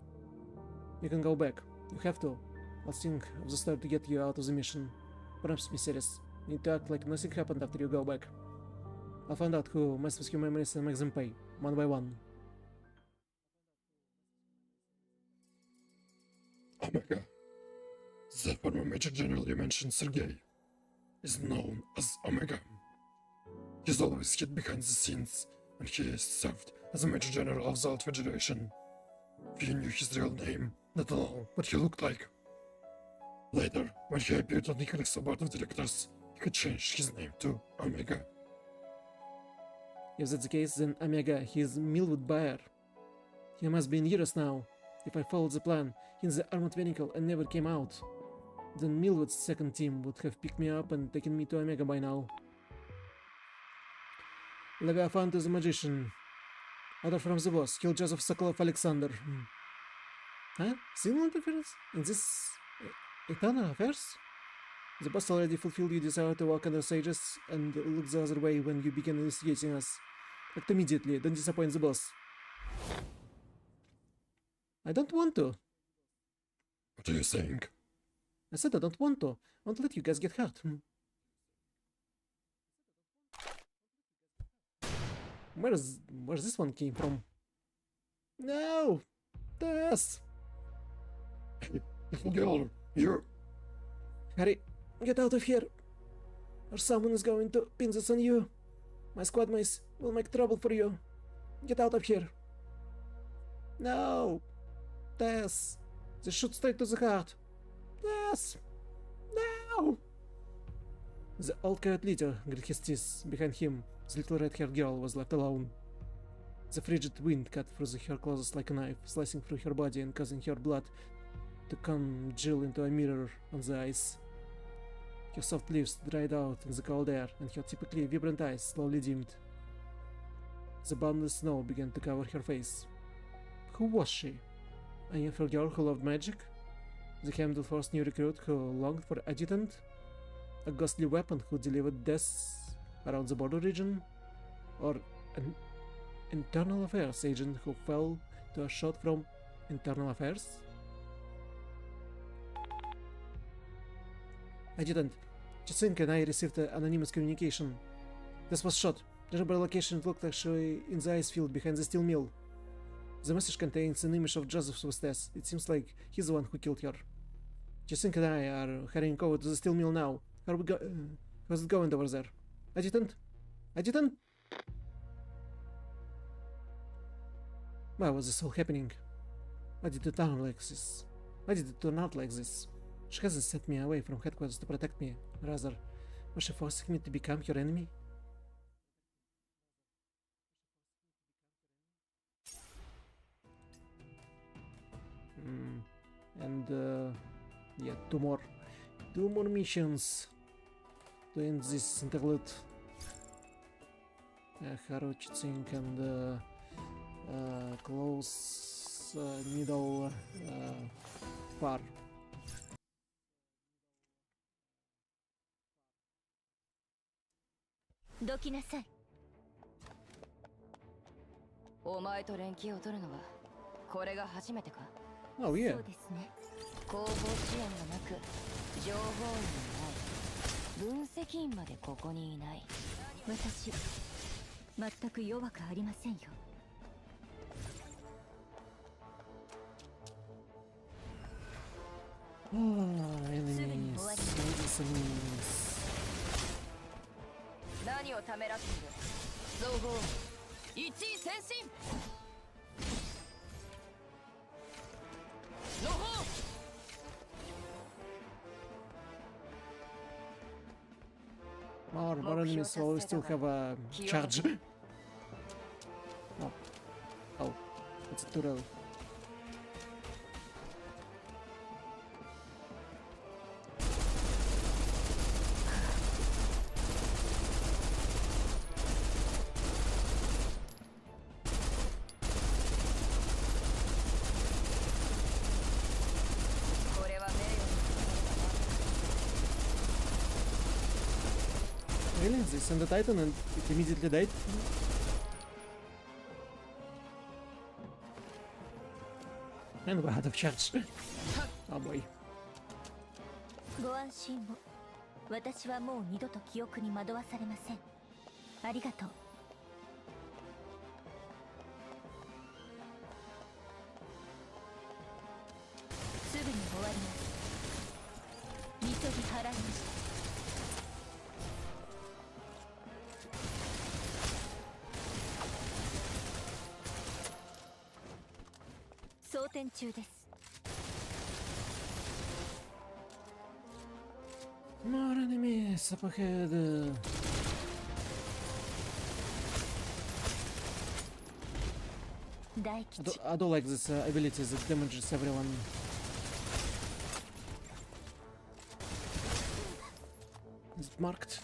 You can go back. You have to. I'll think of the story to get you out of the mission. Promise me, Sirius. You need to act like nothing happened after you go back. I'll find out who messes with your memories and makes them pay, one by one. Omega. The former Major General you mentioned, Sergei, is known as Omega. He's always hid behind the scenes, and he served as a Major General of the Old Federation. If you knew his real name, let alone what he looked like. Later, when he appeared on Nicholas' board of directors, he could change his name to Omega. If that's the case, then Omega, he is Millwood buyer. He must be in Eurus now. If I followed the plan in the armored vehicle and never came out, then Millwood's second team would have picked me up and taken me to Omega by now. Leviathan to the magician. Order from the boss. Kill Joseph Sokolov Alexander. Huh? Signal interference? In this eternal affairs? The boss already fulfilled your desire to walk under Sajeas and look the other way when you begin investigating us. Act immediately, don't disappoint the boss. I don't want to. What are you saying? I said I don't want to. I won't let you guys get hurt. Where's this one came from? No! Tess! Little girl, you... Harry, get out of here! Or someone is going to pin this on you. My squad mates will make trouble for you. Get out of here. No! Tess! They shoot straight to the heart. Tess! No! The old coyote leader grit his teeth. Behind him, the little red-haired girl was left alone. The frigid wind cut through her clothes like a knife, slicing through her body and causing her blood to congeal into a mirror on the ice. Her soft lips dried out in the cold air, and her typically vibrant eyes slowly dimmed. The boundless snow began to cover her face. Who was she? A youthful girl who loved magic? The Hamilton Force new recruit who longed for adjutant? A ghostly weapon who delivered deaths around the border region? Or an internal affairs agent who fell to a shot from internal affairs? Adjutant, Jacinka and I received an anonymous communication. This was shot. The number location looked actually in the ice field behind the steel mill. The message contains an image of Joseph with Tess. It seems like he's the one who killed her. Jacinka and I are hurrying over to the steel mill now. How's it going over there? Adjutant? Adjutant? Why was this all happening? Why did it turn like this? Why did it turn out like this? She hasn't sent me away from headquarters to protect me. Rather, was she forcing me to become her enemy? Yeah, two more missions to end this interlude. Haroching and close middle far. どきなさい。お前と連携を取るのはこれが初めてか。Oh yeah. そうですね。後方支援がなく情報員もない分析員までここにいない。私全く弱くありませんよ。Enemies. Enemies. 何をためらっている。総合一位先進の方。More enemies will still have a charge. Oh, it's too low. Really? They sent the Titan and it immediately died? And we're out of charge. Oh boy. ご安心を。私はもう二度と記憶に惑わされません。ありがとう。すぐに終わります。急ぎ払いました。装填中です。More enemies up ahead. I do like this ability that damages everyone. Is it marked?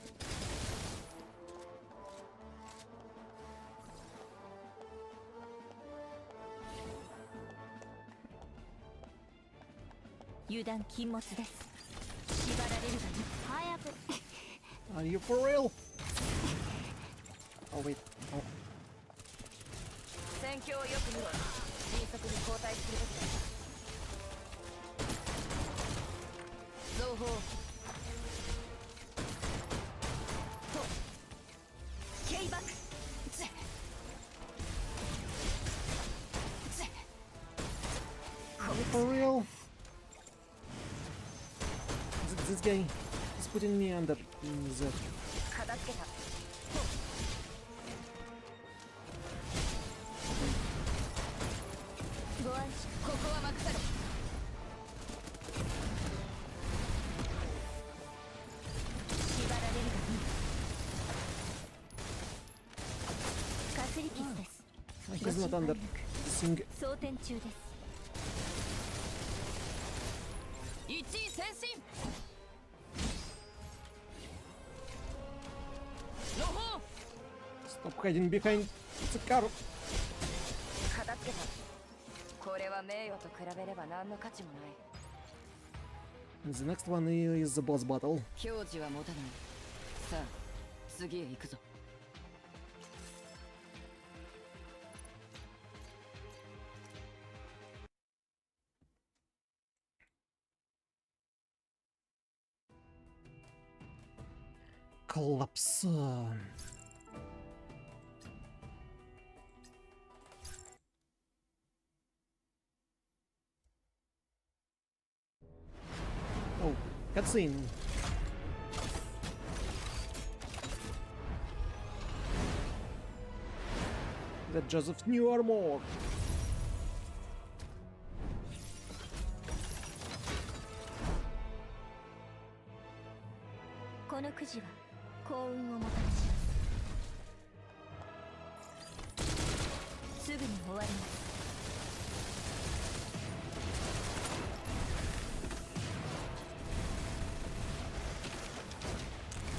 Are you for real? Oh wait. Oh. 戦況をよく見ろ。迅速に交代するべきだ。増砲。と。Kバック。Are you for real? This guy is putting me under the... 片付けた。ご安心。ここは任せろ。縛られるがいい。かすり傷です。He's not under this thing. 装填中です。一位先進。の方。 Stop hiding behind the car. 片付けた。これは名誉と比べれば何の価値もない。 And the next one is the boss battle. 矜持は持たない。さあ、次へ行くぞ。Collapse. Oh, cutscene. That Joseph's new armor. このくじは幸運をもたらします。すぐに終わります。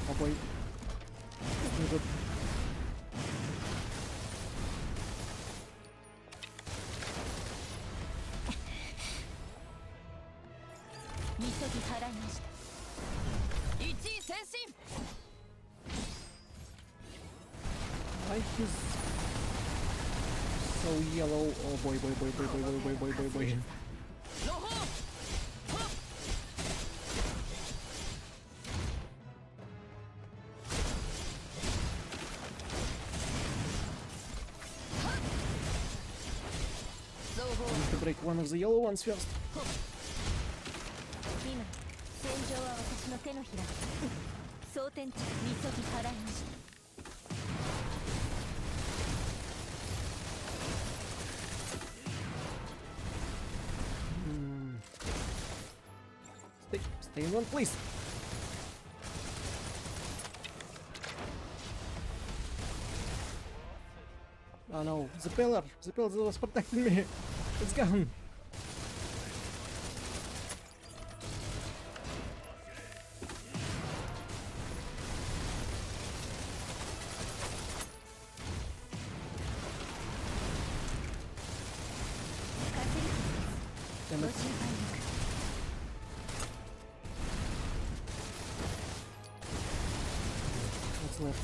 Oh boy. This is good. 急ぎ払いました。一位先進。 Why he's so yellow? Oh boy, boy, boy, boy, boy, boy, boy, boy, boy, boy. の方。増砲。 I need to break one of the yellow ones first. 今戦場は私の手のひら。装填中、急ぎ払いました。 Stay in one place. Oh no, the pillar that was protecting me. It's gone. Damn it. What's left?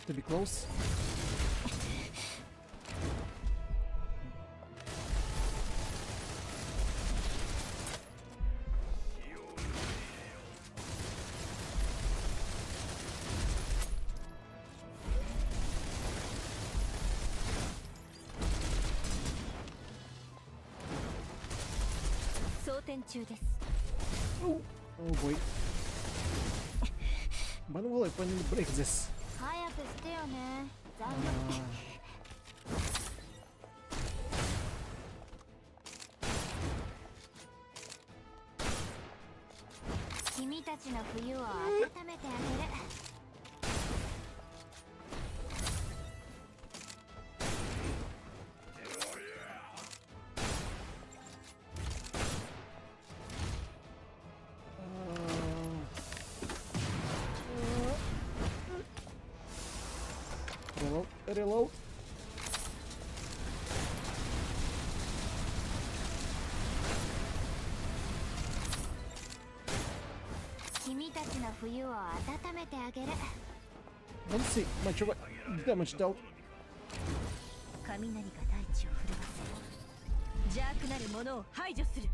have to be close. Oh, oh boy. When will I finally break this? 早くしてよね。残 君たちの冬を温めてあげる。Reload, reload. 君たちの冬を温めてあげる。 Let's see much of a damage dealt. 雷が大地を震わせ、邪悪なる者を排除する。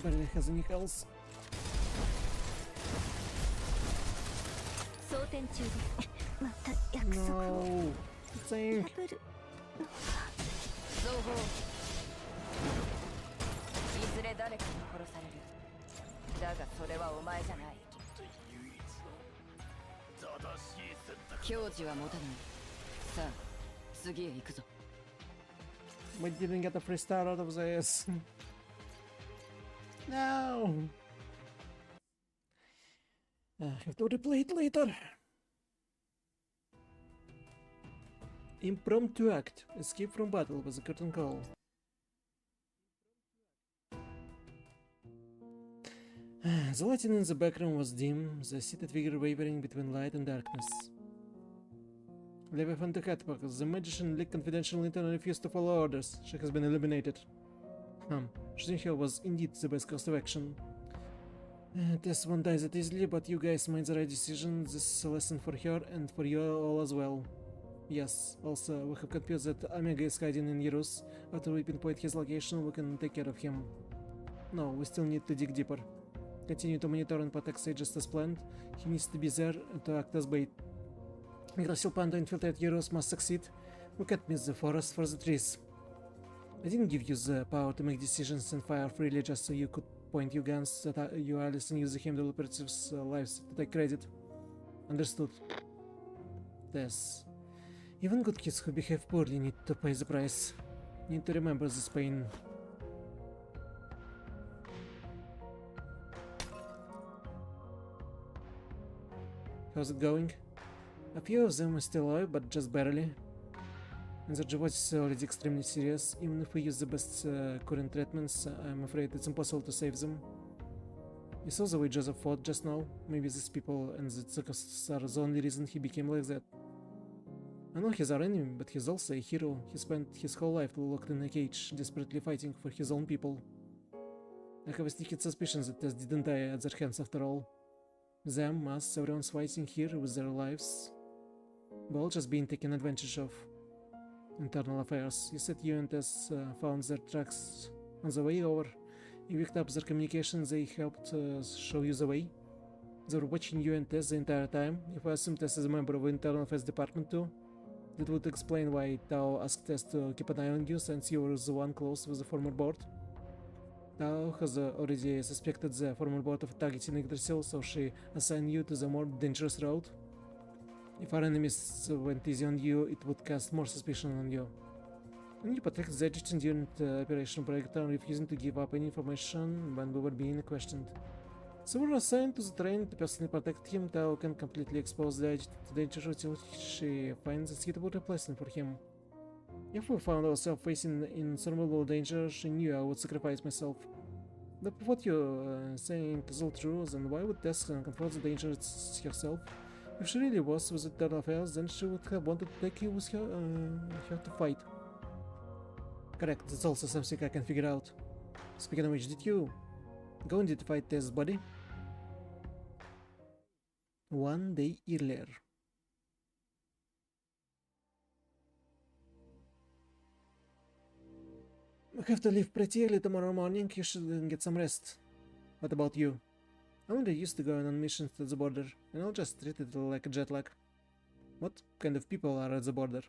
Barely has any health. 装填中です。また約束を No. Think. 破る。双方いずれ誰かに殺される。だがそれはお前じゃない。矜持は持たない。さあ次へ行くぞ。 We didn't get a free start out of this. No. I have to replay it later. Impromptu act. Escape from battle with a curtain call. The lighting in the background was dim, the seated figure wavering between light and darkness. Leviathan took Atpak. The magician leaked confidential intel and refused to follow orders. She has been eliminated. Shooting her was indeed the best course of action. Tess won't die that easily, but you guys made the right decision. This is a lesson for her and for you all as well. Yes, also, we have confused that Omega is hiding in Eurus. After we pinpoint his location, we can take care of him. No, we still need to dig deeper. Continue to monitor and protect Sajeas as planned. He needs to be there to act as bait. Yggdrasil plan to infiltrate Eurus must succeed. We can't miss the forest for the trees. I didn't give you the power to make decisions and fire freely just so you could point your guns at you Alice and use the Heimdall operatives' lives to take credit. Understood. Yes. Even good kids who behave poorly need to pay the price. Need to remember this pain. How's it going? A few of them are still alive, but just barely. And the job is already extremely serious. Even if we use the best current treatments, I'm afraid it's impossible to save them. You saw the way Joseph fought just now. Maybe these people and the circus are the only reason he became like that. I know he's our enemy, but he's also a hero. He spent his whole life locked in a cage, desperately fighting for his own people. I have a sneaking suspicion that Tess didn't die at their hands after all. Them, us, everyone's fighting here with their lives. We're all just being taken advantage of. Internal affairs. You said you and Tess found their tracks on the way over. You picked up their communication, they helped show you the way. They were watching you and Tess the entire time. If I assume Tess is a member of the Internal Affairs Department too, that would explain why Tao asked Tess to keep an eye on you since you were the one close with the former board. Tao has already suspected the former board of targeting Yggdrasil, so she assigned you to the more dangerous route. If our enemies went easy on you, it would cast more suspicion on you. And you protected the agent during the Operation Breakdown, refusing to give up any information when we were being questioned. So we were assigned to the train to personally protect him. Tao can completely expose the agent to danger until she finds a suitable replacement for him. If we found ourselves facing insurmountable danger, she knew I would sacrifice myself. But if what you're saying is all true, then why would Tess confront the danger herself? If she really was with Internal Affairs, then she would have wanted to take you with her to fight. Correct, that's also something I can figure out. Speaking of which, did you go and did fight Tez's body? One day earlier. We have to leave pretty early tomorrow morning. You should get some rest. What about you? I'm really used to going on missions to the border, and I'll just treat it like a jet lag. What kind of people are at the border?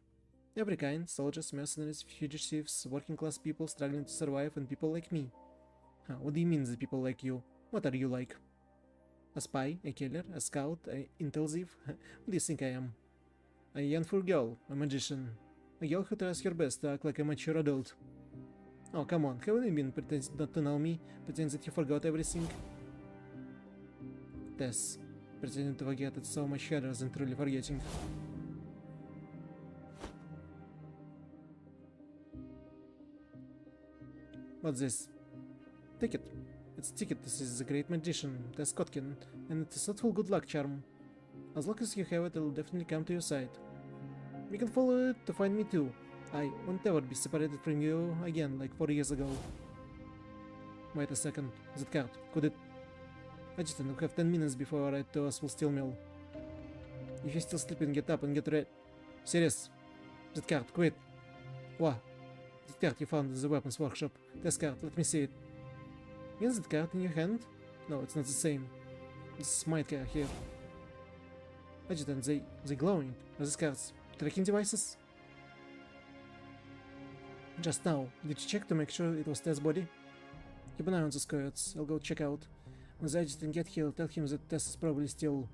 Every kind: soldiers, mercenaries, fugitives, working class people struggling to survive, and people like me. Huh, what do you mean, the people like you? What are you like? A spy, a killer, a scout, a intel thief? What do you think I am? A young girl, a magician, a girl who tries her best to act like a mature adult. Oh, come on, haven't you been pretending not to know me, pretending that you forgot everything? Tess, pretending to forget is so much harder than truly forgetting. What's this? Take it. It's a ticket to see the great magician, Tess Kotkin, and it's a thoughtful good luck charm. As long as you have it, it'll definitely come to your side. You can follow it to find me too. I won't ever be separated from you again like 4 years ago. Wait a second. That card, could it... Adjutant, we have 10 minutes before our ride to Oswald Steel Mill. If you're still sleeping, get up and get ready. Serious. That card, quit. What? That card you found in the weapons workshop. Test card, let me see it. Is that card in your hand? No, it's not the same. This is my card here. Adjutant, they glowing. Are these cards tracking devices? Just now, did you check to make sure it was Tess' body? Keep an eye on those coyotes. I'll go check out. When the adjutant get here, tell him that Tess is probably still...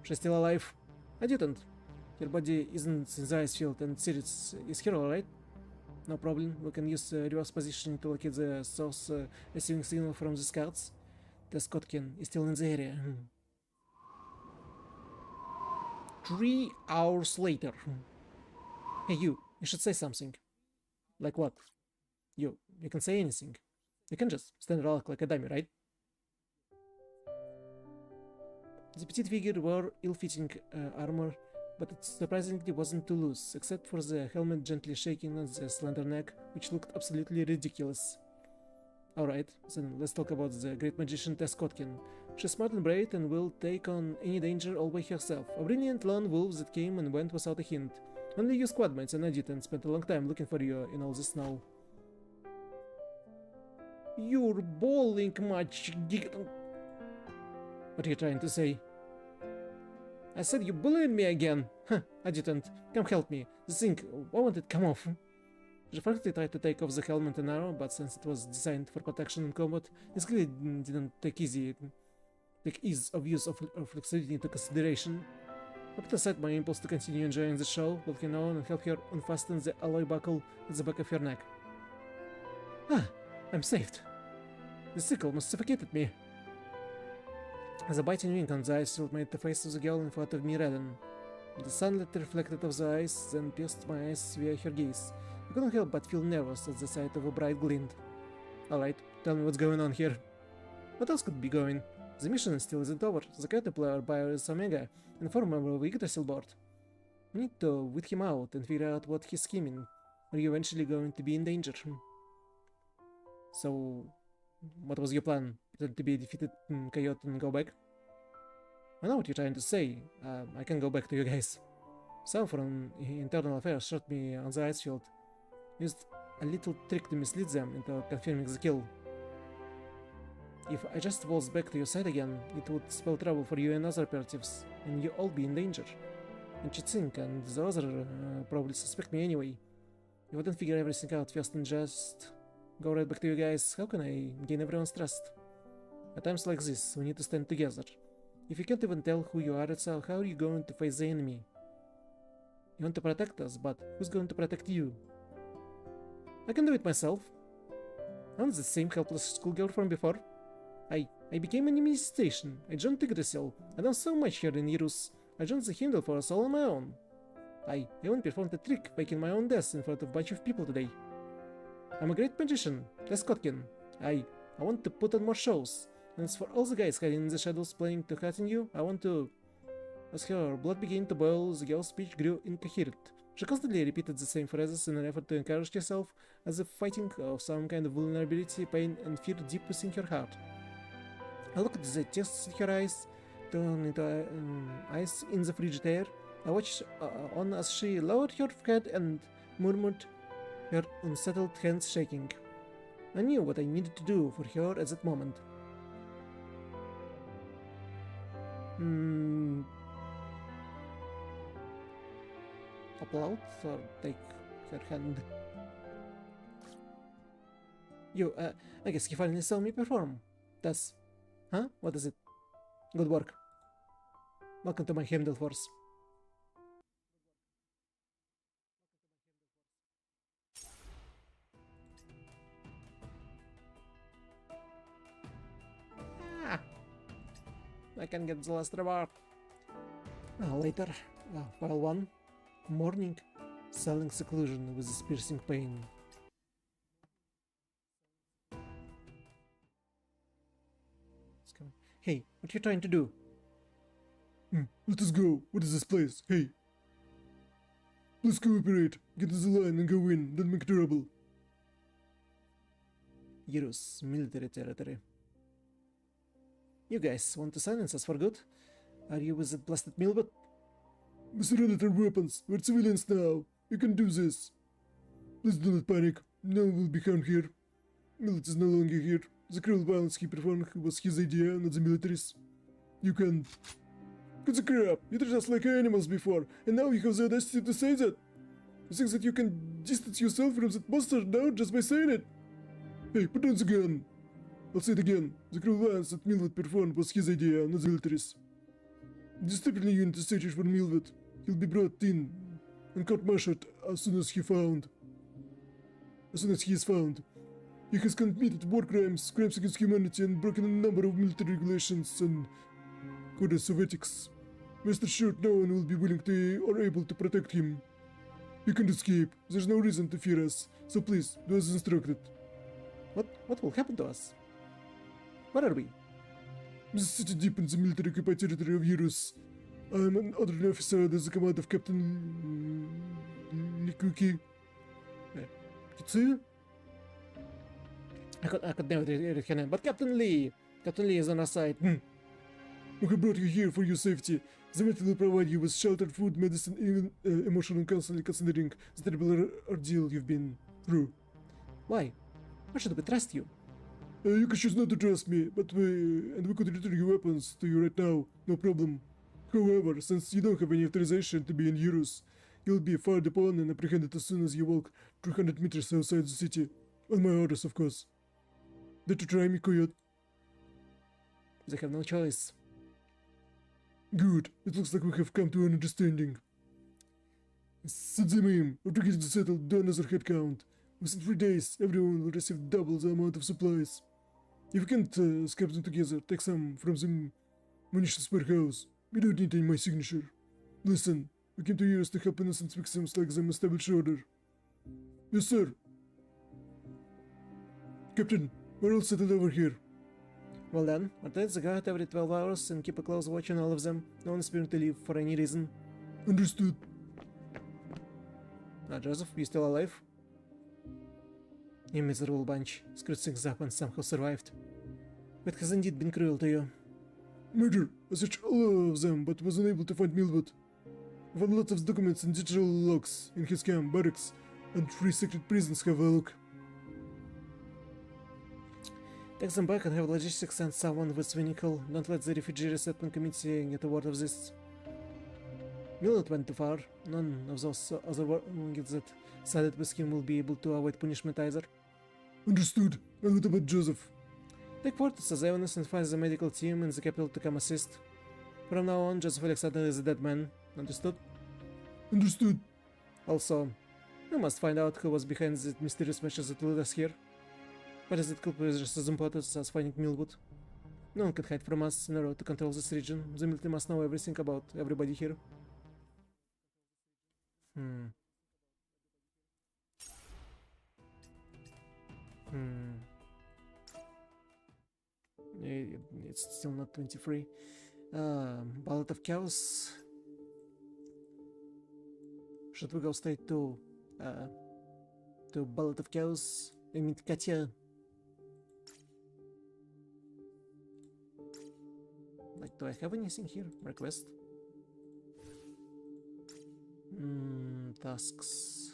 She's still alive. Adjutant, her body isn't in the ice field and Sirius is here, alright? No problem. We can use reverse positioning to locate the source receiving signal from the scouts. Tess Kotkin is still in the area. 3 hours later. Hey you should say something. Like what? You can say anything. You can just stand around like a dummy, right? The petite figure wore ill-fitting armor, but it surprisingly wasn't too loose, except for the helmet gently shaking on the slender neck, which looked absolutely ridiculous. Alright, then let's talk about the great magician Tess Kotkin. She's smart and brave and will take on any danger all by herself. A brilliant lone wolf that came and went without a hint. Only you squadmates and adjutant spent a long time looking for you in all the snow. You're bawling much, What are you trying to say? I said you bullied me again! Huh, adjutant, come help me. This thing, why won't it come off? She frantically tried to take off the helmet and arrow, but since it was designed for protection in combat, it clearly didn't take ease of use of flexibility into consideration. I put aside my impulse to continue enjoying the show, walking on and help her unfasten the alloy buckle at the back of her neck. Ah, I'm saved. The sickle must suffocated me. The biting wing on the ice field made the face of the girl in front of me redden. The sunlight reflected off the ice, then pierced my eyes via her gaze. I couldn't help but feel nervous at the sight of a bright glint. Alright, tell me what's going on here. What else could be going? The mission still isn't over. The caterpillar buyer is Omega, and former member of Yggdrasil board. We need to weed him out and figure out what he's scheming. Are you eventually going to be in danger? So, what was your plan? Pretend to be a defeated coyote and go back? I know what you're trying to say. I can go back to you guys. Someone from Internal Affairs shot me on the ice field. Used a little trick to mislead them into confirming the kill. If I just waltz back to your side again, it would spell trouble for you and other operatives, and you all be in danger. And Chitsink and the other probably suspect me anyway. If I don't figure everything out fast and just go right back to you guys, how can I gain everyone's trust? At times like this, we need to stand together. If you can't even tell who you are itself, how are you going to face the enemy? You want to protect us, but who's going to protect you? I can do it myself. I'm the same helpless schoolgirl from before. I became an enemy station. I joined Yggdrasil. I done so much here in Irus. I joined the Hindle Force all on my own. I even performed a trick, faking my own death in front of a bunch of people today. I'm a great magician, Tess Kotkin. I want to put on more shows. And as for all the guys hiding in the shadows planning to threaten you, I want to... As her blood began to boil, the girl's speech grew incoherent. She constantly repeated the same phrases in an effort to encourage herself, as if fighting off some kind of vulnerability, pain, and fear deep within her heart. I looked at the tears in her eyes, turned into ice in the frigid air. I watched on as she lowered her head and murmured, her unsettled hands shaking. I knew what I needed to do for her at that moment. Applaud or take her hand? I guess he finally saw me perform. Huh? What is it? Good work. Welcome to my Heimdall force. I can get the last reward. Later, file 1. Morning. Selling seclusion with this piercing pain. Hey, what are you trying to do? Let us go. What is this place? Hey. Please cooperate. Get to the line and go in. Don't make trouble. Eurus, military territory. You guys want to silence us for good? Are you with that blasted Milbot? We surrendered our weapons. We're civilians now. You can do this. Please do not panic. No one will be harmed here. Millet is no longer here. The cruel violence he performed was his idea, not the military's. You can... Cut the crap! You treated us like animals before, and now you have the audacity to say that! You think that you can distance yourself from that monster now just by saying it? Hey, put down the gun! I'll say it again. The cruel violence that Milvet performed was his idea, not the military's. The disciplinary unit is searching for Milvet. He'll be brought in and court-martialed as soon as he is found. He has committed war crimes, crimes against humanity, and broken a number of military regulations and codes of ethics. Rest assured, no one will be willing to or able to protect him. He can't escape. There's no reason to fear us, so please, do as instructed. What will happen to us? Where are we? This city deep in the military-occupied territory of Eurus. I am an honorary officer under the command of Captain... Nikuki. Kitsu? I could never read her name, but Captain Lee! Captain Lee is on our side. We have brought you here for your safety. The military will provide you with shelter, food, medicine, even emotional counseling, considering the terrible ordeal you've been through. Why? Why should we trust you? You can choose not to trust me, but we could return your weapons to you right now, no problem. However, since you don't have any authorization to be in Eurus, you'll be fired upon and apprehended as soon as you walk 300 meters outside the city. On my orders, of course. Did you try me, Coyote? They have no choice. Good. It looks like we have come to an understanding. Set them in, or to get it settled, do another head count. Within 3 days, everyone will receive double the amount of supplies. If you can't scrap them together, take some from the munitions warehouse. We don't need any my signature. Listen, we came to Eurus to help innocent victims like them establish order. Yes, sir. Captain, we're all settled over here. Well then, rotate the guard every 12 hours and keep a close watch on all of them. No one is permitted to leave for any reason. Understood. Joseph, you still alive? You miserable bunch. Screwed things up and somehow survived. It has indeed been cruel to you. Murder! I searched all of them, but was unable to find Milbot. I found lots of documents and digital logs in his camp, barracks, and 3 secret prisons. Have a look. Take them back and have logistics send someone with vehicle. Don't let the refugee resettlement committee get a word of this. Millet went too far. None of those other warnings that sided with him will be able to avoid punishment either. Understood. And what about Joseph? Take word to Sajeas and find the medical team in the capital to come assist. From now on, Joseph Alexander is a dead man. Understood? Understood. Also, we must find out who was behind the mysterious matches that led us here. What is it could be just as important as finding Milwood? No one can hide from us in order to control this region. The military must know everything about everybody here. It's still not 23. Ballad of Chaos. Should we go straight to Ballad of Chaos and meet Katya? Like, do I have anything here? Request? Tasks.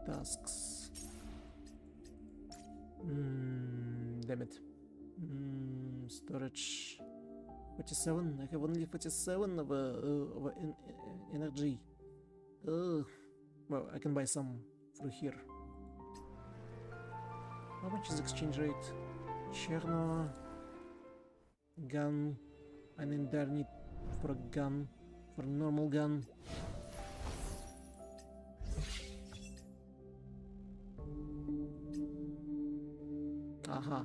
Tasks. Damn it. Storage. 47. I have only 47 of energy. Well, I can buy some through here. How much is exchange rate? Cherno. Gun. And then there need for a gun. For a normal gun. Aha.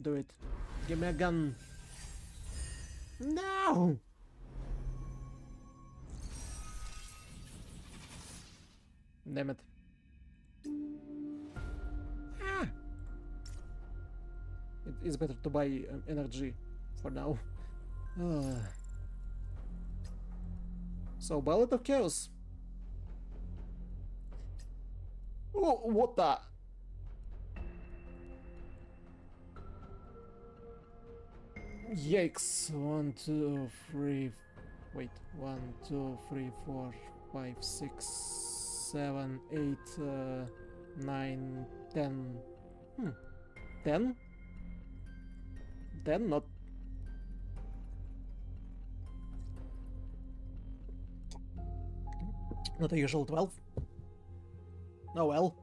Do it. Give me a gun. No! Damn it. Ah! It is better to buy energy for now. So, Ballad of Chaos. Oh, what the? Yikes. 1, 2, 3. Wait. 1, 2, 3, 4, 5, 6, 7, 8, 9, 10. 10? 10? Not a usual 12. Oh well.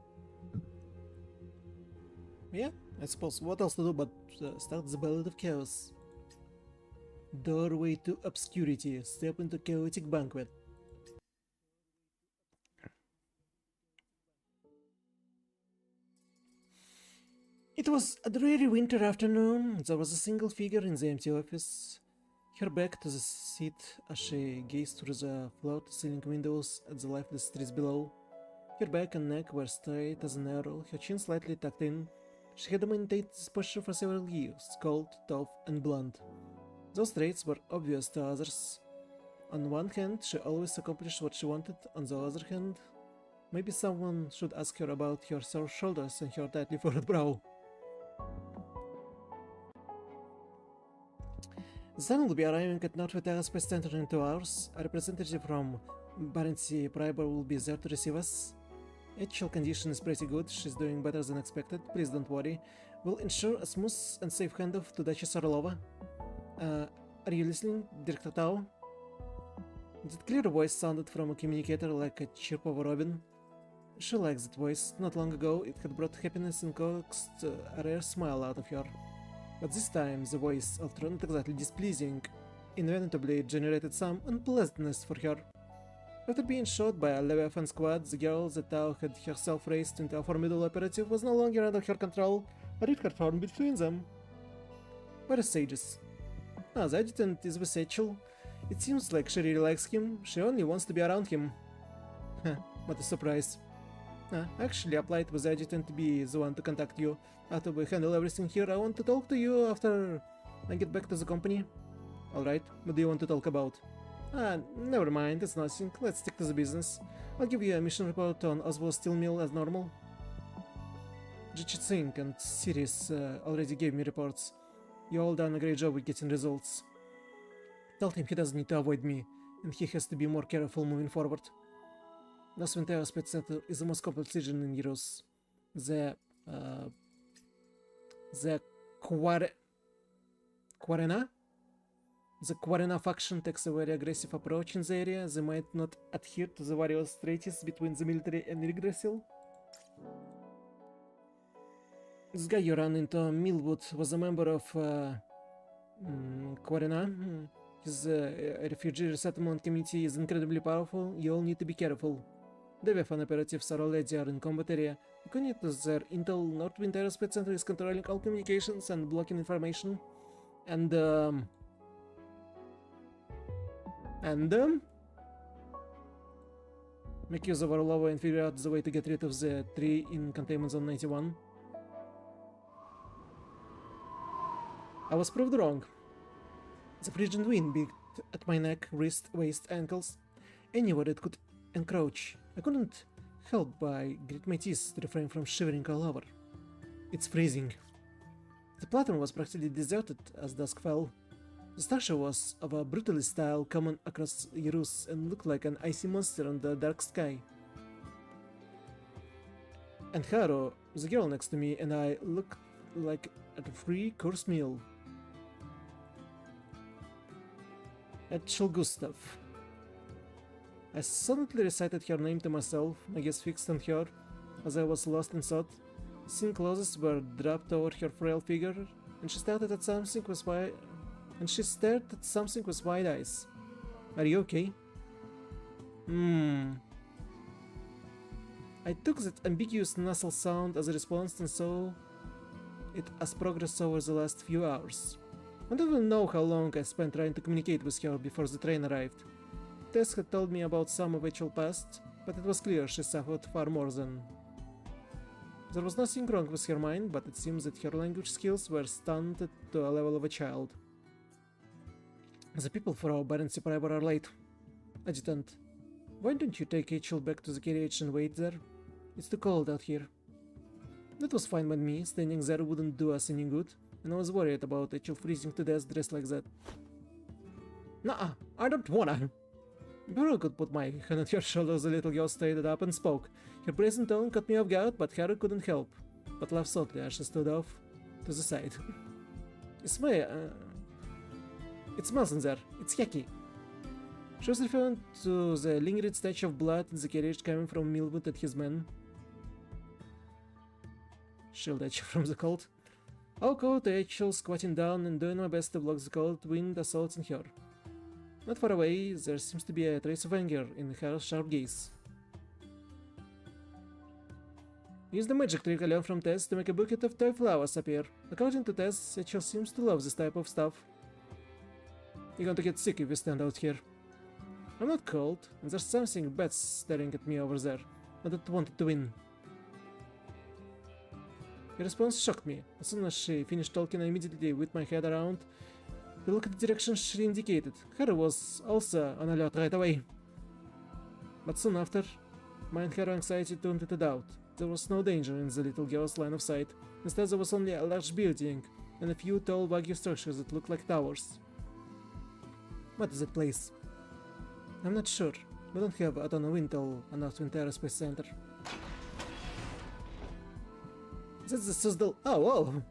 Yeah, I suppose. What else to do but start the Ballad of Chaos? Doorway to obscurity. Step into chaotic banquet. It was a dreary winter afternoon. There was a single figure in the empty office. Her back to the seat as she gazed through the floor-to-ceiling windows at the lifeless trees below. Her back and neck were straight as an arrow, her chin slightly tucked in. She had maintained this posture for several years, cold, tough, and blunt. Those traits were obvious to others. On one hand, she always accomplished what she wanted. On the other hand, maybe someone should ask her about her sore shoulders and her tightly furrowed brow. The sun will be arriving at Northwood Aerospace Center in 2 hours. A representative from Barency Priber will be there to receive us. Actual condition is pretty good. She's doing better than expected. Please don't worry. We'll ensure a smooth and safe handoff to Duchess Orlova. Are you listening, Director Tao? That clear voice sounded from a communicator like a chirp of a robin. She likes that voice. Not long ago, it had brought happiness and coaxed a rare smile out of her. But this time, the voice, although not exactly displeasing, inevitably generated some unpleasantness for her. After being shot by a Leviathan squad, the girl that Tao had herself raised into a formidable operative was no longer under her control, or it had formed between them. Where is Sajeas? The adjutant is with Satchel. It seems like she really likes him. She only wants to be around him. What a surprise. Actually, I applied with the adjutant to be the one to contact you. After we handle everything here, I want to talk to you after I get back to the company. Alright, what do you want to talk about? Never mind, it's nothing. Let's stick to the business. I'll give you a mission report on Oswald's steel mill as normal. Jichit Singh and Sirius already gave me reports. You all done a great job with getting results. Told him he doesn't need to avoid me, and he has to be more careful moving forward. Northwind Aerospace Center is the most complex region in Euros. The Quarena? The Quarena faction takes a very aggressive approach in the area. They might not adhere to the various treaties between the military and Yggdrasil. This guy you ran into, Millwood, was a member of Quarena. His refugee resettlement committee is incredibly powerful. You all need to be careful. The Leviathan operatives are already in combat area. According to their intel, Northwind Aerospace Center is controlling all communications and blocking information. And make use of Orlova and figure out the way to get rid of the tree in Containment Zone 91. I was proved wrong. The frigid wind beat at my neck, wrist, waist, ankles. anywhere it could encroach. I couldn't help but grit my teeth to refrain from shivering all over. It's freezing. The platform was practically deserted as dusk fell. The structure was of a brutalist style common across Yerus and looked like an icy monster on the dark sky. And Haro, the girl next to me, and I looked like at a three-course meal. Etchel Gustav. I suddenly recited her name to myself, my gaze fixed on her, as I was lost in thought. Thin clothes were draped over her frail figure, and she stared at something with wide eyes. Are you okay? I took that ambiguous nasal sound as a response and saw it as progress over the last few hours. I don't even know how long I spent trying to communicate with her before the train arrived. Tess had told me about some of Rachel's past, but it was clear she suffered far more than. There was nothing wrong with her mind, but it seems that her language skills were stunted to a level of a child. The people for our Baron Survivor are late. Adjutant, why don't you take Rachel back to the carriage and wait there? It's too cold out here. That was fine by me, standing there wouldn't do us any good, and I was worried about Rachel freezing to death dressed like that. Nuh-uh, I don't wanna. Before I could put my hand on her shoulder, the little girl straightened up and spoke. Her brazen tone caught me off guard, but Harry couldn't help but laugh softly as she stood off to the side. It smells in there. It's yucky. She was referring to the lingering stench of blood in the carriage coming from Millwood and his men. Shield Edge from the cold. I'll go to Rachel, squatting down and doing my best to block the cold wind assaulting her. Not far away, there seems to be a trace of anger in her sharp gaze. Use the magic trick I learned from Tess to make a bucket of toy flowers appear. According to Tess, Rachel seems to love this type of stuff. You're going to get sick if you stand out here. I'm not cold, and there's something bad staring at me over there. I don't want it to win. Her response shocked me. As soon as she finished talking, I immediately whipped my head around to look at the direction she indicated. Harry was also on alert right away. But soon after, my and her anxiety turned into doubt. There was no danger in the little girl's line of sight. Instead, there was only a large building and a few tall, waggy structures that looked like towers. What is that place? I'm not sure. We don't have a ton of intel on our Aerospace Center. That's the Suzdal. Oh!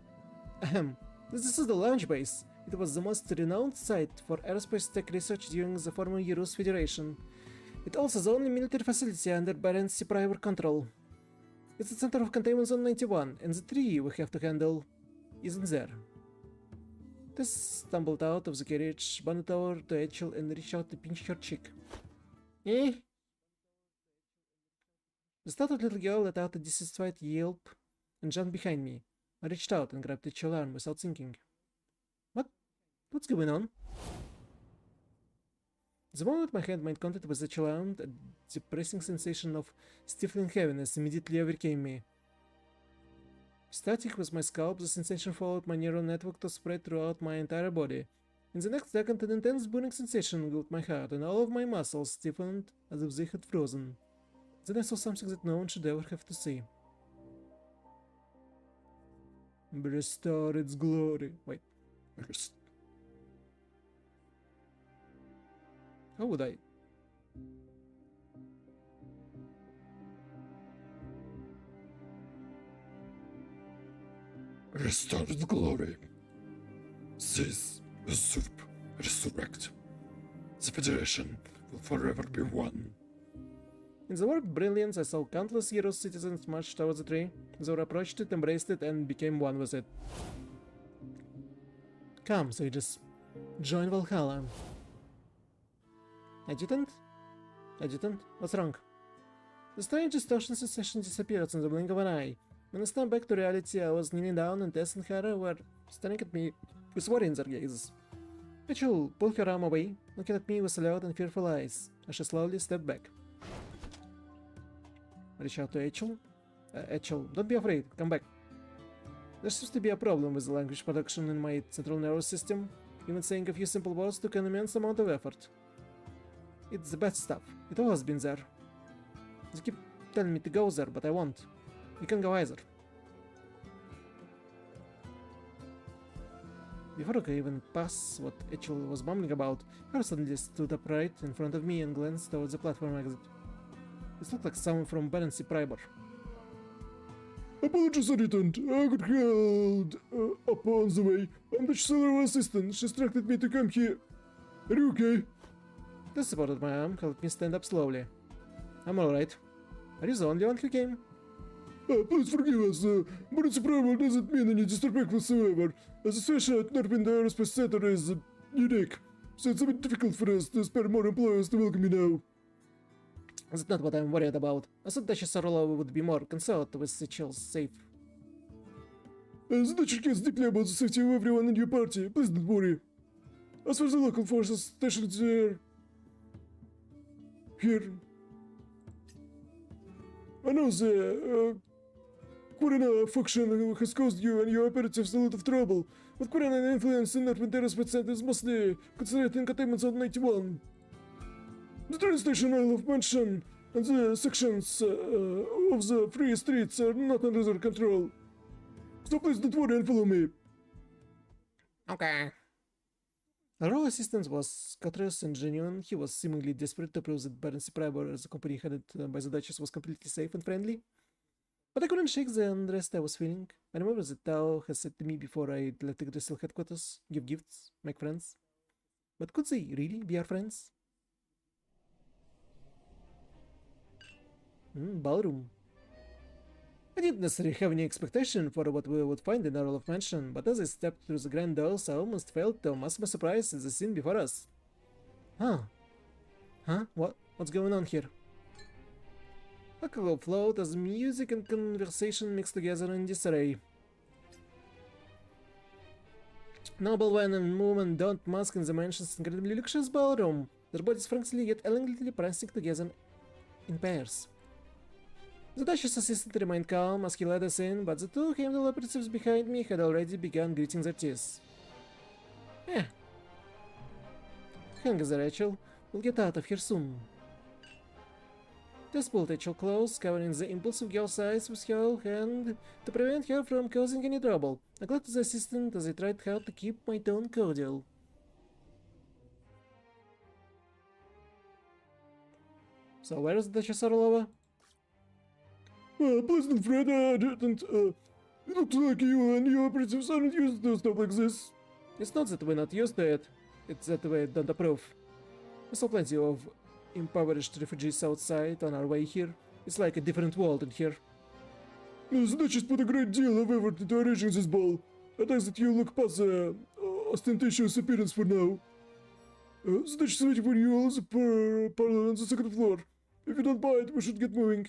This is the launch base. It was the most renowned site for aerospace tech research during the former Eurus Federation. It's also the only military facility under Baron Survivor control. It's the center of Containment Zone 91, and the tree we have to handle isn't there. Tess stumbled out of the carriage, bundled over to Rachel, and reached out to pinch her cheek. Eh? The startled little girl let out a dissatisfied yelp and jumped behind me. I reached out and grabbed Rachel's arm without thinking. What's going on? The moment my hand made contact with Rachel's arm, a depressing sensation of stifling heaviness immediately overcame me. Starting with my scalp, the sensation followed my neural network to spread throughout my entire body. In the next second, an intense burning sensation gripped my heart, and all of my muscles stiffened as if they had frozen. Then I saw something that no one should ever have to see. Restore its glory. Wait. How would I? Restore the glory. Seize, usurp, resurrect. The Federation will forever be one. In the word brilliance, I saw countless Eurus citizens march towards the tree. They approached it, embraced it, and became one with it. Come, Sajeas. Join Valhalla. Adjutant? Adjutant, what's wrong? The strange distortion sensation disappeared in the blink of an eye. When I stepped back to reality, I was kneeling down and Tess and Hera were staring at me with worry in their gazes. Rachel pulled her arm away, looking at me with alert and fearful eyes, as she slowly stepped back. Reach out to Rachel. Rachel, don't be afraid, come back. There seems to be a problem with the language production in my central nervous system. Even saying a few simple words took an immense amount of effort. It's the bad stuff. It always been there. They keep telling me to go there, but I won't. You can go either. Before I could even pass what Echel was mumbling about, her suddenly stood upright in front of me and glanced towards the platform exit. This looked like someone from Barency Priber. Apologies, Adjutant. I got held up on the way. I'm the cellular assistant. She instructed me to come here. Are you okay? This supported my arm, helped me stand up slowly. I'm alright. Are you the only one who came? Please forgive us, but it's a problem doesn't mean any disrespect whatsoever. As a situation at Northwind Aerospace Center is unique, so it's a bit difficult for us to spare more employees to welcome you now. That's not what I'm worried about. I thought Duchess Orlova would be more concerned with Sechel's safe. The Dutcher cares deeply about the safety of everyone in your party. Please don't worry. As for the local forces stationed here, I know the Quirina faction has caused you and your operatives a lot of trouble, but Quirina influence in Northwind Aerospace Center is mostly concentrated in Containment Zone 91. The train station Isle of Mansion and the sections of the free streets are not under their control. So please don't worry and follow me. Okay. Our role assistant was courteous and genuine. He was seemingly desperate to prove that Barency Priber, as a company headed by the Duchess, was completely safe and friendly. But I couldn't shake the unrest I was feeling. I remember that Tao had said to me before I left the Crystal headquarters, give gifts, make friends. But could they really be our friends? Ballroom. I didn't necessarily have any expectation for what we would find in Earl of Mansion, but as I stepped through the grand doors, I almost felt to mass my surprise at the scene before us. Huh? What's going on here? Alcohol flowed as music and conversation mixed together in disarray. Noble men and women donned masks in the mansion's incredibly luxurious ballroom, their bodies frankly yet elegantly prancing together in pairs. The Duchess assistant remained calm as he led us in, but the two Heimdall operatives behind me had already begun gritting their teeth. Hang there, Rachel. We'll get out of here soon. Tess pulled Rachel close, covering the impulsive girl's eyes with her whole hand to prevent her from causing any trouble. I glared at the assistant as I tried hard to keep my tone cordial. So where is Duchess Orlova? Pleasant friend, Adjutant. It looks like you and your operatives aren't used to stuff like this. It's not that we're not used to it, it's that we don't approve. We saw plenty of impoverished refugees outside on our way here. It's like a different world in here. The Duchess put a great deal of effort into arranging this ball. I ask that you look past the ostentatious appearance for now. The Duchess is waiting for you all the parlor on the second floor. If you don't mind, we should get moving.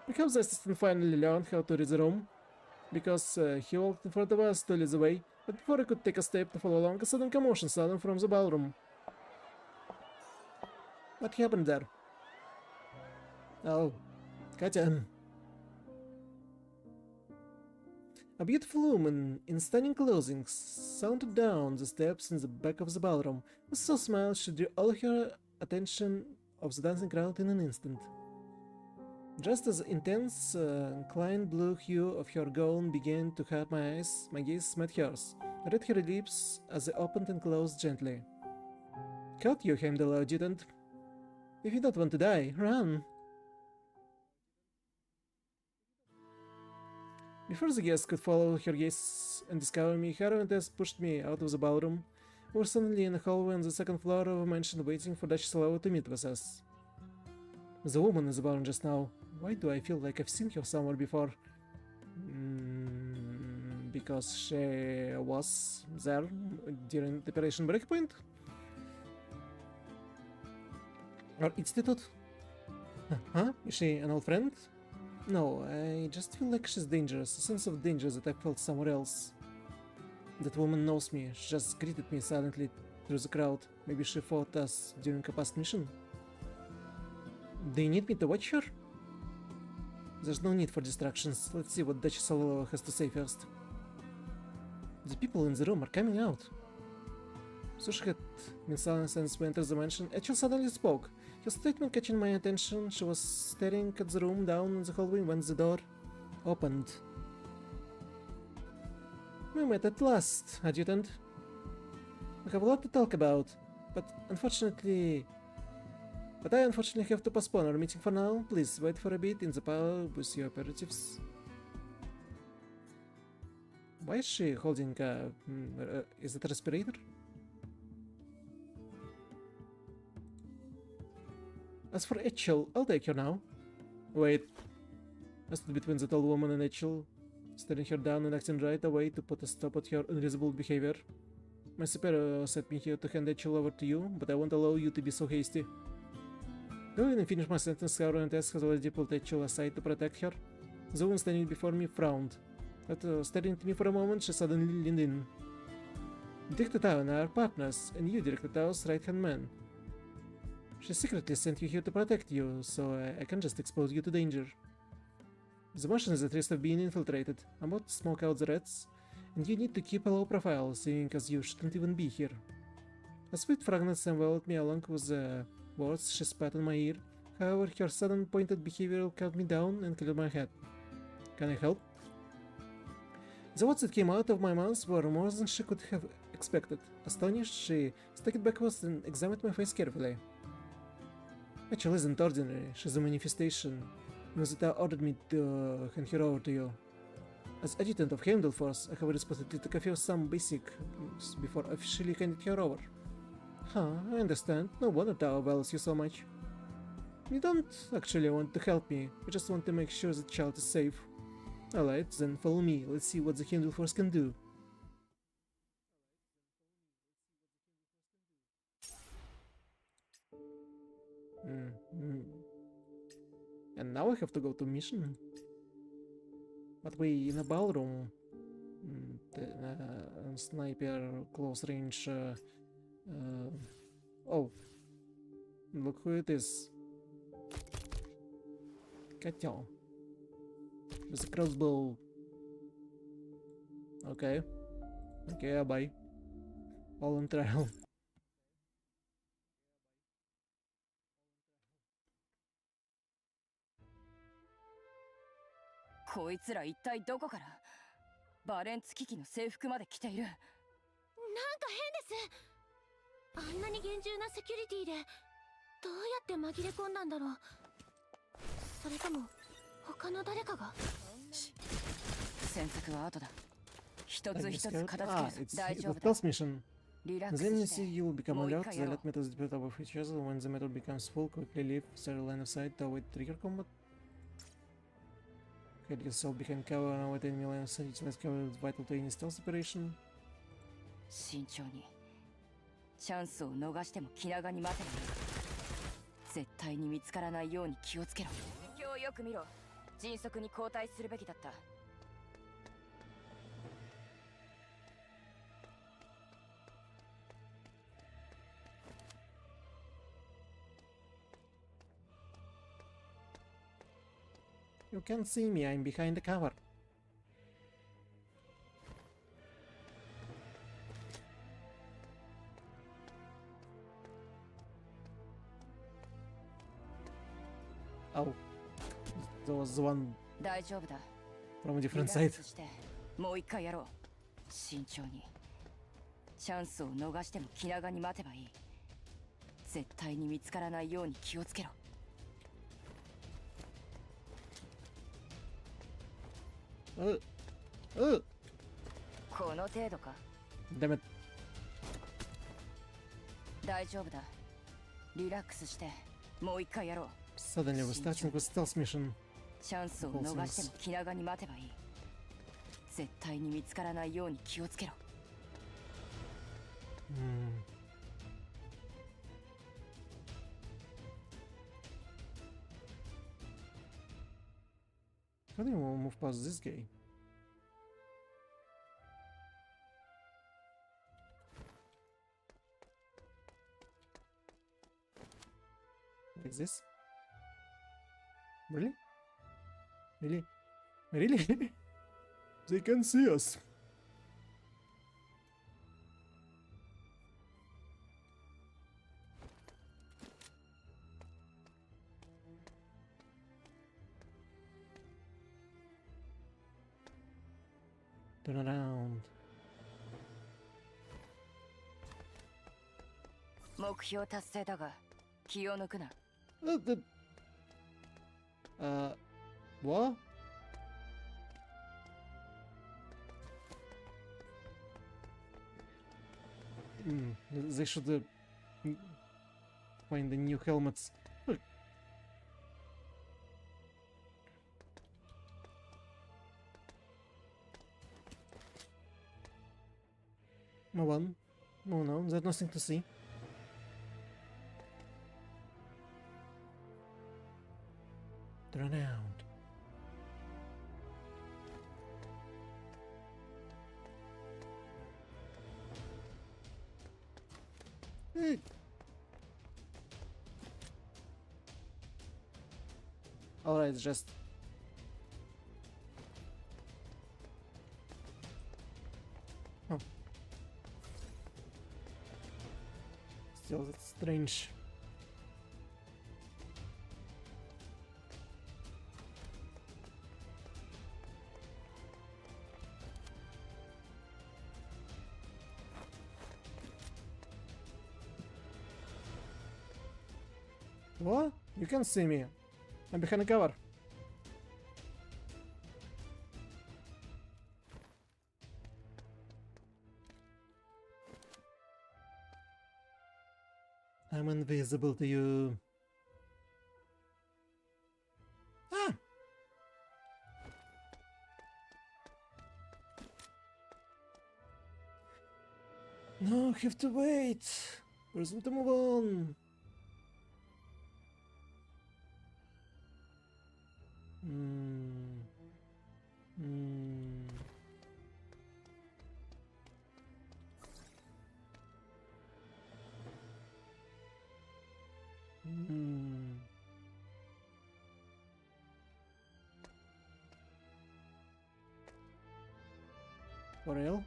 Perhaps the assistant finally learned how to read the room, because he walked in front of us to lead the way, but before I could take a step to follow along, a sudden commotion sounded from the ballroom. What happened there? Oh, Katya. A beautiful woman in stunning clothing sauntered down the steps in the back of the ballroom. With a smile, she drew all her attention of the dancing crowd in an instant. Just as the intense, inclined blue hue of her gown began to hurt my eyes, my gaze met hers. I read her lips as they opened and closed gently. Cut you, Heimdall Adjutant. If you don't want to die, run! Before the guest could follow her gaze and discover me, Harrow and Tess pushed me out of the ballroom. We were suddenly in a hallway on the second floor of a mansion waiting for Duchess Orlova to meet with us. The woman in the barn just now. Why do I feel like I've seen her somewhere before? Because she was there during the Operation Breakpoint? Or Institute? Huh? Is she an old friend? No, I just feel like she's dangerous, a sense of danger that I felt somewhere else. That woman knows me, she just greeted me silently through the crowd. Maybe she fought us during a past mission? Do you need me to watch her? There's no need for distractions. Let's see what Duchess Orlova has to say first. The people in the room are coming out. Sushi had been silent since we entered the mansion. Echel suddenly spoke. Her statement catching my attention. She was staring at the room down in the hallway when the door opened. We met at last, Adjutant. We have a lot to talk about, but I unfortunately have to postpone our meeting for now. Please wait for a bit in the power with your operatives. Why is she holding is it a respirator? As for Etchel, I'll take her now. Wait. I stood between the tall woman and Etchel, staring her down and acting right away to put a stop at her unreasonable behavior. My superior sent me here to hand Etchel over to you, but I won't allow you to be so hasty. Go in and finish my sentence. Scour and Tess has already pulled Etchel aside to protect her. The woman standing before me frowned. After staring at me for a moment, she suddenly leaned in. Director Tao and I are partners, and you, Director Tao's right-hand man. She secretly sent you here to protect you, so I can just expose you to danger. The Martian is at risk of being infiltrated. I'm about to smoke out the rats, and you need to keep a low profile, seeing as you shouldn't even be here. A sweet fragrance enveloped me along with the words she spat in my ear. However, her sudden pointed behavior calmed me down and cleared my head. Can I help? The words that came out of my mouth were more than she could have expected. Astonished, she stuck it backwards and examined my face carefully. Rachel isn't ordinary, she's a manifestation. Nuzita ordered me to hand her over to you. As adjutant of Heimdall Force, I have a responsibility to confirm some basics before officially handing her over. Huh, I understand. No wonder Tao values you so much. You don't actually want to help me, you just want to make sure the child is safe. Alright, then follow me, let's see what the Heimdall Force can do. And now I have to go to mission. But we in a ballroom. Sniper, close range. Oh, look who it is. Котел. With a crossbow. Okay. Okay, bye. All on trial. こいつら一体どこからバレンツ機器の制服まで来ている。なんか変です。あんなに厳重なセキュリティでどうやって紛れ込んだんだろう。それとも他の誰かが。詮索は後だ。一つ一つ片付ける。大丈夫だ。リラックスして。 you will become alert. The alert meters depend on features. When the meter becomes full, quickly leave zero line of sight to avoid trigger combat. Hide yourself behind cover and avoid enemy line of sight. Let's cover is vital to any stealth operation. 慎重に。チャンスを逃しても気長に待てばいい。絶対に見つからないように気をつけろ。今日よく見ろ。迅速に交代するべきだった。 You can't see me, I'm behind the cover. Oh, there was one from a different side. もう一回やろう。慎重に。チャンスを逃しても気長に待てばいい。絶対に見つからないように気をつけろ。 この程度か。Damn it. 大丈夫だ。リラックスしてもう一回やろう。 Suddenly we're starting with stealth mission. チャンスを逃しても気長に待てばいい。絶対に見つからないように気をつけろ。How do you move past this guy? Like this? Really? Really? Really? They can see us. Turn around. 目標達成だが気を抜くな。What? They should find the new helmets. No one. No, there's nothing to see. Turn around. Alright, just... Oh. Still, that's strange. What? You can't see me. I'm behind the cover. I'm invisible to you. Ah! No, have to wait. Where's to move on? For real?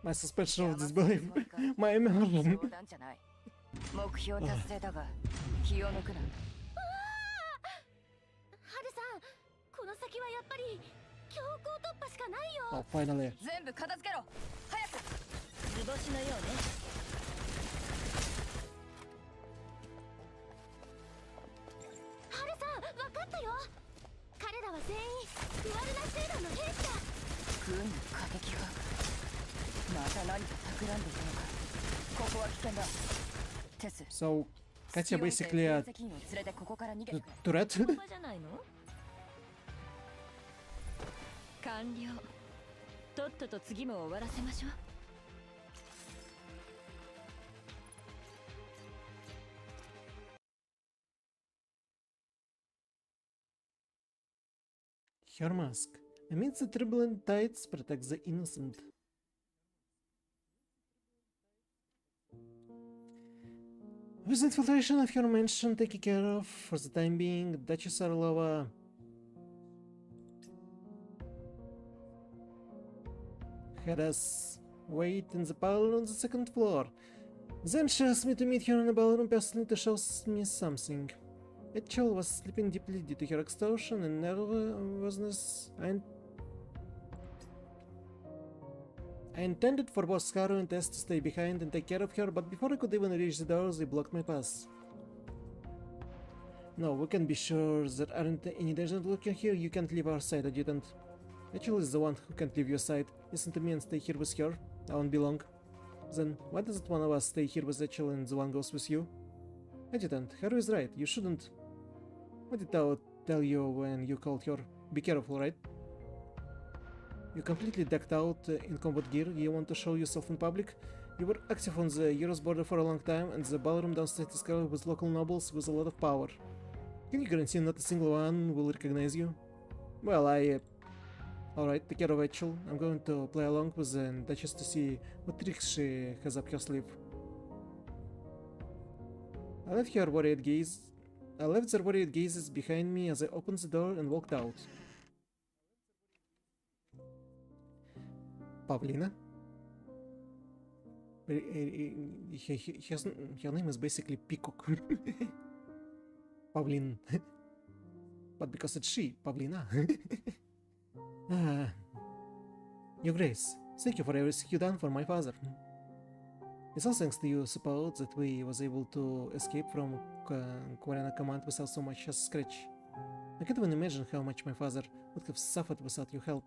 My suspension of disbelief. My immersion. 目標達成だが気を抜くな。ハルさん、この先はやっぱり強行突破しかないよ。 Oh, finally. 全部片付けろ。早く。図星のようね。ハルさん、分かったよ。彼らは全員フワルナ集団の兵士だ。軍の過激派。また何か企んでいたのか。ここは危険だ。テス。 So, Katya basically a turret. じゃないの？完了。とっとと次も終わらせましょう。Her mask. Amidst the turbulent tides, protects the innocent. With the infiltration of her mansion taken care of for the time being, Duchess Orlova had us wait in the parlor on the second floor. Then she asked me to meet her in the ballroom personally to show me something. Etchel was sleeping deeply due to her extortion and nervousness. I intended for both Scaru and Tess to stay behind and take care of her, but before I could even reach the doors, they blocked my path. No, we can be sure there aren't any danger lurking here. You can't leave our side, Adjutant. Etchel is the one who can't leave your side. Listen to me and stay here with her. I won't be long. Then, why doesn't one of us stay here with Etchel and the one goes with you? Adjutant, Haru is right. You shouldn't. What did I tell you when you called her? Be careful, right? You completely decked out in combat gear. You want to show yourself in public? You were active on the Euros border for a long time, and the ballroom downstairs is covered with local nobles with a lot of power. Can you guarantee not a single one will recognize you? Well, Alright, take care of Etchel. I'm going to play along with the Duchess to see what tricks she has up her sleeve. I left their worried gazes behind me as I opened the door and walked out. Pavlina? Her name is basically Peacock. Pavlin. But because it's she, Pavlina. Your Grace, thank you for everything you done for my father. It's all thanks to you, suppose, that we was able to escape from Quarena Command without so much as a scratch. I can't even imagine how much my father would have suffered without your help.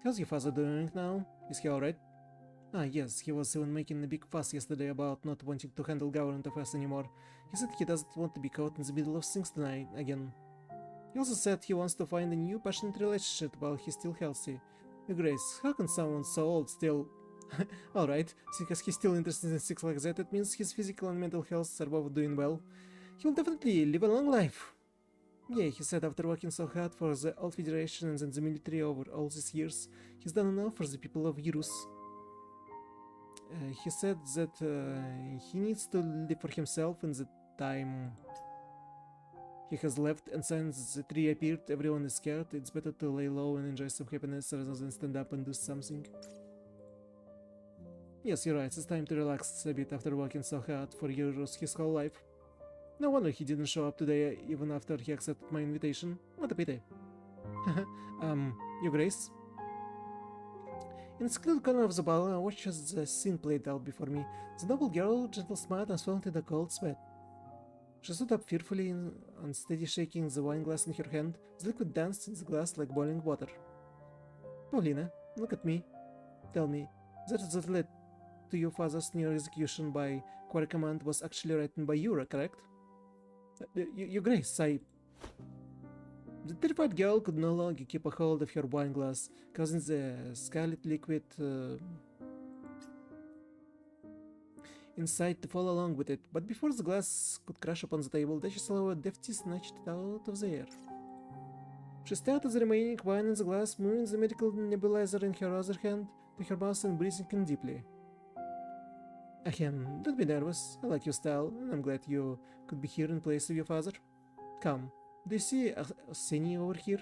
How's your father doing now? Is he alright? Ah, yes, he was even making a big fuss yesterday about not wanting to handle government affairs anymore. He said he doesn't want to be caught in the middle of things tonight again. He also said he wants to find a new passionate relationship while he's still healthy. Your Grace, how can someone so old still... Alright, because he's still interested in things like that, it means his physical and mental health are both doing well. He'll definitely live a long life. Yeah, he said after working so hard for the old Federation and then the military over all these years, he's done enough for the people of Virus. He said that he needs to live for himself in the time he has left, and since the tree appeared, everyone is scared. It's better to lay low and enjoy some happiness rather than stand up and do something. Yes, you're right, it's time to relax a bit after working so hard for years his whole life. No wonder he didn't show up today, even after he accepted my invitation. What a pity. Your Grace? In the secluded corner of the ball, I watched as the scene played out before me. The noble girl, gentle smile, and swelled in a cold sweat. She stood up fearfully, unsteady shaking the wine glass in her hand. The liquid danced in the glass like boiling water. Paulina, look at me. Tell me, that led to your father's near execution by Quarry Command was actually written by you, correct? Your Grace, The terrified girl could no longer keep a hold of her wine glass, causing the scarlet liquid inside to fall along with it. But before the glass could crash upon the table, Dashislava deftly snatched it out of the air. She stared at the remaining wine in the glass, moving the medical nebulizer in her other hand to her mouth and breathing in deeply. Ahem, don't be nervous. I like your style, and I'm glad you could be here in place of your father. Come. Do you see Arseny over here?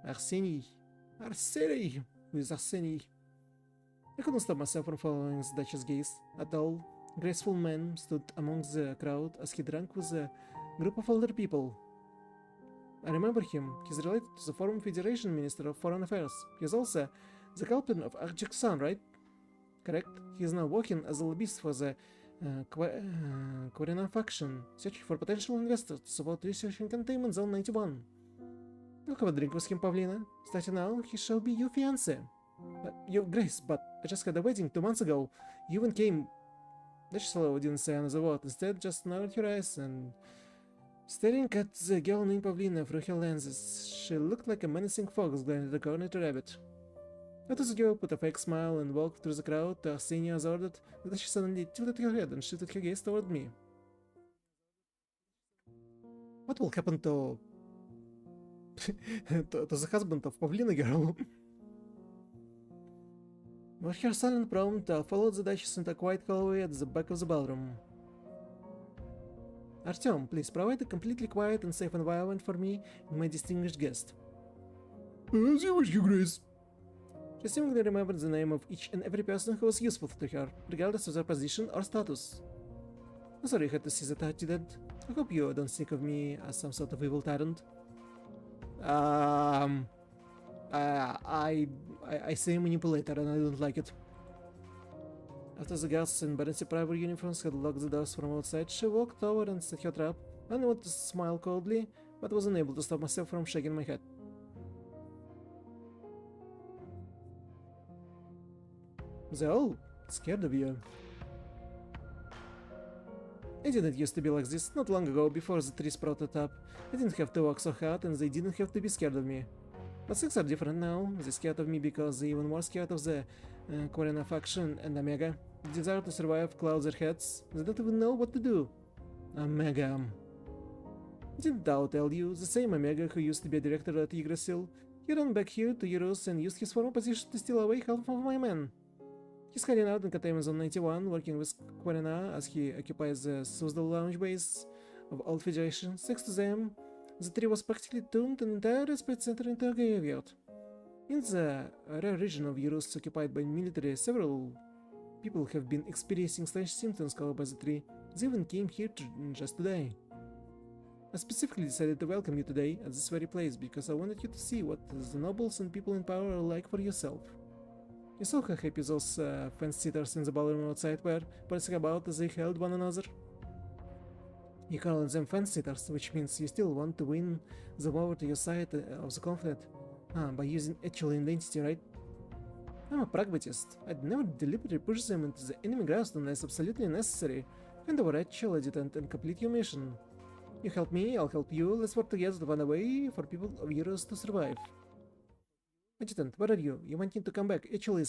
Arseny. Arseny! Who is Arseny? I couldn't stop myself from following the Duchess' gaze. A tall, graceful man stood among the crowd as he drank with a group of older people. I remember him. He's related to the former Federation Minister of Foreign Affairs. He's also the captain of Archik's son, right? Correct? He is now working as a lobbyist for the Quarena faction, searching for potential investors to support research in Containment Zone 91. You'll have a drink with him, Pavlina. Starting now, he shall be your fiancé. Your Grace, but I just had a wedding 2 months ago. You even came... Dashislava didn't say another word, instead just narrowed her eyes and... Staring at the girl named Pavlina through her lenses, she looked like a menacing fox glaring at a cornered rabbit. Notice the girl put a fake smile and walked through the crowd to Arseny as ordered, and then she suddenly tilted her head and shifted her gaze toward me. What will happen to... to the husband of Pavlina girl? With her silent prompt, I followed the Duchess into a quiet hallway at the back of the ballroom. Artyom, please provide a completely quiet and safe environment for me and my distinguished guest. As you wish, Your Grace. She seemingly remembered the name of each and every person who was useful to her, regardless of their position or status. I'm sorry you had to see that I didn't. I hope you don't think of me as some sort of evil tyrant. I say a manipulator and I don't like it. After the guards in Barency private uniforms had locked the doors from outside, she walked over and set her trap. I wanted to smile coldly, but was unable to stop myself from shaking my head. They're all scared of you. It didn't used to be like this not long ago, before the tree sprouted up. I didn't have to work so hard and they didn't have to be scared of me. But things are different now. They're scared of me because they're even more scared of the Quarena faction and Omega. The desire to survive clouds their heads. They don't even know what to do. Omega. Didn't I tell you, the same Omega who used to be a director at Yggdrasil, he ran back here to Euros and used his former position to steal away half of my men. He's hiding out in Containment Zone 91, working with Quarena as he occupies the Suzdal lounge base of Old Federation. Thanks to them, the tree was practically turned an entire respite center into a graveyard. In the rare region of Euros occupied by military, several people have been experiencing strange symptoms caused by the tree. They even came here just today. I specifically decided to welcome you today at this very place because I wanted you to see what the nobles and people in power are like for yourself. You saw how happy those fence-sitters in the ballroom outside were prancing about as they held one another? You call them fence-sitters, which means you still want to win them over to your side of the conflict by using actual identity, right? I'm a pragmatist. I'd never deliberately push them into the enemy grasp unless absolutely necessary. Hand over actual adjutant and complete your mission. You help me, I'll help you. Let's work together to find a way for people of Euros to survive. Adjutant, where are you? You want him to come back? Actually,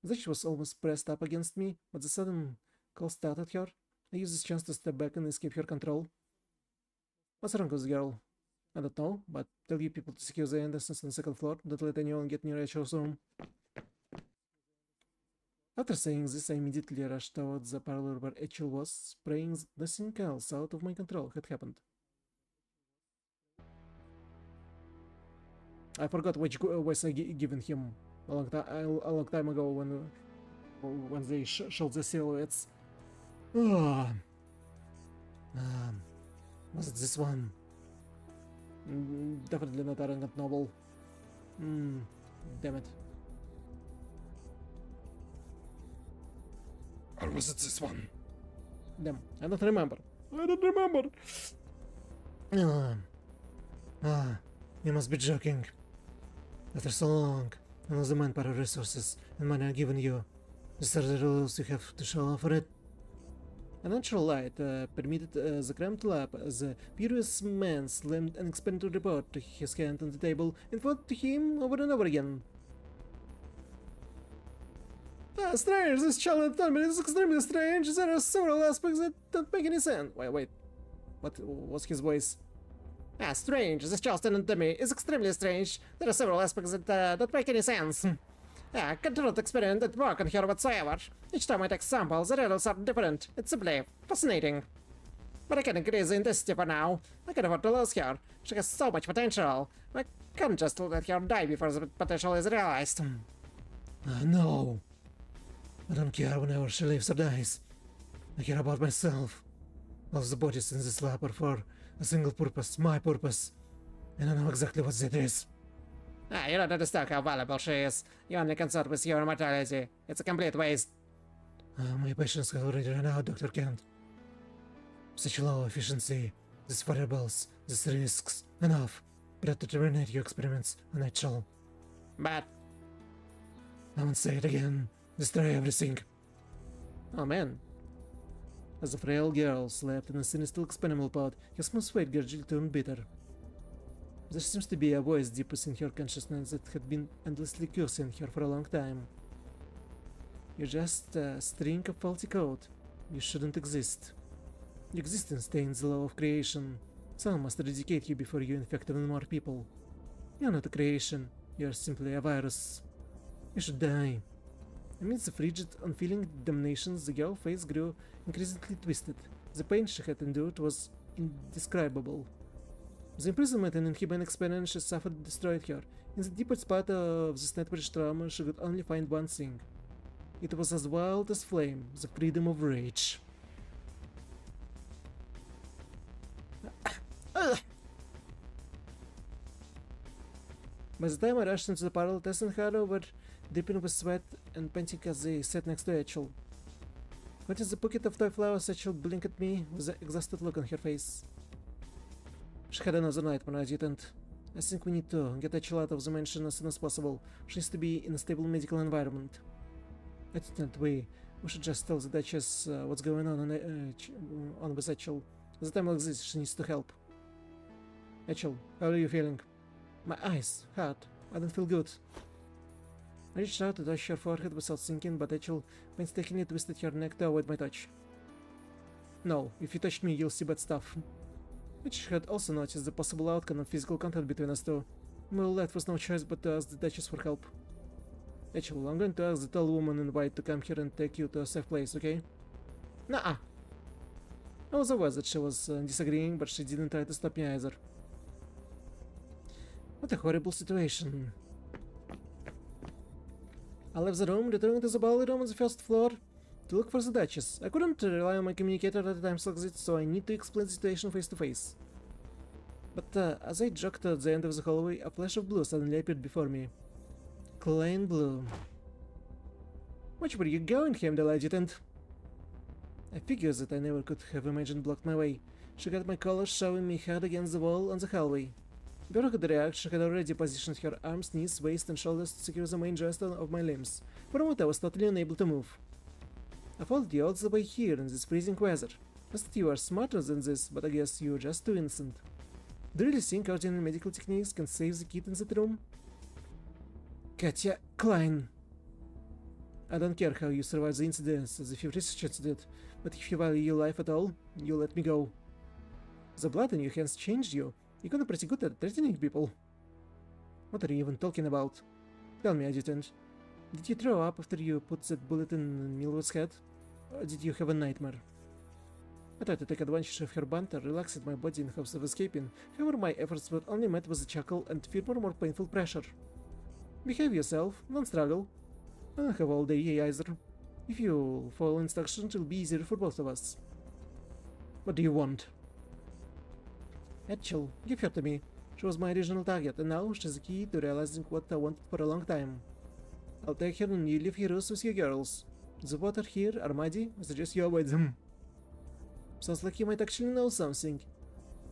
Zash was almost pressed up against me, but the sudden call startled her. I used this chance to step back and escape her control. What's wrong with the girl? I don't know, but tell you people to secure the entrance on the second floor. Don't let anyone get near Rachel's room. After saying this, I immediately rushed towards the parlor where Rachel was, praying that nothing else out of my control had happened. I forgot which voice I given him a long time ago when they showed the silhouettes. Was it this one? Definitely not arrogant noble. Damn it. Or was it this one? Damn, I don't remember. You must be joking. After so long, and all the manpower, resources, and money are given you, these are the rules you have to show for it. A natural light permitted the cramped lap as the furious man slammed an experimental report to his hand on the table and fought to him over and over again. Strange, this challenge is extremely strange. There are several aspects that don't make any sense. Wait. What was his voice? Strange, this Charleston to me is extremely strange. There are several aspects that don't make any sense. Controlled experiment didn't work on here whatsoever. Each time I take samples, the results are different. It's simply fascinating. But I can't increase the intensity for now. I can afford to lose her. She has so much potential. I can't just let her die before the potential is realized. No. I don't care whenever she lives or dies. I care about myself. All of the bodies in this lab are for a single purpose, my purpose. And I know exactly what that is. You don't understand how valuable she is. You only concerned with your immortality. It's a complete waste. My patience has already run out, Dr. Kent. Such low efficiency, these variables, these risks, enough. Better to terminate your experiments on natural. But I won't say it again. Destroy everything. Oh man. As the frail girl slept in a sinister experimental pod, her smooth fate gradually turned bitter. There seems to be a voice deep within her consciousness that had been endlessly cursing her for a long time. You're just a string of faulty code. You shouldn't exist. Your existence stains the law of creation. Someone must eradicate you before you infect even more people. You're not a creation. You're simply a virus. You should die. Amidst the frigid, unfeeling damnations, the girl's face grew increasingly twisted. The pain she had endured was indescribable. The imprisonment and inhuman experience she suffered destroyed her. In the deepest part of this nightmarish trauma, she could only find one thing. It was as wild as flame, the freedom of rage. By the time I rushed into the parlor, Tess and Harrow were dripping with sweat and panting as they sat next to Rachel. What is the pocket of toy flowers? Rachel blinked at me with an exhausted look on her face. She had another nightmare, Adjutant. I think we need to get Rachel out of the mansion as soon as possible. She needs to be in a stable medical environment. Adjutant, we should just tell the Duchess what's going on with Rachel. At the time like this, she needs to help. Rachel, how are you feeling? My eyes, heart, I don't feel good. I reached out to touch her forehead without thinking, but Rachel painstakingly twisted her neck to avoid my touch. No, if you touch me, you'll see bad stuff. Which had also noticed the possible outcome of physical contact between us two. We were left with no choice but to ask the Duchess for help. Rachel, I'm going to ask the tall woman in white to come here and take you to a safe place, okay? Nuh-uh. I was aware that she was disagreeing, but she didn't try to stop me either. What a horrible situation. I left the room, returning to the ballroom on the first floor to look for the Duchess. I couldn't rely on my communicator at times like this, so I need to explain the situation face to face. But as I jogged at the end of the hallway, a flash of blue suddenly appeared before me. Plain blue. Which way are you going, Heimdall Adjutant? I figured that I never could have imagined blocked my way. She got my collar, shoving me hard against the wall on the hallway. Before I could react, she had already positioned her arms, knees, waist, and shoulders to secure the main joist of my limbs. For a moment I was totally unable to move. I followed you all the way here in this freezing weather. I thought you are smarter than this, but I guess you're just too innocent. Do you really think ordinary medical techniques can save the kid in that room? Katya Klein. I don't care how you survived the incident, as if you researched it, but if you value your life at all, you let me go. The blood in your hands changed you. You're gonna pretty good at threatening people. What are you even talking about? Tell me, Adjutant. Did you throw up after you put that bullet in Milwood's head? Or did you have a nightmare? I tried to take advantage of her banter, relaxed my body in hopes of escaping. However, my efforts were only met with a chuckle and fear for more painful pressure. Behave yourself, don't struggle. I don't have all day either. If you follow instructions, it'll be easier for both of us. What do you want? Etchel, give her to me. She was my original target, and now she's the key to realizing what I wanted for a long time. I'll take her and you leave heroes with your girls. The water here are muddy, I suggest you avoid them. Sounds like you might actually know something.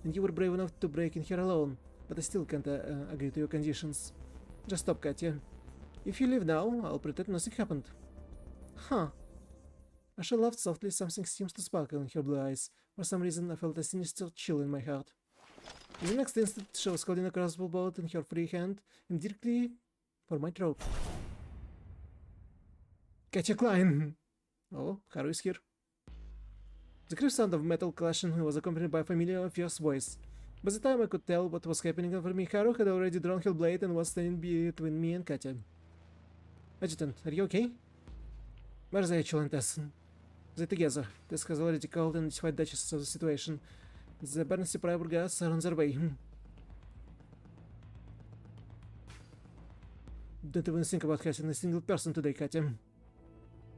And you were brave enough to break in here alone, but I still can't agree to your conditions. Just stop, Katya. If you leave now, I'll pretend nothing happened. Huh. Asha laughed softly, something seems to sparkle in her blue eyes. For some reason, I felt a sinister chill in my heart. In the next instant, she was holding a crossbow bolt in her free hand, and directly for my throat. Katya Klein! Oh, Haru is here. The crisp sound of metal clashing was accompanied by a familiar fierce voice. By the time I could tell what was happening over me, Haru had already drawn her blade and was standing between me and Katya. Adjutant, are you okay? Where's Rachel and Tess? They're together. Tess has already called and notified Duchess of the situation. The emergency private guards are on their way. Don't even think about hurting a single person today, Katya.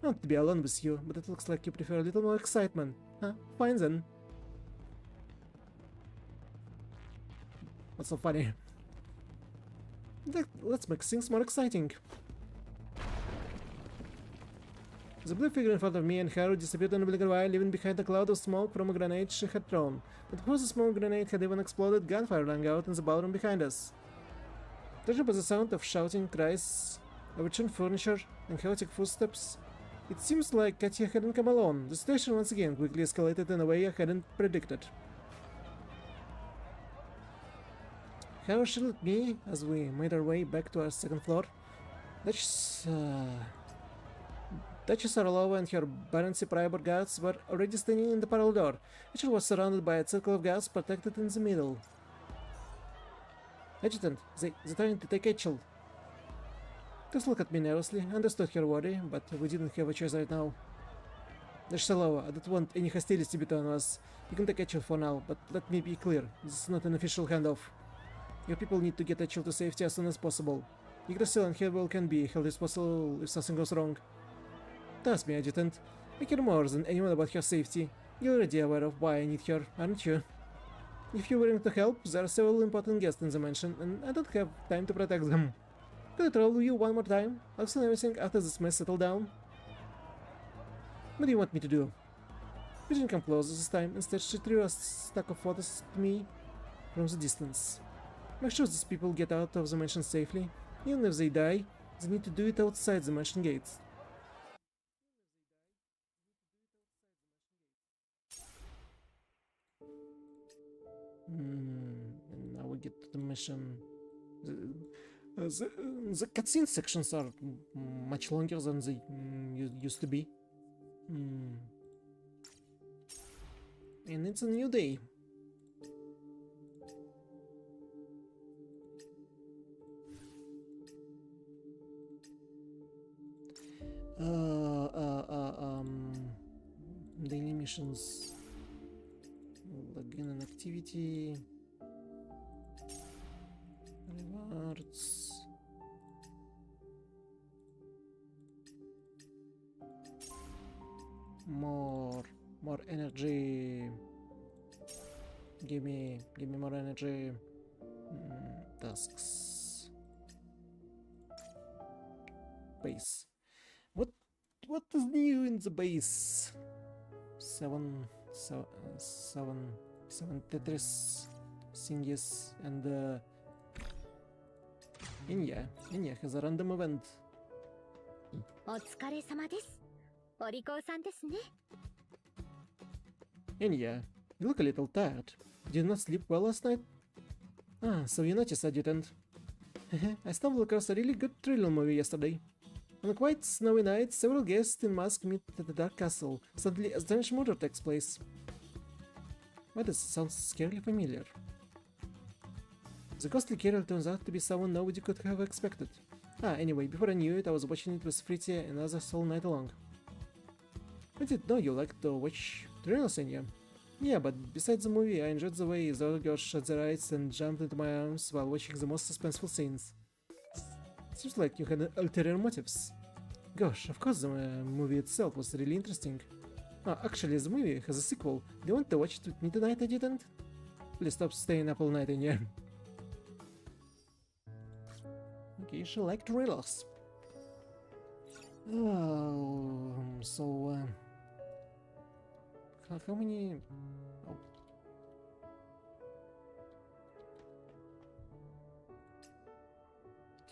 I want to be alone with you, but it looks like you prefer a little more excitement. Huh? Fine then. What's so funny? Let's make things more exciting. The blue figure in front of me and Haru disappeared in a blink of an eye, leaving behind a cloud of smoke from a grenade she had thrown. But before the smoke grenade had even exploded, gunfire rang out in the ballroom behind us. Judging by the sound of shouting, cries, overturned furniture, and chaotic footsteps, it seems like Katya hadn't come alone. The situation once again quickly escalated in a way I hadn't predicted. Haru shielded me as we made our way back to our second floor. Duchess Orlova and her Baroncy private guards were already standing in the parallel door. Each was surrounded by a circle of guards protected in the middle. Adjutant, they're trying to take Etchel. Just looked at me nervously, understood her worry, but we didn't have a choice right now. Duchess Orlova, I don't want any hostility between us. You can take Etchel for now, but let me be clear, this is not an official handoff. Your people need to get Etchel to safety as soon as possible. Yggdrasil and Hellwell can be held responsible if something goes wrong. Trust me, Adjutant. I care more than anyone about her safety. You're already aware of why I need her, aren't you? If you're willing to help, there are several important guests in the mansion, and I don't have time to protect them. Could I trouble you one more time? I'll explain everything after this mess settles down. What do you want me to do? She didn't come closer this time. Instead, she threw a stack of photos to me from the distance. Make sure these people get out of the mansion safely. Even if they die, they need to do it outside the mansion gates. And now we get to the mission. The cutscene sections are much longer than they used to be. And it's a new day. Daily missions. Login and activity. Rewards. energy. Give me more energy. Tasks. Base. What is new in the base? Seven Tetris thingies and Inya has a random event. お疲れ様です。お利口さんですね。 Inya, you look a little tired. Did not sleep well last night? Ah, so you noticed, adjutant. I stumbled across a really good thriller movie yesterday. On a quite snowy night, several guests in mask meet at the dark castle. Suddenly, a strange murder takes place. Why does it sound scarily familiar? The ghostly carrier turns out to be someone nobody could have expected. Ah, anyway, before I knew it, I was watching it with Fritzia and others all night long. I didn't know you liked to watch thrillers, Enya. Yeah, but besides the movie, I enjoyed the way the other girls shut their eyes and jumped into my arms while watching the most suspenseful scenes. Seems like you had ulterior motives. Gosh, of course the movie itself was really interesting. Ah, actually, the movie has a sequel. Do you want to watch it with me tonight, adjutant? Please stop staying up all night, Enya. Okay, she liked thrillers. Oh, so how many? Oh.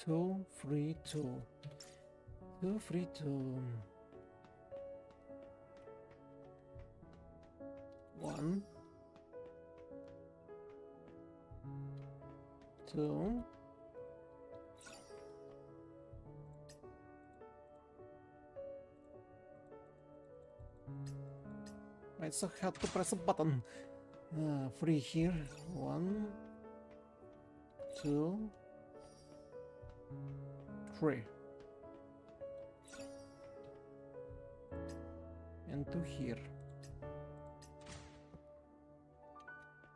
Two, three, two. 2, 3, 2. 1, 2. It's so hard to press a button. 3 here. 1, 2, 3. And 2 here.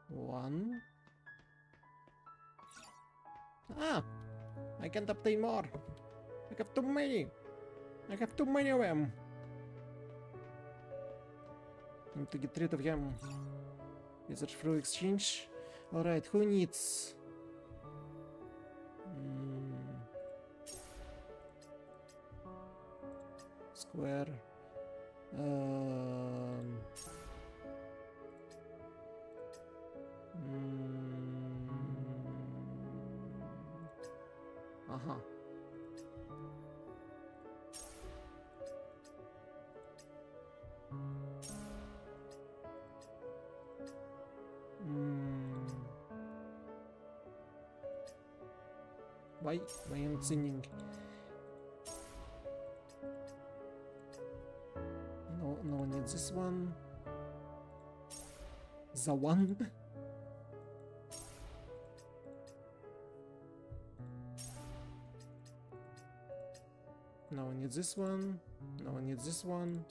1. Ah! I can't obtain more. I have too many. I have too many of them. Need to get rid of them. Is it through exchange? Alright, who needs? Square. Aha. Why am I singing? No one needs this one. The one? No one needs this one. No one needs this one.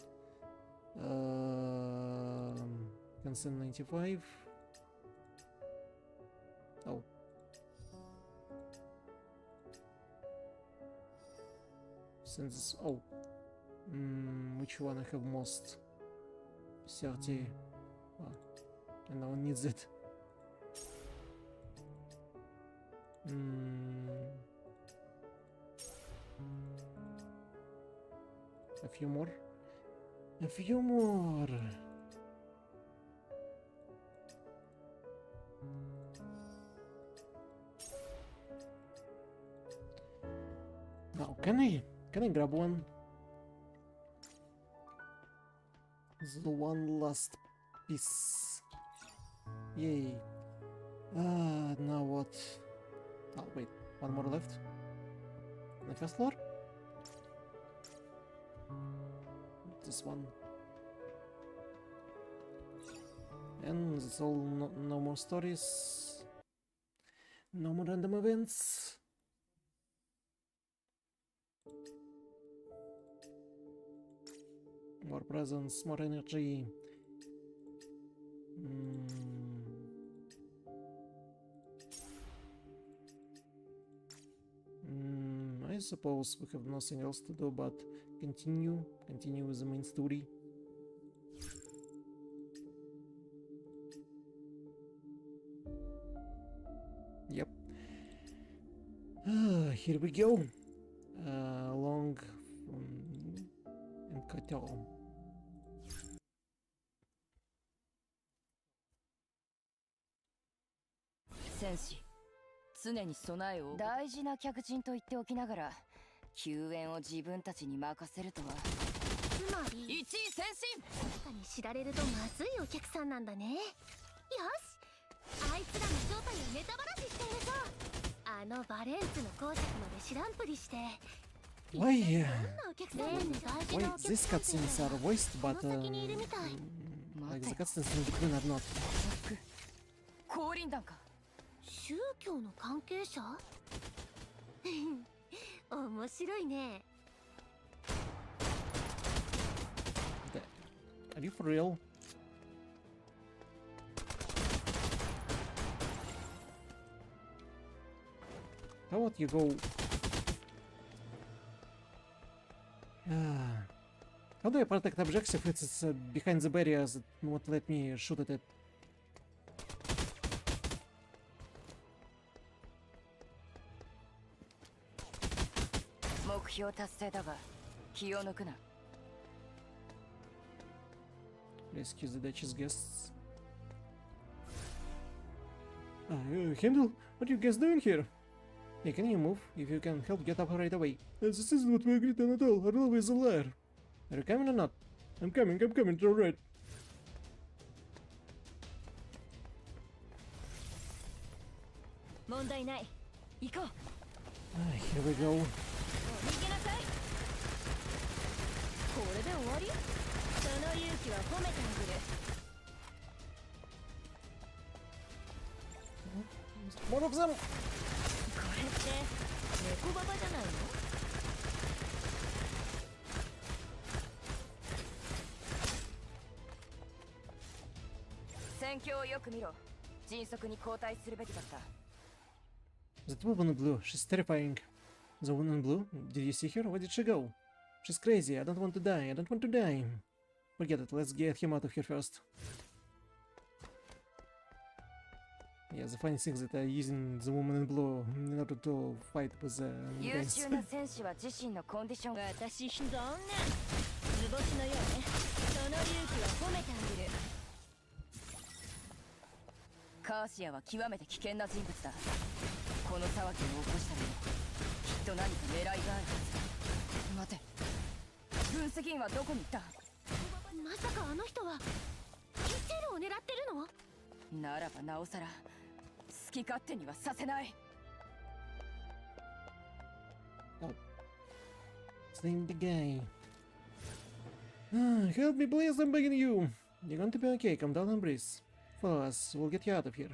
Consent 95. Oh. Since oh. Which one I have most? 30. And no one needs it. A few more. A few more. Now, can I grab one? The one last piece. Yay. Now what? Oh, wait. One more left. On the first floor? This one. And that's all. No more stories. No more random events. More presence, more energy. I suppose we have nothing else to do but continue with the main story. Yep. Here we go. Long and котел. 戦士常に備えを大事な客人と言っておきながら救援を自分たちに任せるとはつまり一位先進誰かに知られるとまずいお客さんなんだね。よし、あいつらの正体をネタバラシしてやるぞ。あのバレンツの公爵まで知らんぷりして Why? どんなお客さんなんだ。 Why these cutscenes are voiced, but この先にいるみたい。 like the cutscenes in between are not. 降臨弾か宗教の関係者面白いね。 Are you for real? How about you go? How do I protect objects if it's behind the barriers that won't let me shoot at it? 目標達成だが気を抜くな Rescue the Duchess guests. Handel, what are you guys doing here? Hey, can you move? If you can help, get up right away. This isn't what we agreed on at all. Our love is a liar. Are you coming or not? I'm coming, it's alright. Here we go. 逃げなさいこれで終わりその勇気は褒めてあげる More of them! これって猫ババじゃないの戦況をよく見ろ迅速に交代するべきだった That woman in blue, she's terrifying. The woman in blue, did you see her? Where did she go? She's crazy, I don't want to die, I don't want to die. Forget it, let's get him out of here first. Yeah, the funny thing is that they're using the woman in blue in order to fight with the 優 guys. 秀な戦士は自身のコンディション私そんな図星のようねその勇気は褒めてあげるカーシアは極めて危険な人物だこの騒ぎを起こしたのもきっと何か狙いがあるはず待て分析員はどこに行ったまさかあの人はキッチェルを狙ってるのならばなおさら好き勝手にはさせない Same the guy. Help me, please, I'm begging you. You're going to be okay, come down and breathe. Follow us, we'll get you out of here.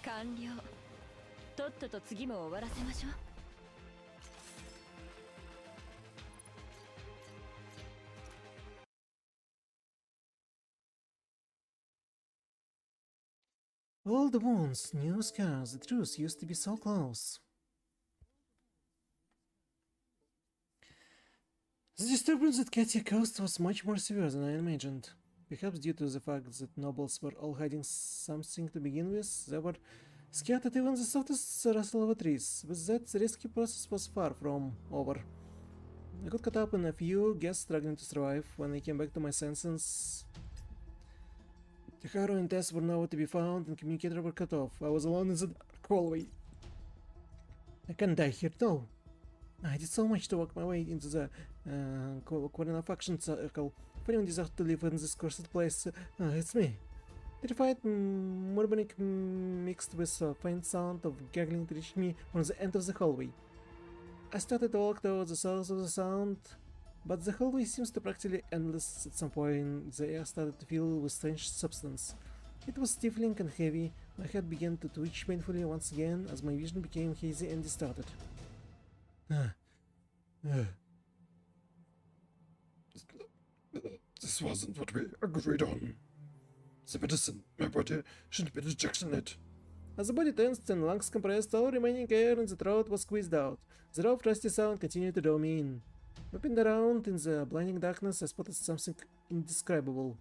完了とっとと次も終わらせましょう All the wounds, new scars, the truth used to be so close. The disturbance at Katia Coast was much more severe than I imagined. Perhaps due to the fact that nobles were all hiding something to begin with, they were scared at even the softest rustle of the trees. With that, the rescue process was far from over. I got caught up in a few guests struggling to survive. When I came back to my senses, the Haru and Tess were nowhere to be found and communicator were cut off. I was alone in the dark hallway. I can't die here, no. I did so much to work my way into the Corona faction circle. If anyone deserves to live in this cursed place, it's me. Terrified, murmuric mixed with a faint sound of gaggling reached me from the end of the hallway. I started to walk towards the source of the sound, but the hallway seems to practically endless. At some point, the air started to fill with strange substance. It was stifling and heavy. My head began to twitch painfully once again as my vision became hazy and distorted. This wasn't what we agreed on. The medicine, my body shouldn't be rejecting it. As the body tensed and lungs compressed, all remaining air in the throat was squeezed out. The raw, frosty sound continued to draw me in. Whipping around in the blinding darkness, I spotted something indescribable.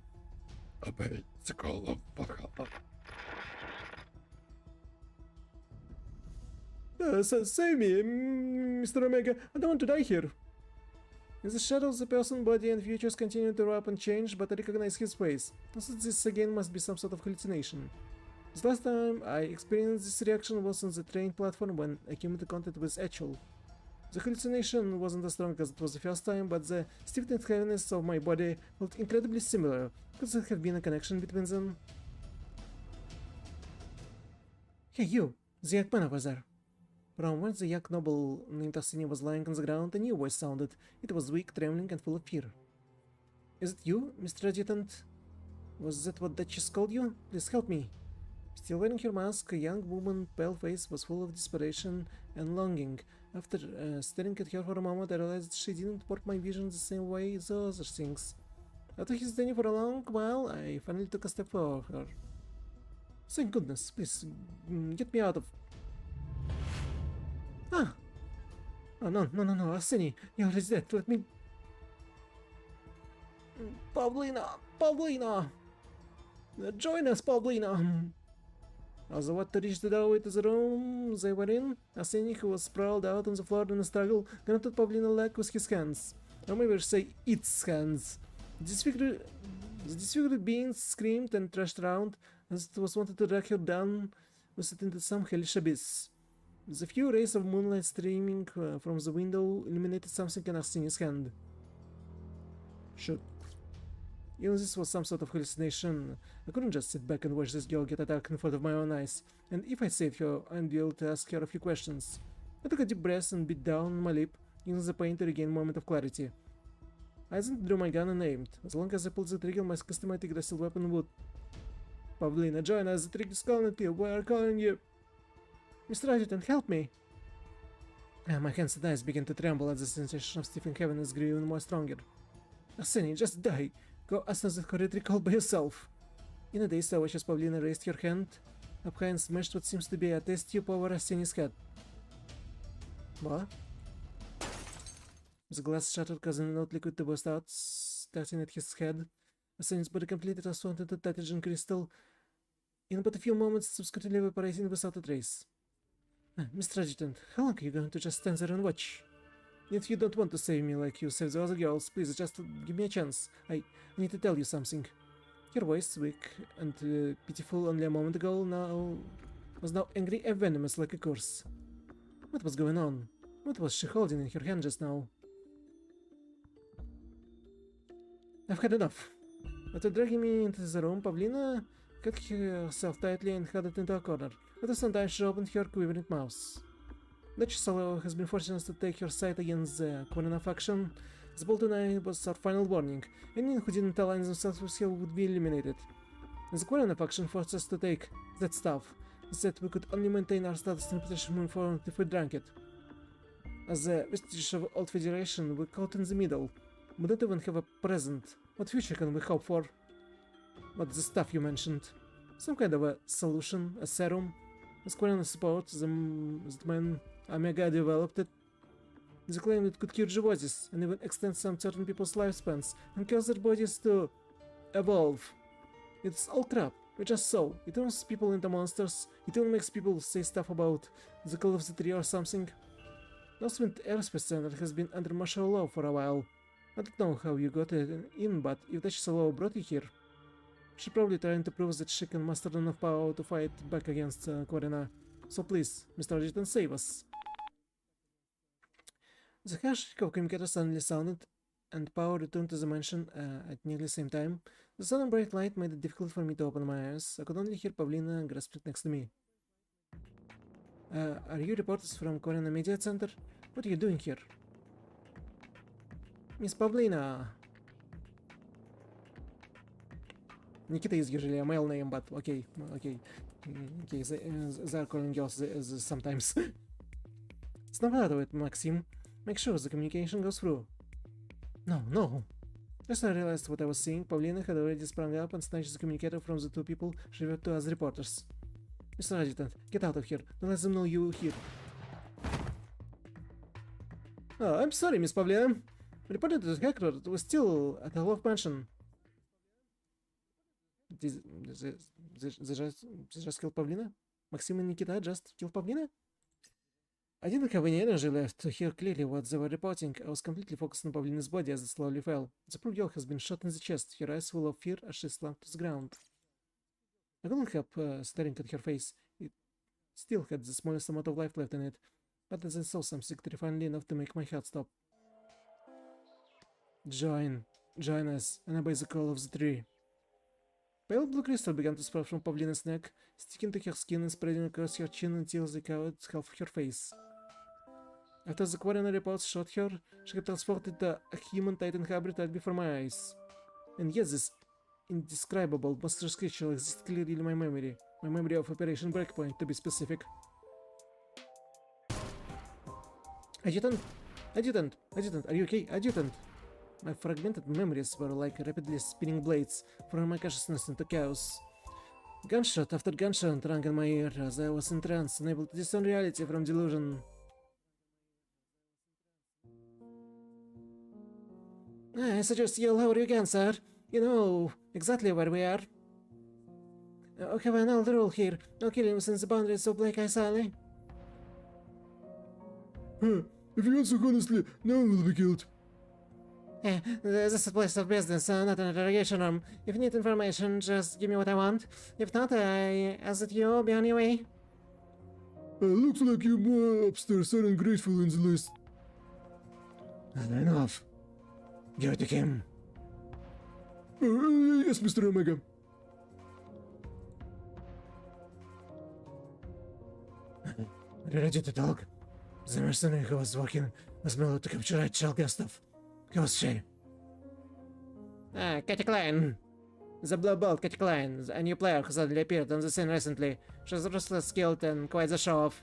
Obey the call of Valhalla. Save me, Mr. Omega. I don't want to die here. In the shadows, the person's body and features continue to wrap and change, but I recognize his face. Also, this again must be some sort of hallucination. The last time I experienced this reaction was on the train platform when I came into contact with Echel. The hallucination wasn't as strong as it was the first time, but the stiffness and heaviness of my body felt incredibly similar. Could there have been a connection between them? Hey you, the young man over there. From where the young noble named Arseny was lying on the ground, a new voice sounded. It was weak, trembling, and full of fear. Is it you, Mr. Adjutant? Was that what Duchess called you? Please help me. Still wearing her mask, a young woman's pale face was full of desperation and longing. After staring at her for a moment, I realized she didn't warp my vision the same way as the other things. After hesitating for a long while, I finally took a step forward her. Thank goodness, please, get me out of... Ah! Oh, no, Arseny, you're already dead, let me... Pavlina! Join us, Pavlina! As I was to reach the doorway to the room they were in, Arseny, who was sprawled out on the floor in a struggle, granted Pavlina's leg with his hands. Or maybe say its hands. The disfigured being screamed and thrashed around as it was wanted to drag her down with it into some hellish abyss. The few rays of moonlight streaming from the window illuminated something in Arseny's hand. Shoot. Even this was some sort of hallucination. I couldn't just sit back and watch this girl get attacked in front of my own eyes, and if I saved her, I'd be able to ask her a few questions. I took a deep breath and bit down on my lip, using the pain to regain a moment of clarity. I then drew my gun and aimed. As long as I pulled the trigger, my customary aggressive weapon would... Pavlina, join us, the trigger's calling at you, we are calling you! Mr. Adjutant, help me! My hands and eyes began to tremble as the sensation of stifling heaviness grew even more stronger. Arseny, just die! Go answer that horrific call by yourself! In a daze, I watched as Pavlina raised her hand up high and smashed what seems to be a test tube over Arseny's head. What? The glass shattered, causing a liquid to burst out, starting at his head. Arseny's body completely transformed into Titan crystal. In but a few moments, it was completely evaporating without a trace. Mr. Adjutant, how long are you going to just stand there and watch? If you don't want to save me like you saved the other girls, please just give me a chance. I need to tell you something. Her voice, weak and pitiful only a moment ago, was now angry and venomous like a curse. What was going on? What was she holding in her hand just now? I've had enough. After dragging me into the room, Pavlina cut herself tightly and huddled into a corner. After some time, she opened her quivering mouth. Duchess has been forcing us to take her side against the Corona faction. The bolt tonight was our final warning. Anyone who didn't align themselves with her would be eliminated. The Corona faction forced us to take that stuff. They said we could only maintain our status and reputation moving forward if we drank it. As a vestige of old Federation, we're caught in the middle. We don't even have a present. What future can we hope for? What's the stuff you mentioned? Some kind of a solution, a serum? As Corona support, the man Omega developed it. They claim it could cure diseases and even extend some certain people's lifespans and cause their bodies to evolve. It's all crap. We just saw. It turns people into monsters. It even makes people say stuff about the call of the tree or something. Northwind Aerospace Center has been under martial law for a while. I don't know how you got it in, but if Duchess law brought you here, she's probably trying to prove that she can muster enough power to fight back against Corona. So please, Mr. Adjutant, save us. The harsh communicator suddenly sounded, and power returned to the mansion at nearly the same time. The sudden bright light made it difficult for me to open my eyes. I could only hear Pavlina gasping next to me. Are you reporters from Corona Media Center? What are you doing here? Miss Pavlina! Nikita is usually a male name, but okay, they are calling girls sometimes. Snap out of it, Maxim. Make sure the communication goes through. No. Just I realized what I was seeing. Pavlina had already sprung up and snatched the communicator from the two people she referred to as reporters. Mr. Adjutant, get out of here. Don't let them know you're here. Oh, I'm sorry, Miss Pavlina. Reported to the hacker, it was still at the Love Mansion. They just killed Pavlina? Maxim and Nikita just killed Pavlina? I didn't have any energy left to hear clearly what they were reporting. I was completely focused on Pavlina's body as it slowly fell. The poor girl has been shot in the chest, her eyes full of fear as she slumped to the ground. I couldn't help staring at her face. It still had the smallest amount of life left in it, but as I saw something terrifyingly enough to make my heart stop. Join us, and obey the call of the tree. Pale blue crystal began to sprout from Pavlina's neck, sticking to her skin and spreading across her chin until they covered half of her face. After the coroner reports shot her, she got transported to a human titan hybrid right before my eyes. And yet this indescribable monstrous creature exists clearly in my memory of Operation Breakpoint, to be specific. Adjutant, are you okay? Adjutant! My fragmented memories were like rapidly spinning blades, throwing my consciousness into chaos. Gunshot after gunshot rang in my ear as I was in trance, unable to discern reality from delusion. I suggest you lower your gun, sir. You know exactly where we are. I have an old rule here: no killing within the boundaries of Black Ice Alley. If you answer honestly, no one will be killed. This is a place of business, not an interrogation room. If you need information, just give me what I want. If not, I ask that you be on your way. Looks like you upstairs aren't grateful in the list. Enough. Give it to him. Yes, Mr. Omega. Are you ready to talk? The mercenary who was working with Milo to capture Rachel Gustav. Who was she? Katie Klein. The Blue Bolt Katie Klein, a new player who suddenly appeared on the scene recently. She's ruthless, skilled, and quite the show-off.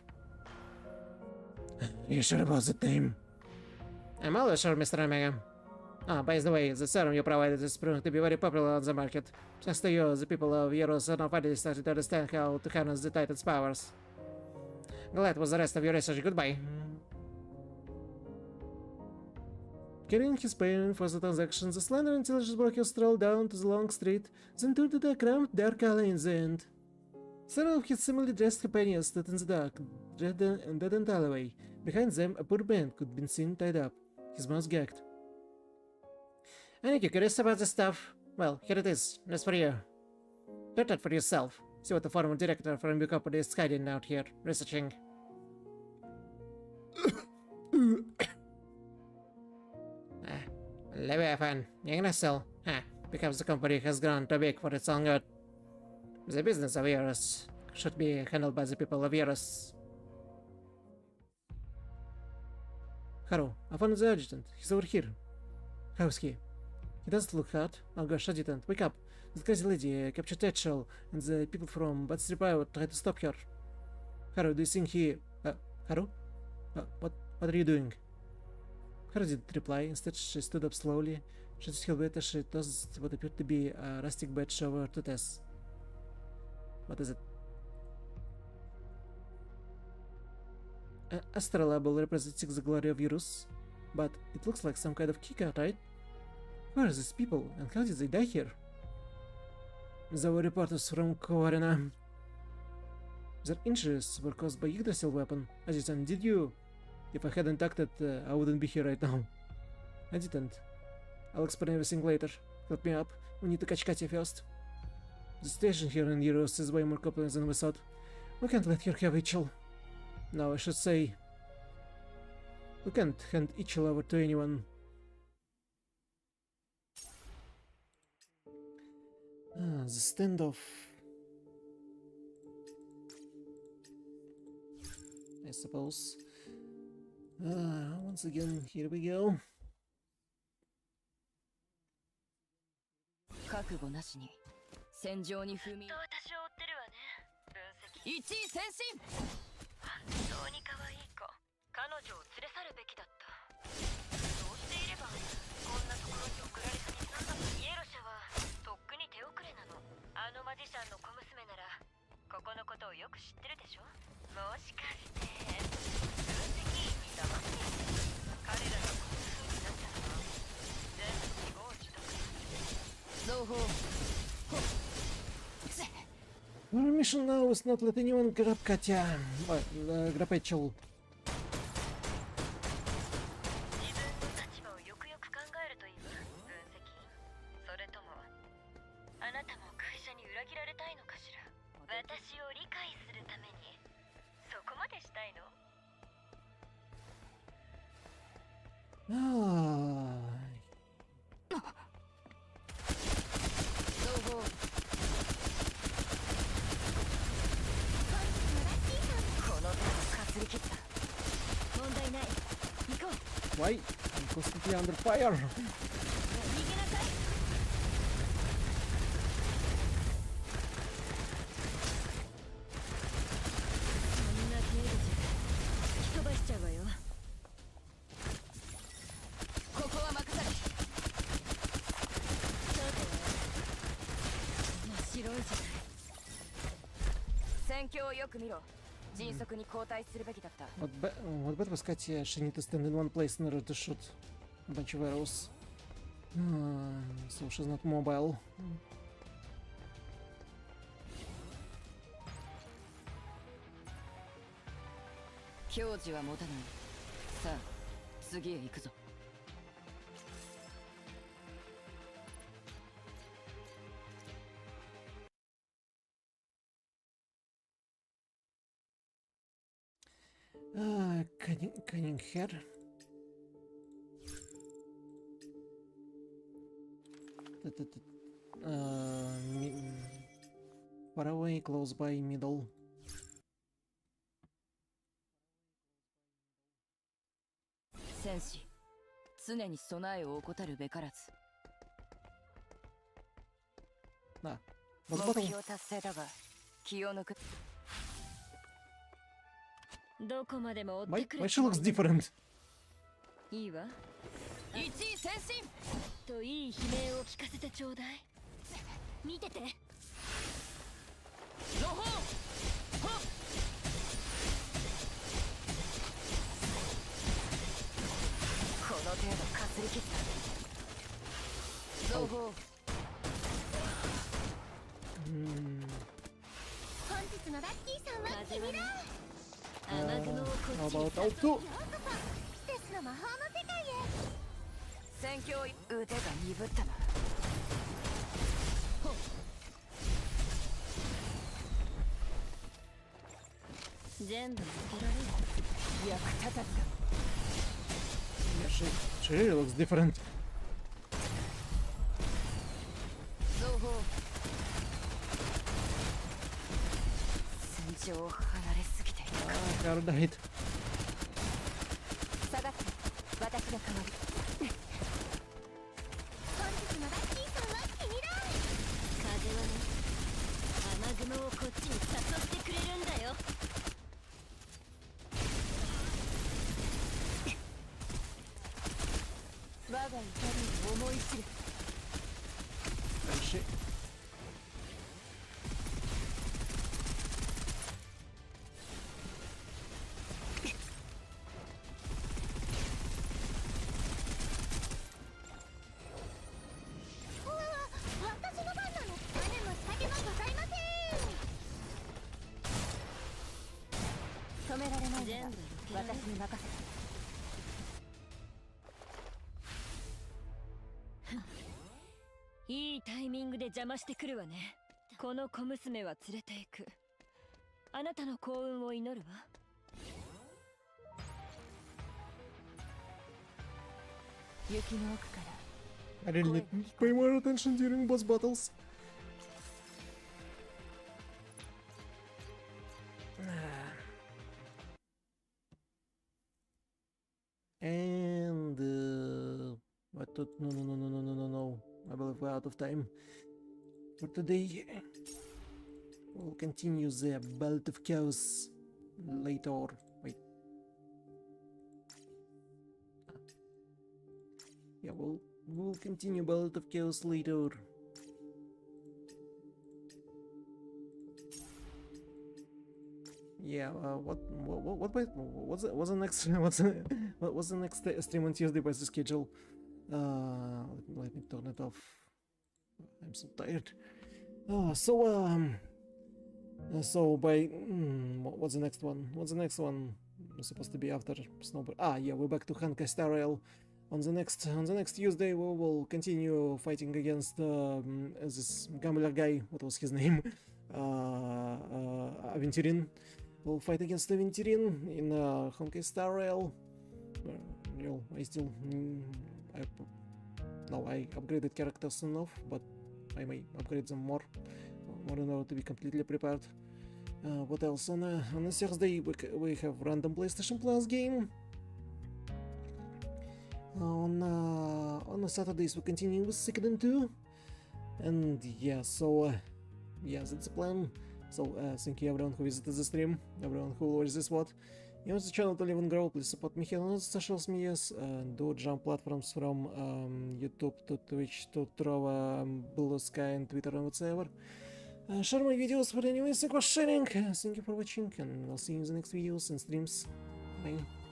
Are you sure about that name? I'm always sure, Mr. Omega. By the way, the serum you provided is proving to be very popular on the market. Thanks to you, the people of Euros are now finally starting to understand how to harness the Titan's powers. Glad with the rest of your research. Goodbye. Carrying his payment for the transaction, the slender intelligence broker strolled down to the long street, then turned into a cramped, dark alley in the end. Several of his similarly dressed companions stood in the dark, dead-end alleyway. Behind them, a poor man could be seen tied up, his mouth gagged. Aren't you curious about this stuff? Well, here it is, just for you. Read it for yourself. See what the former director from your company is hiding out here, researching. Leviathan, young Russell, because the company has grown too big for its own good. The business of Eros should be handled by the people of Eros. Haru, I found the adjutant. He's over here. How's he? He doesn't look hurt. Oh gosh, adjutant, wake up. The crazy lady captured Tetchel, and the people from Bad Street Power tried to stop her. Haru, do you think he... Haru? What are you doing? Haru didn't reply. Instead, she stood up slowly. She just held it as she tossed what appeared to be a rustic badge over to Tess. What is it? An astral label representing the glory of Eurus, but it looks like some kind of keycard, right? Where are these people, and how did they die here? There were reporters from Kovarena. Their injuries were caused by Yggdrasil weapon. Adjutant, did you? If I hadn't acted, I wouldn't be here right now. Adjutant, I'll explain everything later. Help me up. We need to catch Katya first. The station here in Euros is way more complex than we thought. We can't let her have Ichel. No, I should say... we can't hand Ichel over to anyone. The standoff. I suppose. Once again, here we go. 覚悟なしに戦場に踏み私を追ってるわね。分析。一位先進。本当に可愛い子。彼女を連れ去るべきだった。そうしていればこんなところに送られずに済んだ。イエロ社はとっくに手遅れなの。あのマジシャンの小娘ならここのことをよく知ってるでしょ。もしかして分析員に騙して彼らがこんな風になったのは報 Our mission now is not let anyone grab Katya. Grab Rachel. 自分の立場をよくよく考えるといいわ、分析員。それともあなたも会社に裏切られたいのかしら。私を理解するためにそこまでしたいの？ Ah. 情報 この手をかすり切った。問題ない。行こう。 Why? I'm constantly under fire. 逃げなさい。そんな程度じゃ吹き飛ばしちゃうわよ。ここは任され。面白いじゃない。戦況をよく見ろ。迅速に交代するべきだった。 What better was Katya? She need to stand in one place in order to shoot a bunch of arrows. So she's not mobile. 矜持は持たない。さあ、次へ行くぞ。Cunning hair. Far away, close by, middle. 戦士、常に備えを怠るべからず。Ah, 目 but 標達成だが、気を抜く。どこまでも追ってくれ。 why she looks different? いいわ。一位先進といい悲鳴を聞かせてちょうだい。見てて。ロホン。この程度かすり切った。情報。本日のラッキーさんは君だ。 雨雲をこっち How に about よう Auto? こそ季節の魔法の世界へ。戦況腕が鈍ったな。全部受けられる。役立たずだ。 Yeah, she really looks different. 情報。戦場を離れすぎている。 Car died. 下がって、私が代わる。本日のラッキーさんは君だ。風はね、雨雲をこっちに誘ってくれるんだよ。我が怒りを思い知る。 And she... うわ、私の番なの。種も酒もございません。止められないなら私に任せて。いいタイミングで邪魔してくるわね。この小娘は連れて行く。あなたの幸運を祈るわ。雪の奥から I really need to pay more attention during boss battles. And what? No. I believe we're out of time for today. We'll continue the Belt of Chaos later. Wait. Yeah, we'll continue Belt of Chaos later. Yeah. What's the next? What's the next stream on Tuesday? What's the schedule? Let me turn it off. I'm so tired. So by what's the next one? What's the next one? It's supposed to be after Snowbreak. Ah, yeah, we're back to Honkai Star Rail. On the next Tuesday, we will continue fighting against this gambler guy. What was his name? Aventurin. We'll fight against Aventurin in Honkai Star Rail. I still I upgraded characters enough, but I may upgrade them more in order to be completely prepared. What else? On a Thursday we have random PlayStation Plus game. On a Saturdays we continue with Suikoden 2. And yeah, so that's the plan. So thank you everyone who visited the stream, everyone who watched this VOD. You want the channel to live and grow, please support me here on social medias, do jump platforms from YouTube to Twitch to Trova, Blue Sky and Twitter and whatsoever. Share my videos for anyone who was sharing. Thank you for watching, and I'll see you in the next videos and streams. Bye.